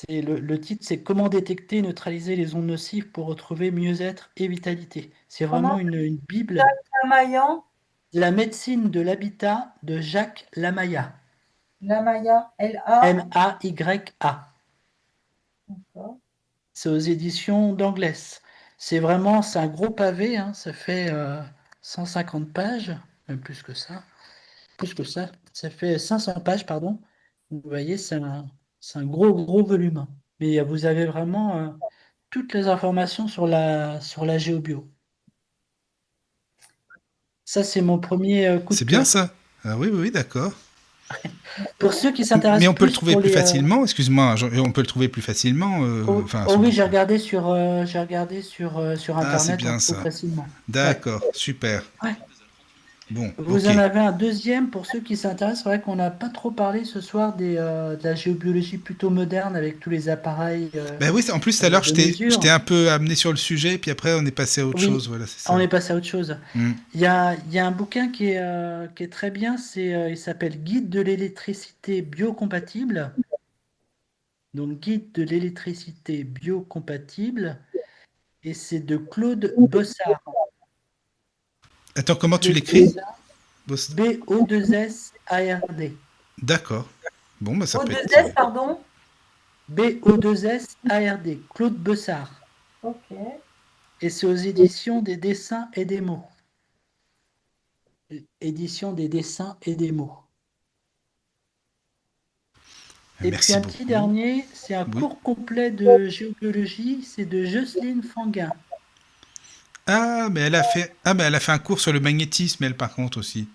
Le titre, c'est Comment détecter et neutraliser les ondes nocives pour retrouver mieux-être et vitalité. C'est Comment vraiment une Bible. Jacques Lamaillan, La médecine de l'habitat de Jacques Lamaya. Lamaya, L-A. Maya. D'accord. C'est aux éditions d'Anglès. C'est un gros pavé, hein, ça fait 150 pages, même plus que ça. Plus que ça fait 500 pages, pardon. Vous voyez, c'est un gros volume. Mais vous avez vraiment toutes les informations sur la géobio. Ça, c'est mon premier coup de C'est bien cœur. ça. Ah oui, oui, oui, d'accord. Pour ceux qui Mais s'intéressent on peut le plus trouver pour plus les... facilement, excuse-moi, on peut le trouver plus facilement, Oh, enfin, oh sans oui, doute. j'ai regardé sur Ah, c'est Internet, on bien trouve ça. facilement. Ouais. D'accord, super. Ouais. Bon, Vous ok. en avez un deuxième pour ceux qui s'intéressent. C'est vrai qu'on n'a pas trop parlé ce soir de la géobiologie plutôt moderne avec tous les appareils Ben oui, en plus tout à l'heure, de je t'ai mesure. un peu amené sur le sujet, puis après on est passé à autre Oui, chose, voilà, c'est on ça. est passé à autre chose. Hmm. Il y a un bouquin qui est très bien, il s'appelle Guide de l'électricité biocompatible. Donc, Guide de l'électricité biocompatible, et c'est de Claude Bossard. Attends, comment tu Claude l'écris? Bossard, Boss- B-O-2-S-A-R-D. D'accord. Bon, bah ça peut être. O2S, pardon? B-O-2-S-A-R-D. Claude Bossard. Ok. Et c'est aux éditions des dessins et des mots. Édition des dessins et des mots. Et puis Merci un petit beaucoup. dernier, c'est un Oui. cours complet de géobiologie, c'est de Jocelyne Fanguin. Mais elle a fait un cours sur le magnétisme, elle, par contre, aussi.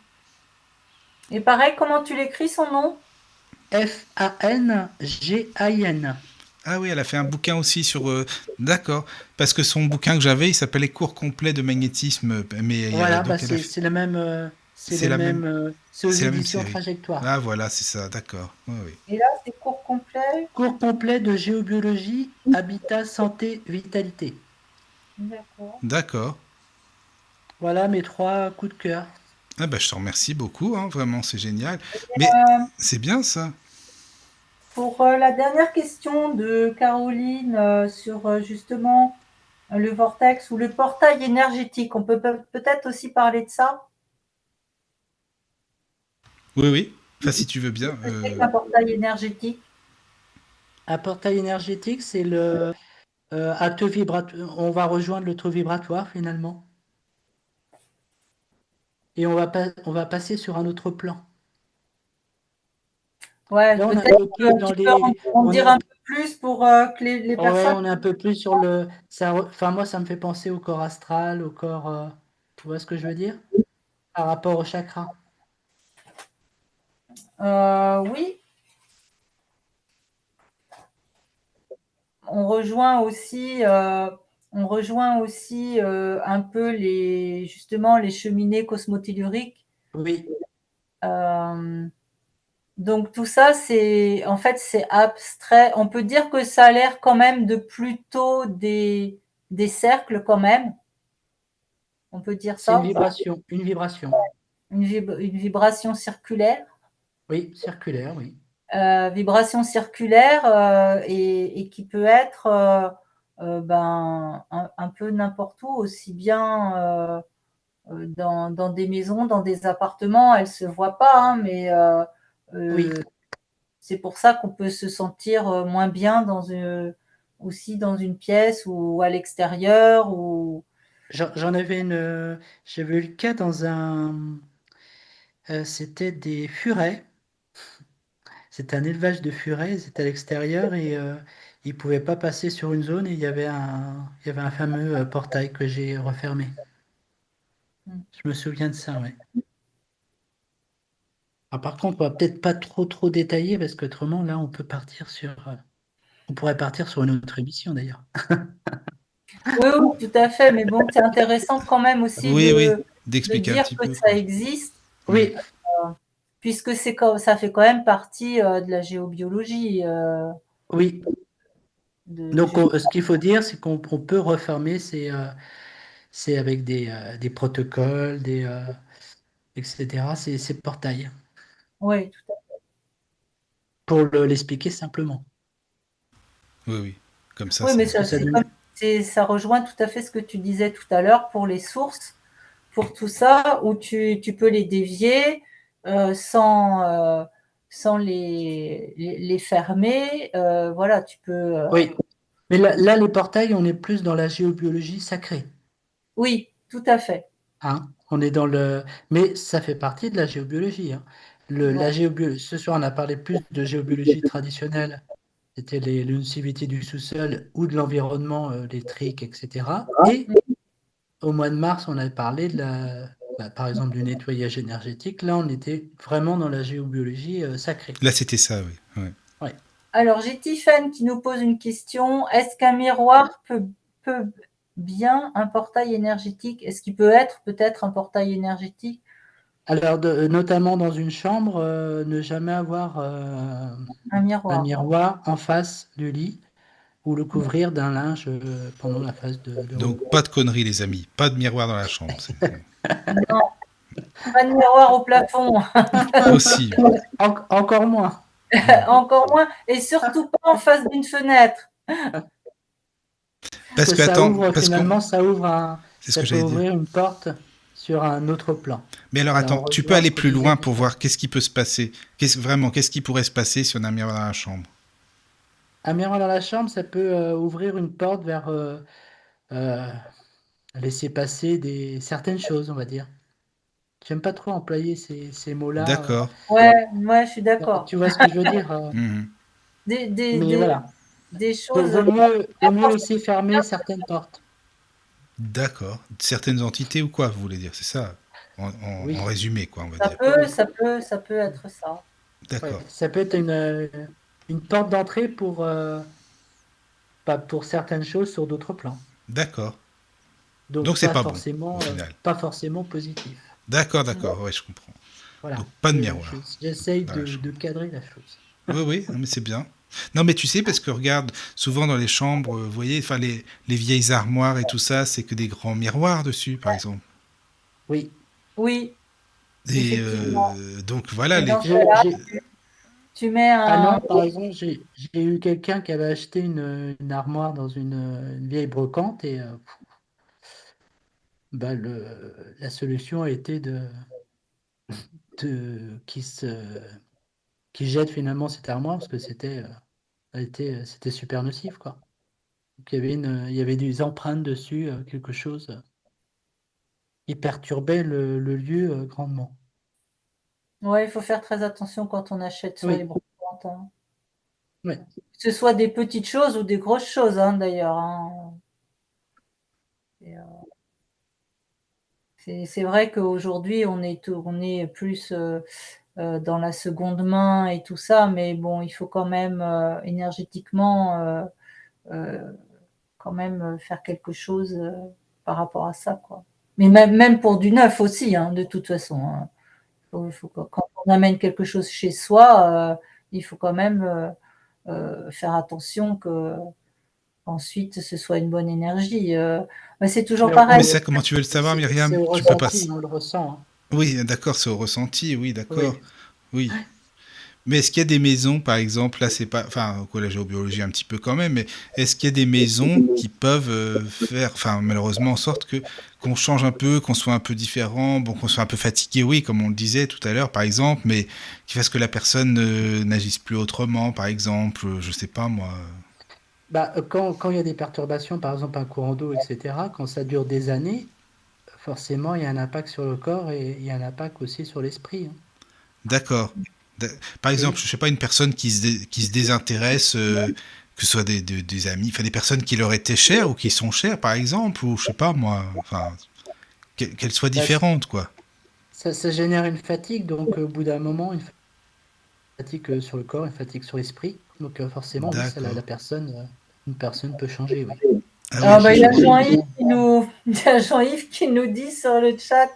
Et pareil, comment tu l'écris son nom? F-A-N-G-A-I-N. Ah oui, elle a fait un bouquin aussi sur. D'accord. Parce que son bouquin que j'avais, il s'appelait Cours complet de magnétisme. Mais Voilà, bah donc elle a fait. c'est la même, C'est la même. c'est aux C'est la même éditions série. Trajectoire. Ah voilà, c'est ça. D'accord. Oui, oui. Et là, c'est cours complet. Cours complet de géobiologie, habitat, santé, vitalité. D'accord. D'accord. Voilà mes 3 coups de cœur. Ah bah je te remercie beaucoup, hein, vraiment, c'est génial. Mais c'est bien ça. Pour la dernière question de Caroline sur justement le vortex ou le portail énergétique, on peut peut-être aussi parler de ça. Oui, oui. Enfin, si tu veux bien. Qu'est-ce que c'est qu'un portail énergétique? Un portail énergétique, c'est le taux vibratoire. On va rejoindre le taux vibratoire finalement. Et on va passer sur un autre plan. Ouais, Là, on est un peut-être peu plus dans tu peux les. en On dire est, un peu plus pour que les ouais, personnes. on est un peu plus sur le. Enfin, moi, ça me fait penser au corps astral, au corps. Tu vois ce que je veux dire? Par rapport au chakra. Oui, on rejoint aussi, un peu justement les cheminées cosmotelluriques. Oui, Euh, donc tout ça, en fait, c'est abstrait. On peut dire que ça a l'air quand même de plutôt des cercles quand même. On peut dire c'est une ça. vibration. Une vibration. Une vibration circulaire. Oui, circulaire, oui. Vibration circulaire et qui peut être ben, un peu n'importe où, aussi bien dans des maisons, dans des appartements. Elle ne se voit pas, hein, mais Oui, c'est pour ça qu'on peut se sentir moins bien aussi dans une pièce ou à l'extérieur. j'en avais une. J'avais eu le cas dans un. C'était des furets. C'était un élevage de furets. C'était à l'extérieur et ils ne pouvaient pas passer sur une zone et il y avait un fameux portail que j'ai refermé. Je me souviens de ça, ouais. Ah, par contre, on va peut-être pas trop détailler parce qu'autrement, là, on pourrait partir sur une autre émission d'ailleurs. Oui, oui, tout à fait. Mais bon, c'est intéressant quand même aussi Oui, oui. de D'expliquer un dire petit que peu, ça quoi. existe. Hmm. Oui, Puisque ça fait quand même partie de la géobiologie. oui. Donc, ce qu'il faut dire, c'est qu'on peut refermer, c'est avec des protocoles, etc. Ces portails, Oui, tout pour l'expliquer simplement. Oui, oui. Comme ça, oui, mais ça. Parce que ça donne. ça rejoint tout à fait ce que tu disais tout à l'heure pour les sources, pour tout ça, où tu peux les dévier sans les fermer. Voilà, tu peux Oui, Mais là, les portails, on est plus dans la géobiologie sacrée. Oui, tout à fait. Hein. On est dans le... Mais ça fait partie de la géobiologie. Hein. La géobiologie... Ce soir, on a parlé plus de géobiologie traditionnelle. C'était les luncivités du sous-sol ou de l'environnement, les triques, etc. Et au mois de mars, on a parlé par exemple, du nettoyage énergétique. Là, on était vraiment dans la géobiologie sacrée. Là, c'était ça, oui. Ouais. Ouais. Alors, j'ai Tiffany qui nous pose une question. Est-ce qu'un miroir peut bien un portail énergétique? Est-ce qu'il peut être peut-être un portail énergétique? Alors, notamment dans une chambre, ne jamais avoir Un miroir. un miroir en face du lit ou le couvrir d'un linge pendant la phase de Donc, repos. pas de conneries, les amis. Pas de miroir dans la chambre. Non, pas de miroir au plafond. Aussi. Encore moins. Encore moins. Et surtout pas en face d'une fenêtre. Parce que, ça attends, ouvre, parce qu'on. finalement, ça ouvre C'est ce ça que peut j'allais dire. ouvrir une porte sur un autre plan. Mais alors, Et attends, on tu peux rejoint aller ce que plus disait loin pour Tiffany. voir qu'est-ce qui peut se passer. Qu'est-ce qui pourrait se passer si on a un miroir dans la chambre? Un miroir dans la chambre, ça peut ouvrir une porte vers euh, laisser passer certaines choses, on va dire. J'aime pas trop employer ces mots-là. D'accord. Ouais, moi je suis d'accord. Tu vois ce que je veux dire Mhm. mais voilà. Des choses. Vaut mieux laisser fermer certaines portes. D'accord. Certaines entités ou quoi, vous voulez dire? C'est ça, Oui. en résumé, quoi, on va dire. Ça peut être ça. D'accord. Ouais. Ça peut être une porte d'entrée pour certaines choses sur d'autres plans. D'accord. Donc Donc, c'est pas bon, au final. pas forcément positif. D'accord, ouais, je comprends. Voilà. Donc, pas de miroir J'essaye dans la chambre. de cadrer la chose. Oui, non, mais c'est bien. Non, mais tu sais, parce que regarde, souvent dans les chambres, vous voyez, enfin, les vieilles armoires et tout ça, c'est que des grands miroirs dessus, par exemple. Oui. Oui, Et effectivement. donc, voilà, Et dans ce J'ai- cas-là, j'ai- tu mets Ah un. non, par exemple, j'ai eu quelqu'un qui avait acheté une armoire dans une vieille brocante et bah, la solution a été de qui jette finalement cette armoire parce que c'était super nocif, quoi. Donc, il y avait des empreintes dessus, quelque chose qui perturbait le lieu grandement. Ouais, il faut faire très attention quand on achète sur les Oui, brocantes, hein. oui. Que ce soit des petites choses ou des grosses choses, hein, d'ailleurs, hein. Et, c'est vrai qu'aujourd'hui, on est plus dans la seconde main et tout ça, mais bon, il faut quand même énergétiquement euh, quand même faire quelque chose par rapport à ça, quoi. Mais même pour du neuf aussi, hein, de toute façon, hein. Quand on amène quelque chose chez soi, il faut quand même faire attention que ensuite ce soit une bonne énergie. Mais c'est toujours pareil. Mais ça, comment tu veux le savoir, C'est Myriam? au Tu peux pas. ressenti, on le ressent. Hein. Oui, d'accord, c'est au ressenti, oui, d'accord. Oui. Oui. Mais est-ce qu'il y a des maisons, par exemple, là c'est pas, enfin au collège de biologie un petit peu quand même, mais est-ce qu'il y a des maisons qui peuvent faire, enfin malheureusement en sorte que qu'on change un peu, qu'on soit un peu différent, bon qu'on soit un peu fatigué, oui, comme on le disait tout à l'heure, par exemple, mais qui fasse que la personne n'agisse plus autrement, par exemple, je sais pas moi. Bah, quand il y a des perturbations, par exemple un courant d'eau, etc., quand ça dure des années, forcément il y a un impact sur le corps et il y a un impact aussi sur l'esprit. Hein. D'accord. Par exemple, Oui. je sais pas, une personne qui se désintéresse, que ce soit des amis, enfin des personnes qui leur étaient chères ou qui sont chères, par exemple, ou je sais pas moi, enfin qu'elles soient Bah, différentes, quoi. ça génère une fatigue, donc au bout d'un moment, une fatigue sur le corps, une fatigue sur l'esprit. Donc forcément, oui, D'accord. une personne peut changer, oui. Ah oui, Alors, bah, il y a j'imagine. il y a Jean-Yves qui nous dit sur le chat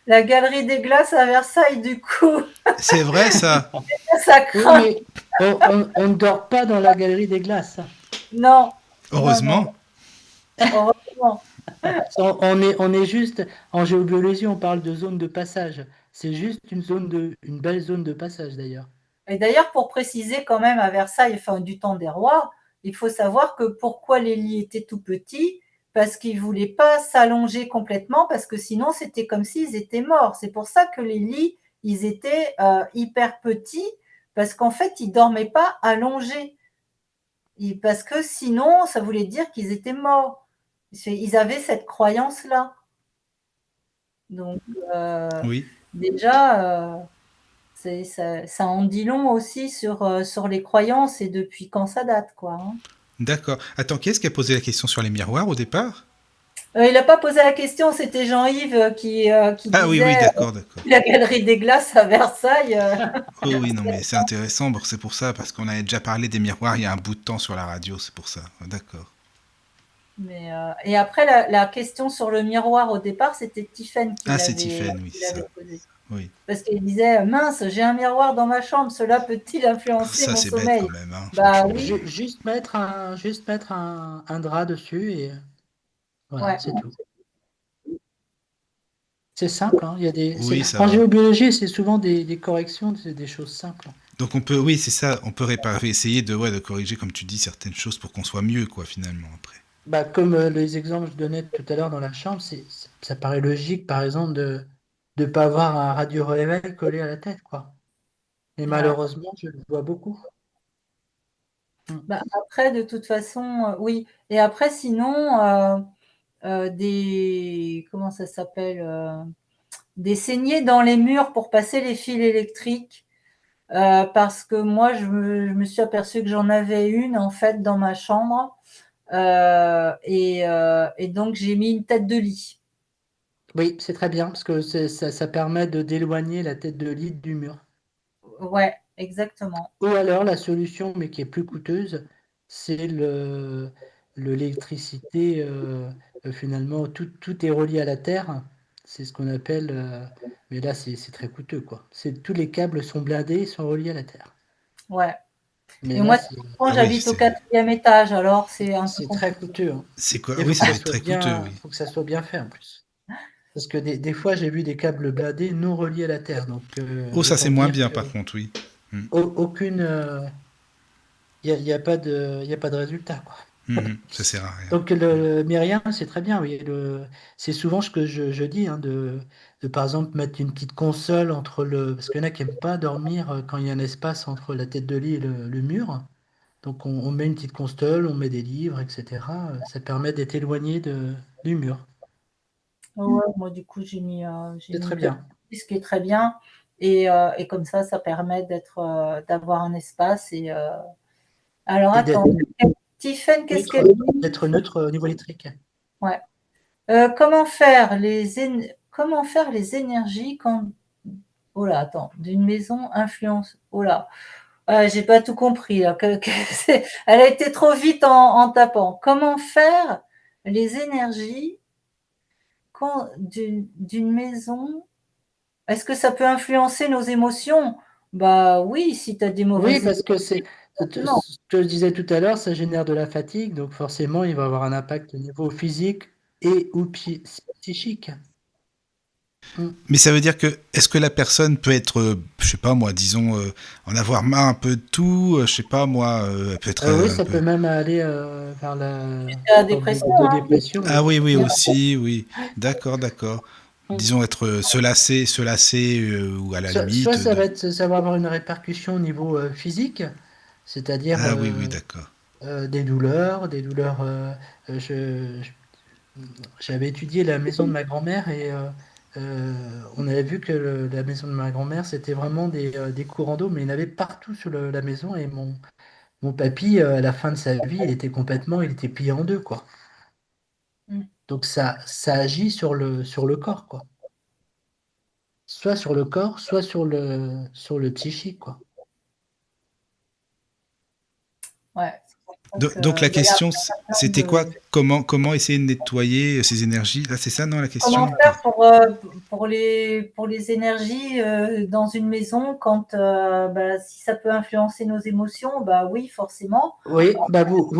la galerie des glaces à Versailles, du coup, C'est vrai ça. ça Oui, craint. mais on ne dort pas dans la galerie des glaces. Non, Heureusement. heureusement. On est juste, en géobiologie, on parle de zone de passage. C'est juste une belle zone de passage d'ailleurs. Et d'ailleurs, pour préciser quand même à Versailles, enfin du temps des rois, il faut savoir que pourquoi les lits étaient tout petits, parce qu'ils ne voulaient pas s'allonger complètement, parce que sinon c'était comme s'ils étaient morts. C'est pour ça que les lits, ils étaient hyper petits, parce qu'en fait, ils ne dormaient pas allongés. Parce que sinon, ça voulait dire qu'ils étaient morts. Ils avaient cette croyance-là. Donc, Oui. déjà, ça en dit long aussi sur les croyances et depuis quand ça date, quoi. Hein. D'accord. Attends, qui est-ce qui a posé la question sur les miroirs au départ? Il n'a pas posé la question, c'était Jean-Yves qui Ah oui, oui, disait d'accord, d'accord. la galerie des glaces à Versailles. Oui, oui, non, mais c'est intéressant, c'est pour ça, parce qu'on avait déjà parlé des miroirs il y a un bout de temps sur la radio, c'est pour ça. D'accord. Et après, la question sur le miroir au départ, c'était Tiffaine qui Ah, c'est l'avait Tiffaine, oui, c'est ça. posée. Oui. Parce qu'il disait, mince, j'ai un miroir dans ma chambre, cela peut-il influencer Ça, mon c'est bête sommeil? quand même, hein, Bah franchement. oui, Juste mettre un drap dessus et voilà, ouais. c'est tout. C'est simple, hein. Oui, ça En va. géobiologie, c'est souvent des corrections, c'est des choses simples. Donc on peut, oui, c'est ça, on peut réparer, essayer de corriger, comme tu dis, certaines choses pour qu'on soit mieux, quoi, finalement, après. Bah, comme les exemples que je donnais tout à l'heure dans la chambre, ça paraît logique, par exemple, de ne pas avoir un radio-réveil collé à la tête, quoi. Et Ouais. malheureusement, je le vois beaucoup. Bah, après, de toute façon, oui. Et après, sinon, comment ça s'appelle? Des saignées dans les murs pour passer les fils électriques. Parce que moi, je me suis aperçue que j'en avais une, en fait, dans ma chambre. Et donc, j'ai mis une tête de lit. Oui, c'est très bien, parce que ça permet d'éloigner la tête de lit du mur. Ouais, exactement. Ou alors, la solution, mais qui est plus coûteuse, c'est l'électricité. Finalement, tout est relié à la terre. C'est ce qu'on appelle. Mais là, c'est très coûteux, quoi. Tous les câbles sont blindés, ils sont reliés à la terre. Ouais. Mais Et là, moi, Ah oui, j'habite au 4e étage, alors c'est un peu c'est compliqué. très coûteux, hein. c'est quoi? Et Oui, ça va être très coûteux, oui. faut que ça soit bien fait en plus. Parce que des fois, j'ai vu des câbles blindés non reliés à la terre. Donc, Oh, ça c'est autant moins dire bien, que par contre, oui. aucune. Il n'y a pas de résultat, quoi. Ça sert à rien. Donc, Myriam, c'est très bien, oui. C'est souvent ce que je dis, hein, par exemple, mettre une petite console entre le. Parce qu'il y en a qui n'aiment pas dormir quand il y a un espace entre la tête de lit et le mur. Donc, on met une petite console, on met des livres, etc. Ça permet d'être éloigné du mur. Ouais, moi, du coup, j'ai C'est mis très une tête bien. de lit, ce qui est très bien. Et comme ça permet d'avoir un espace. Alors, Et attends, Tiffen, qu'est-ce neutre, qu'elle dit? d'être neutre au niveau électrique. Ouais. Comment faire les énergies quand. Oh là, attends, d'une maison influence. Oh là, j'ai pas tout compris là. Elle a été trop vite en tapant. Comment faire les énergies d'une maison? Est-ce que ça peut influencer nos émotions? Bah oui, si tu as des Oui, mauvaises parce que forcément. ce que je disais tout à l'heure, ça génère de la fatigue, donc forcément, il va avoir un impact au niveau physique et ou psychique. Mais ça veut dire que, est-ce que la personne peut être, je sais pas moi, disons, en avoir marre un peu de tout, je sais pas moi, elle peut être Oui, un ça peu. peut même aller vers La une sorte dépression, de hein. dépression, Ah oui. oui, oui, aussi, oui. D'accord, d'accord. Disons être se lasser, ou à la Soit limite ça va avoir une répercussion au niveau physique, c'est-à-dire Ah oui, oui, d'accord. des douleurs. Euh, je- J'avais étudié la maison de ma grand-mère et on avait vu que la maison de ma grand-mère, c'était vraiment des courants d'eau, mais il y en avait partout sur la maison. Et mon papy, à la fin de sa vie, il était plié en deux, quoi. Mm. Donc ça agit sur le corps, quoi. Soit sur le corps, soit sur le psychique, quoi. Ouais. Donc la Bah, il y a question, plein c'était quoi? de. Comment essayer de nettoyer ces énergies? Là, c'est ça, non, la Comment question? faire pour les énergies dans une maison quand bah, si ça peut influencer nos émotions, bah oui, forcément. Oui, bah vous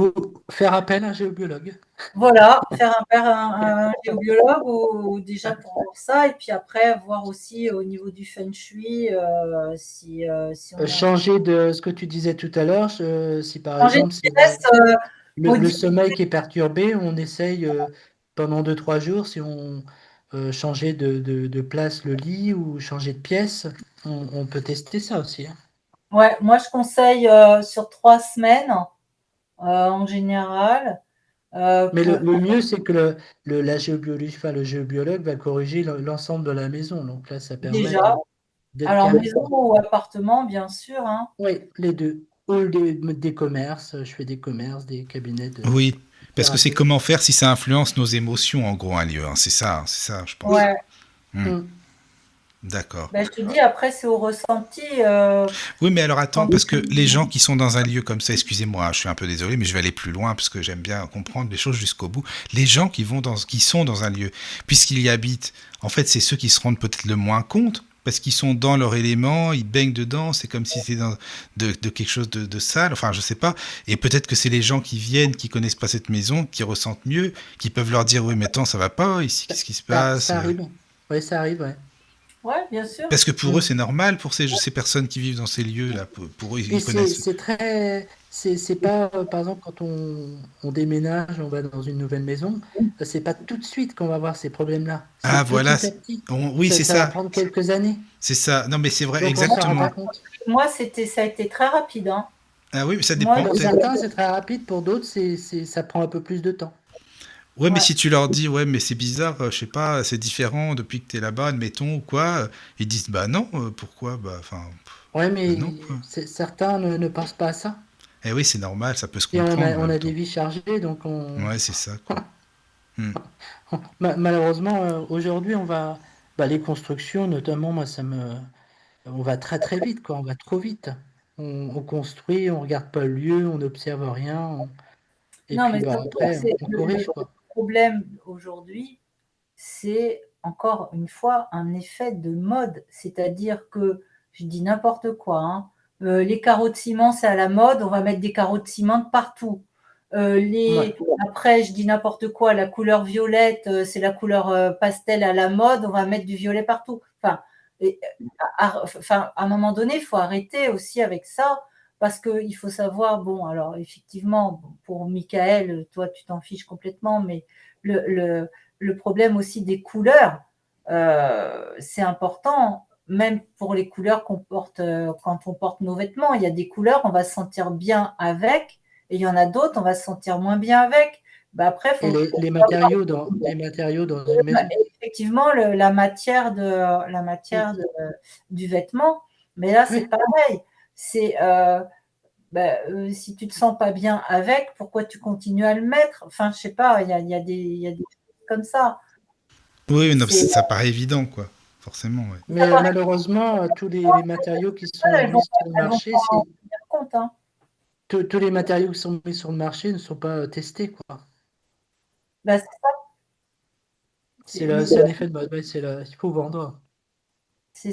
faire appel à un géobiologue. Voilà, faire un géobiologue ou déjà pour voir ça, et puis après voir aussi au niveau du feng shui si on a Changer de ce que tu disais tout à l'heure, si par changé de exemple c'est pièce, le modifié. sommeil qui est perturbé, on essaye pendant 2-3 jours, si on changeait de place le lit ou changer de pièce, on peut tester ça aussi, hein. Ouais, moi je conseille sur 3 semaines. en général. Mais le Pour mieux, c'est que la géobiologie, enfin, le géobiologue va corriger l'ensemble de la maison. Donc là, ça permet déjà, d'être alors carré. maison ou appartement, bien sûr, hein. Oui, les deux. Ou des commerces, je fais des commerces, des cabinets de Oui, parce que c'est thérapie. comment faire si ça influence nos émotions, en gros, un lieu. Hein. C'est ça, je pense. Ouais. Hmm, Mm. d'accord. Ben, je te dis, après, c'est au ressenti. Oui, mais alors attends, Quand parce que les gens qui sont dans un lieu comme ça, excusez-moi, je suis un peu désolé, mais je vais aller plus loin parce que j'aime bien comprendre les choses jusqu'au bout. Les gens qui sont dans un lieu, puisqu'ils y habitent, en fait, c'est ceux qui se rendent peut-être le moins compte. Parce qu'ils sont dans leur élément, ils baignent dedans, c'est comme si c'était de quelque chose de sale, enfin je sais pas. Et peut-être que c'est les gens qui viennent, qui connaissent pas cette maison, qui ressentent mieux, qui peuvent leur dire oui mais attends ça va pas ici, qu'est-ce qui se passe? Ça arrive. Oui, ça arrive, ouais. ouais, bien sûr. Parce que pour eux Mm. c'est normal, pour ces personnes qui vivent dans ces lieux là, pour eux Puis ils connaissent. c'est très, c'est pas, par exemple, quand on déménage, on va dans une nouvelle maison, c'est pas tout de suite qu'on va voir ces problèmes-là. Ah C'est voilà, petit à petit. oui c'est Ça va ça, prendre quelques années. c'est ça. Non mais c'est vrai, Donc on s'en rend exactement. pas compte. Moi, ça a été très rapide, hein. Ah oui mais ça Moi, dépend Pour peut-être. certains, c'est très rapide, pour d'autres, ça prend un peu plus de temps. Ouais mais ouais. si tu leur dis ouais mais c'est bizarre, je sais pas, c'est différent depuis que t'es là-bas, admettons ou quoi, ils disent bah non, pourquoi? Bah enfin, Ouais, bah non mais quoi. certains ne pensent pas à ça. Eh oui c'est normal, ça peut se Et comprendre en on même a des temps. vies chargées, donc Ouais c'est ça quoi. Hmm. malheureusement, aujourd'hui, bah, les constructions, notamment, moi, on va très très vite, quoi. On va trop vite. On construit, on regarde pas le lieu, on n'observe rien, et Non, puis mais bah surtout que après, on corrige, le quoi. problème aujourd'hui, c'est encore une fois un effet de mode. C'est-à-dire que, je dis n'importe quoi, hein, les carreaux de ciment, c'est à la mode, on va mettre des carreaux de ciment de partout. Ouais. Après, je dis n'importe quoi, la couleur violette, c'est la couleur pastel à la mode, on va mettre du violet partout. Enfin, à un moment donné, il faut arrêter aussi avec ça, parce qu'il faut savoir, bon, alors effectivement, pour Michael, toi, tu t'en fiches complètement, mais le, le, le problème aussi des couleurs, c'est important, même pour les couleurs qu'on porte quand on porte nos vêtements. Il y a des couleurs, on va se sentir bien avec, et il y en a d'autres, on va se sentir moins bien avec. Bah après, Et faut les matériaux dans une maison. effectivement la matière Mm. du vêtement, mais là, c'est Oui. pareil. C'est si tu te sens pas bien avec, pourquoi tu continues à le mettre? Enfin, je sais pas, il y a des choses comme ça. Oui non, C'est ça paraît évident quoi, forcément ouais. ça Mais paraît malheureusement, tous les matériaux qui sont elles mis vont sur le elles vont marché, pas en tenir compte, hein. tous les matériaux qui sont mis sur le marché ne sont pas testés, quoi. Bah, c'est C'est un effet de mode. Ouais, il faut vendre. c'est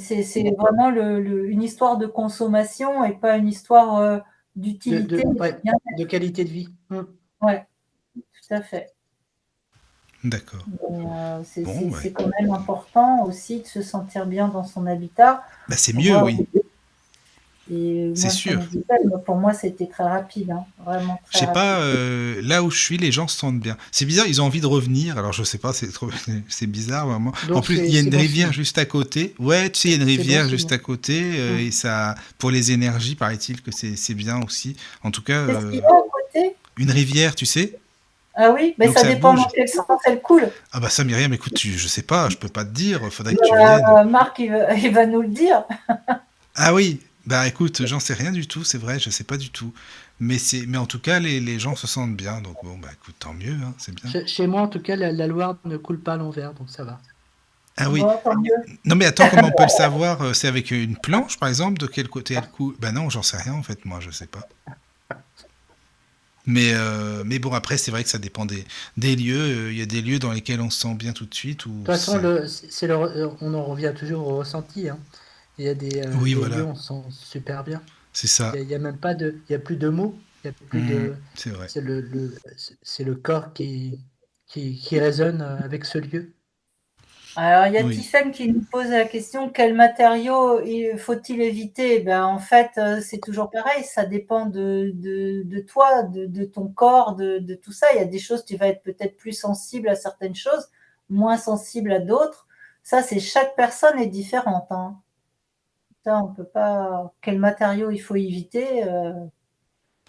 vraiment une histoire de consommation et pas une histoire d'utilité et de Ouais, bien. de qualité de vie. Mm. Ouais, tout à fait. D'accord. Mais, Bon ouais. c'est quand même important aussi de se sentir bien dans son habitat. Bah c'est mieux Voilà. oui, Et c'est moi, comme sûr. je disais, pour moi, c'était très rapide, hein, vraiment Je très sais rapide. pas, là où je suis, les gens se sentent bien. C'est bizarre, ils ont envie de revenir. Alors je sais pas, c'est bizarre vraiment. En Donc plus, il y a c'est une bon rivière signe. juste à côté. Ouais, tu sais, il y a une C'est bon rivière juste signe. à côté Mm. et ça, pour les énergies, paraît-il que c'est bien aussi. En tout cas, Qu'est-ce qu'il y a à côté? une rivière, tu sais. Ah oui, mais Donc ça ça dépend dans bouge. quel sens elle coule. Ah bah ça, Myriam, écoute, je sais pas, je peux pas te dire. Faudrait que tu viennes. Marc, il va nous le dire. Ah oui, bah écoute, j'en sais rien du tout, c'est vrai, je sais pas du tout. Mais en tout cas, les gens se sentent bien. Donc bon, bah écoute, tant mieux, hein, c'est bien. Chez moi, en tout cas, la Loire ne coule pas à l'envers, donc ça va. Ah oui. Bon, tant mieux. Non mais attends, comment on peut le savoir? C'est avec une planche, par exemple? De quel côté elle coule? Bah non, j'en sais rien en fait, moi, je sais pas. Mais bon, après, c'est vrai que ça dépend des lieux. Il y a des lieux dans lesquels on se sent bien tout de suite. De Ou toute façon, on en revient toujours au ressenti, hein. Il y a oui, des lieux voilà, où on se sent super bien. c'est ça. Il y a même pas il y a plus de mots. Il y a plus Mhm, de, c'est vrai. c'est le corps qui résonne avec ce lieu. Alors, il y a Oui. Tiffen qui nous pose la question, quel matériau faut-il éviter? Ben, en fait, c'est toujours pareil, ça dépend de toi, de ton corps, de tout ça. Il y a des choses, tu vas être peut-être plus sensible à certaines choses, moins sensible à d'autres. Ça, c'est chaque personne est différente, hein. Ça, on peut pas. Quel matériau il faut éviter?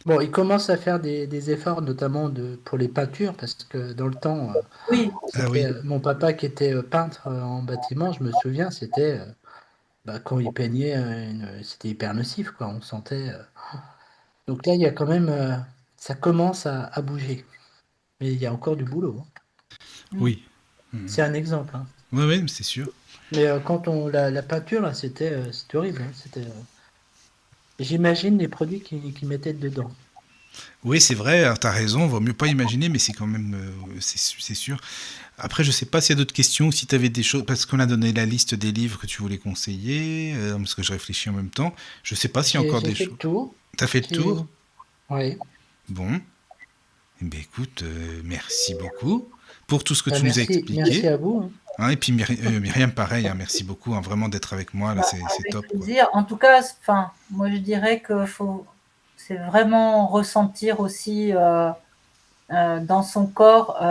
Bon, il commence à faire des efforts, notamment pour les peintures, parce que dans le temps, Oui, Ah oui. mon papa qui était peintre en bâtiment, je me souviens, c'était quand il peignait, c'était hyper nocif, quoi. On sentait. Donc là, il y a quand même, ça commence à bouger, mais il y a encore du boulot, hein. Oui. C'est un exemple, hein. Oui, oui, c'est sûr. Mais quand la peinture là, c'était horrible, hein. J'imagine les produits qu'ils mettaient dedans. Oui, c'est vrai, tu as raison, vaut mieux pas imaginer, mais c'est quand même, c'est sûr. Après, je sais pas s'il y a d'autres questions, si tu avais des choses, parce qu'on a donné la liste des livres que tu voulais conseiller, parce que je réfléchis en même temps. Je sais pas s'il y a encore J'ai des fait le choses. tour. T'as fait le tour? Oui. Bon. Eh ben, écoute, merci beaucoup pour tout ce que Bah, tu nous as merci expliqué. à vous, hein. Hein, et puis Myriam, pareil, hein, merci beaucoup, hein, vraiment d'être avec moi, là, bah, c'est avec top, quoi. plaisir. En tout cas, enfin, moi je dirais que c'est vraiment ressentir aussi dans son corps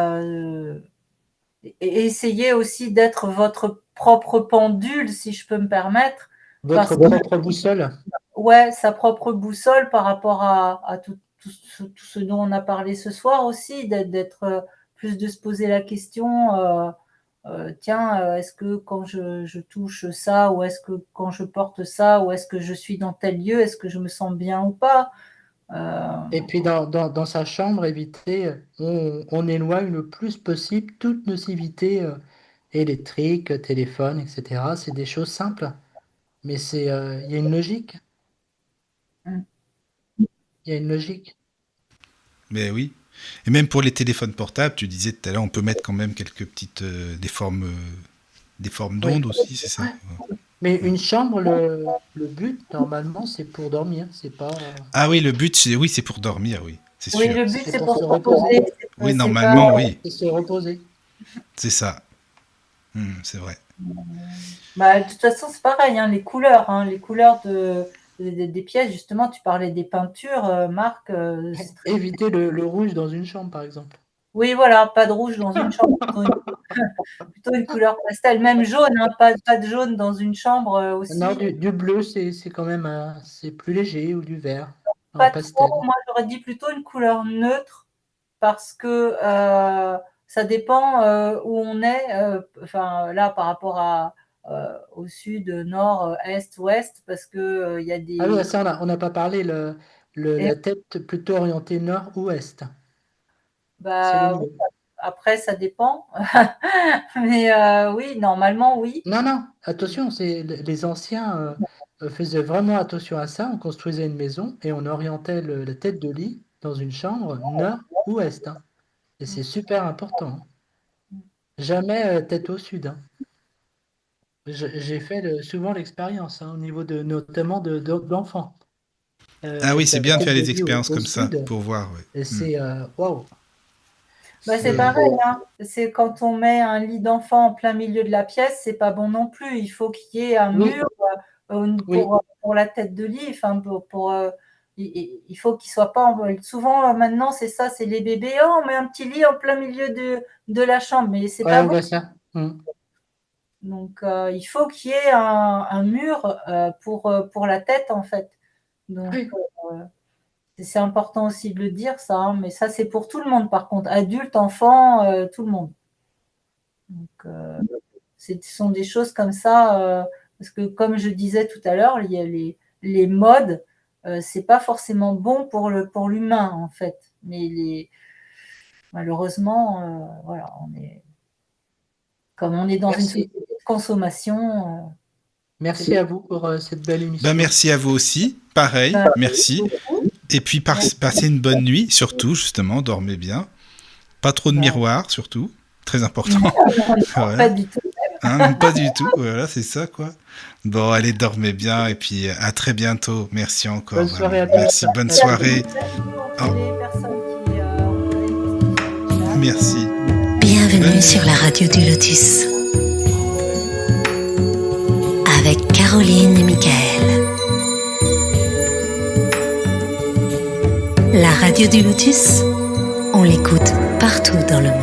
et essayer aussi d'être votre propre pendule, si je peux me permettre, parce Votre que propre boussole. ouais, sa propre boussole par rapport à tout ce dont on a parlé ce soir aussi, d'être plus de se poser la question, tiens, est-ce que quand je touche ça, ou est-ce que quand je porte ça, ou est-ce que je suis dans tel lieu, est-ce que je me sens bien ou pas? Et puis dans sa chambre, éviter, on éloigne le plus possible toute nocivité électrique, téléphone, etc. C'est des choses simples, mais il y a une logique. Mm. Il y a une logique. Mais oui. Et même pour les téléphones portables, tu disais tout à l'heure, on peut mettre quand même quelques petites, des formes Oui. d'ondes aussi, c'est ça? Ouais. Mais une chambre, le but, normalement, c'est pour dormir. C'est pas. Ah oui, le but, oui, c'est pour dormir, oui, c'est Oui, sûr. le but C'est c'est pour pour se se reposer. reposer, Oui, c'est normalement, pas. oui, C'est se reposer. c'est ça. C'est vrai. Bah, de toute façon, c'est pareil, hein, les couleurs des pièces, justement, tu parlais des peintures, Marc. Éviter le rouge dans une chambre, par exemple. Oui, voilà, pas de rouge dans une chambre, plutôt une couleur pastel, même jaune, hein, pas de jaune dans une chambre Non, aussi. du bleu, c'est quand même c'est plus léger, ou du vert, en Pas pastel. trop, moi j'aurais dit plutôt une couleur neutre parce que ça dépend où on est. Enfin, là, par rapport au sud, nord, est, ouest, parce que il y a Ah oui, des. ça, on n'a pas parlé, Et, la tête plutôt orientée nord-ouest. C'est le bah, oui, mieux. après, ça dépend. Mais oui, normalement, oui. Non, non, attention, les anciens faisaient vraiment attention à ça. On construisait une maison et on orientait la tête de lit dans une chambre nord-ouest, hein. Et c'est super important, hein. Jamais tête au sud, hein. J'ai fait souvent l'expérience, hein, au niveau notamment d'enfants. Ah oui, Avec c'est la bien de tête faire de des lit expériences au comme ça, sud. pour voir, Et ouais. c'est waouh. Bah, c'est C'est pareil, hein. C'est quand on met un lit d'enfant en plein milieu de la pièce, c'est pas bon non plus. Il faut qu'il y ait un oui, mur oui. pour la tête de lit. Enfin, il faut qu'il soit pas. Souvent, maintenant, c'est ça, c'est les bébés. Oh, on met un petit lit en plein milieu de la chambre, mais c'est Ouais, pas on bon. voit ça. Donc, il faut qu'il y ait un mur pour la tête, en fait. Donc, Oui. c'est important aussi de le dire, ça, hein, mais ça, c'est pour tout le monde, par contre, adultes, enfants, tout le monde. Donc, ce sont des choses comme ça, parce que comme je disais tout à l'heure, il y a les modes, c'est pas forcément bon pour l'humain, en fait. Mais malheureusement, voilà, comme on est dans une Merci. société de consommation, Merci à vous pour cette belle Ben, émission. merci à vous aussi, pareil, bah, merci. Et puis passez une bonne nuit, surtout, justement, dormez bien. Pas trop de bah, miroirs, surtout, très important. non, Voilà. pas du tout. Hein, pas du tout, voilà, c'est ça, quoi. Bon, allez, dormez bien, et puis à très bientôt. Merci encore. Bonne soirée à Vraiment. tous. Merci, bonne À soirée. Pour les personnes qui ont posé des questions. Merci. Bienvenue sur la radio du Lotus. Avec Caroline et Michael. La radio du Lotus, on l'écoute partout dans le monde.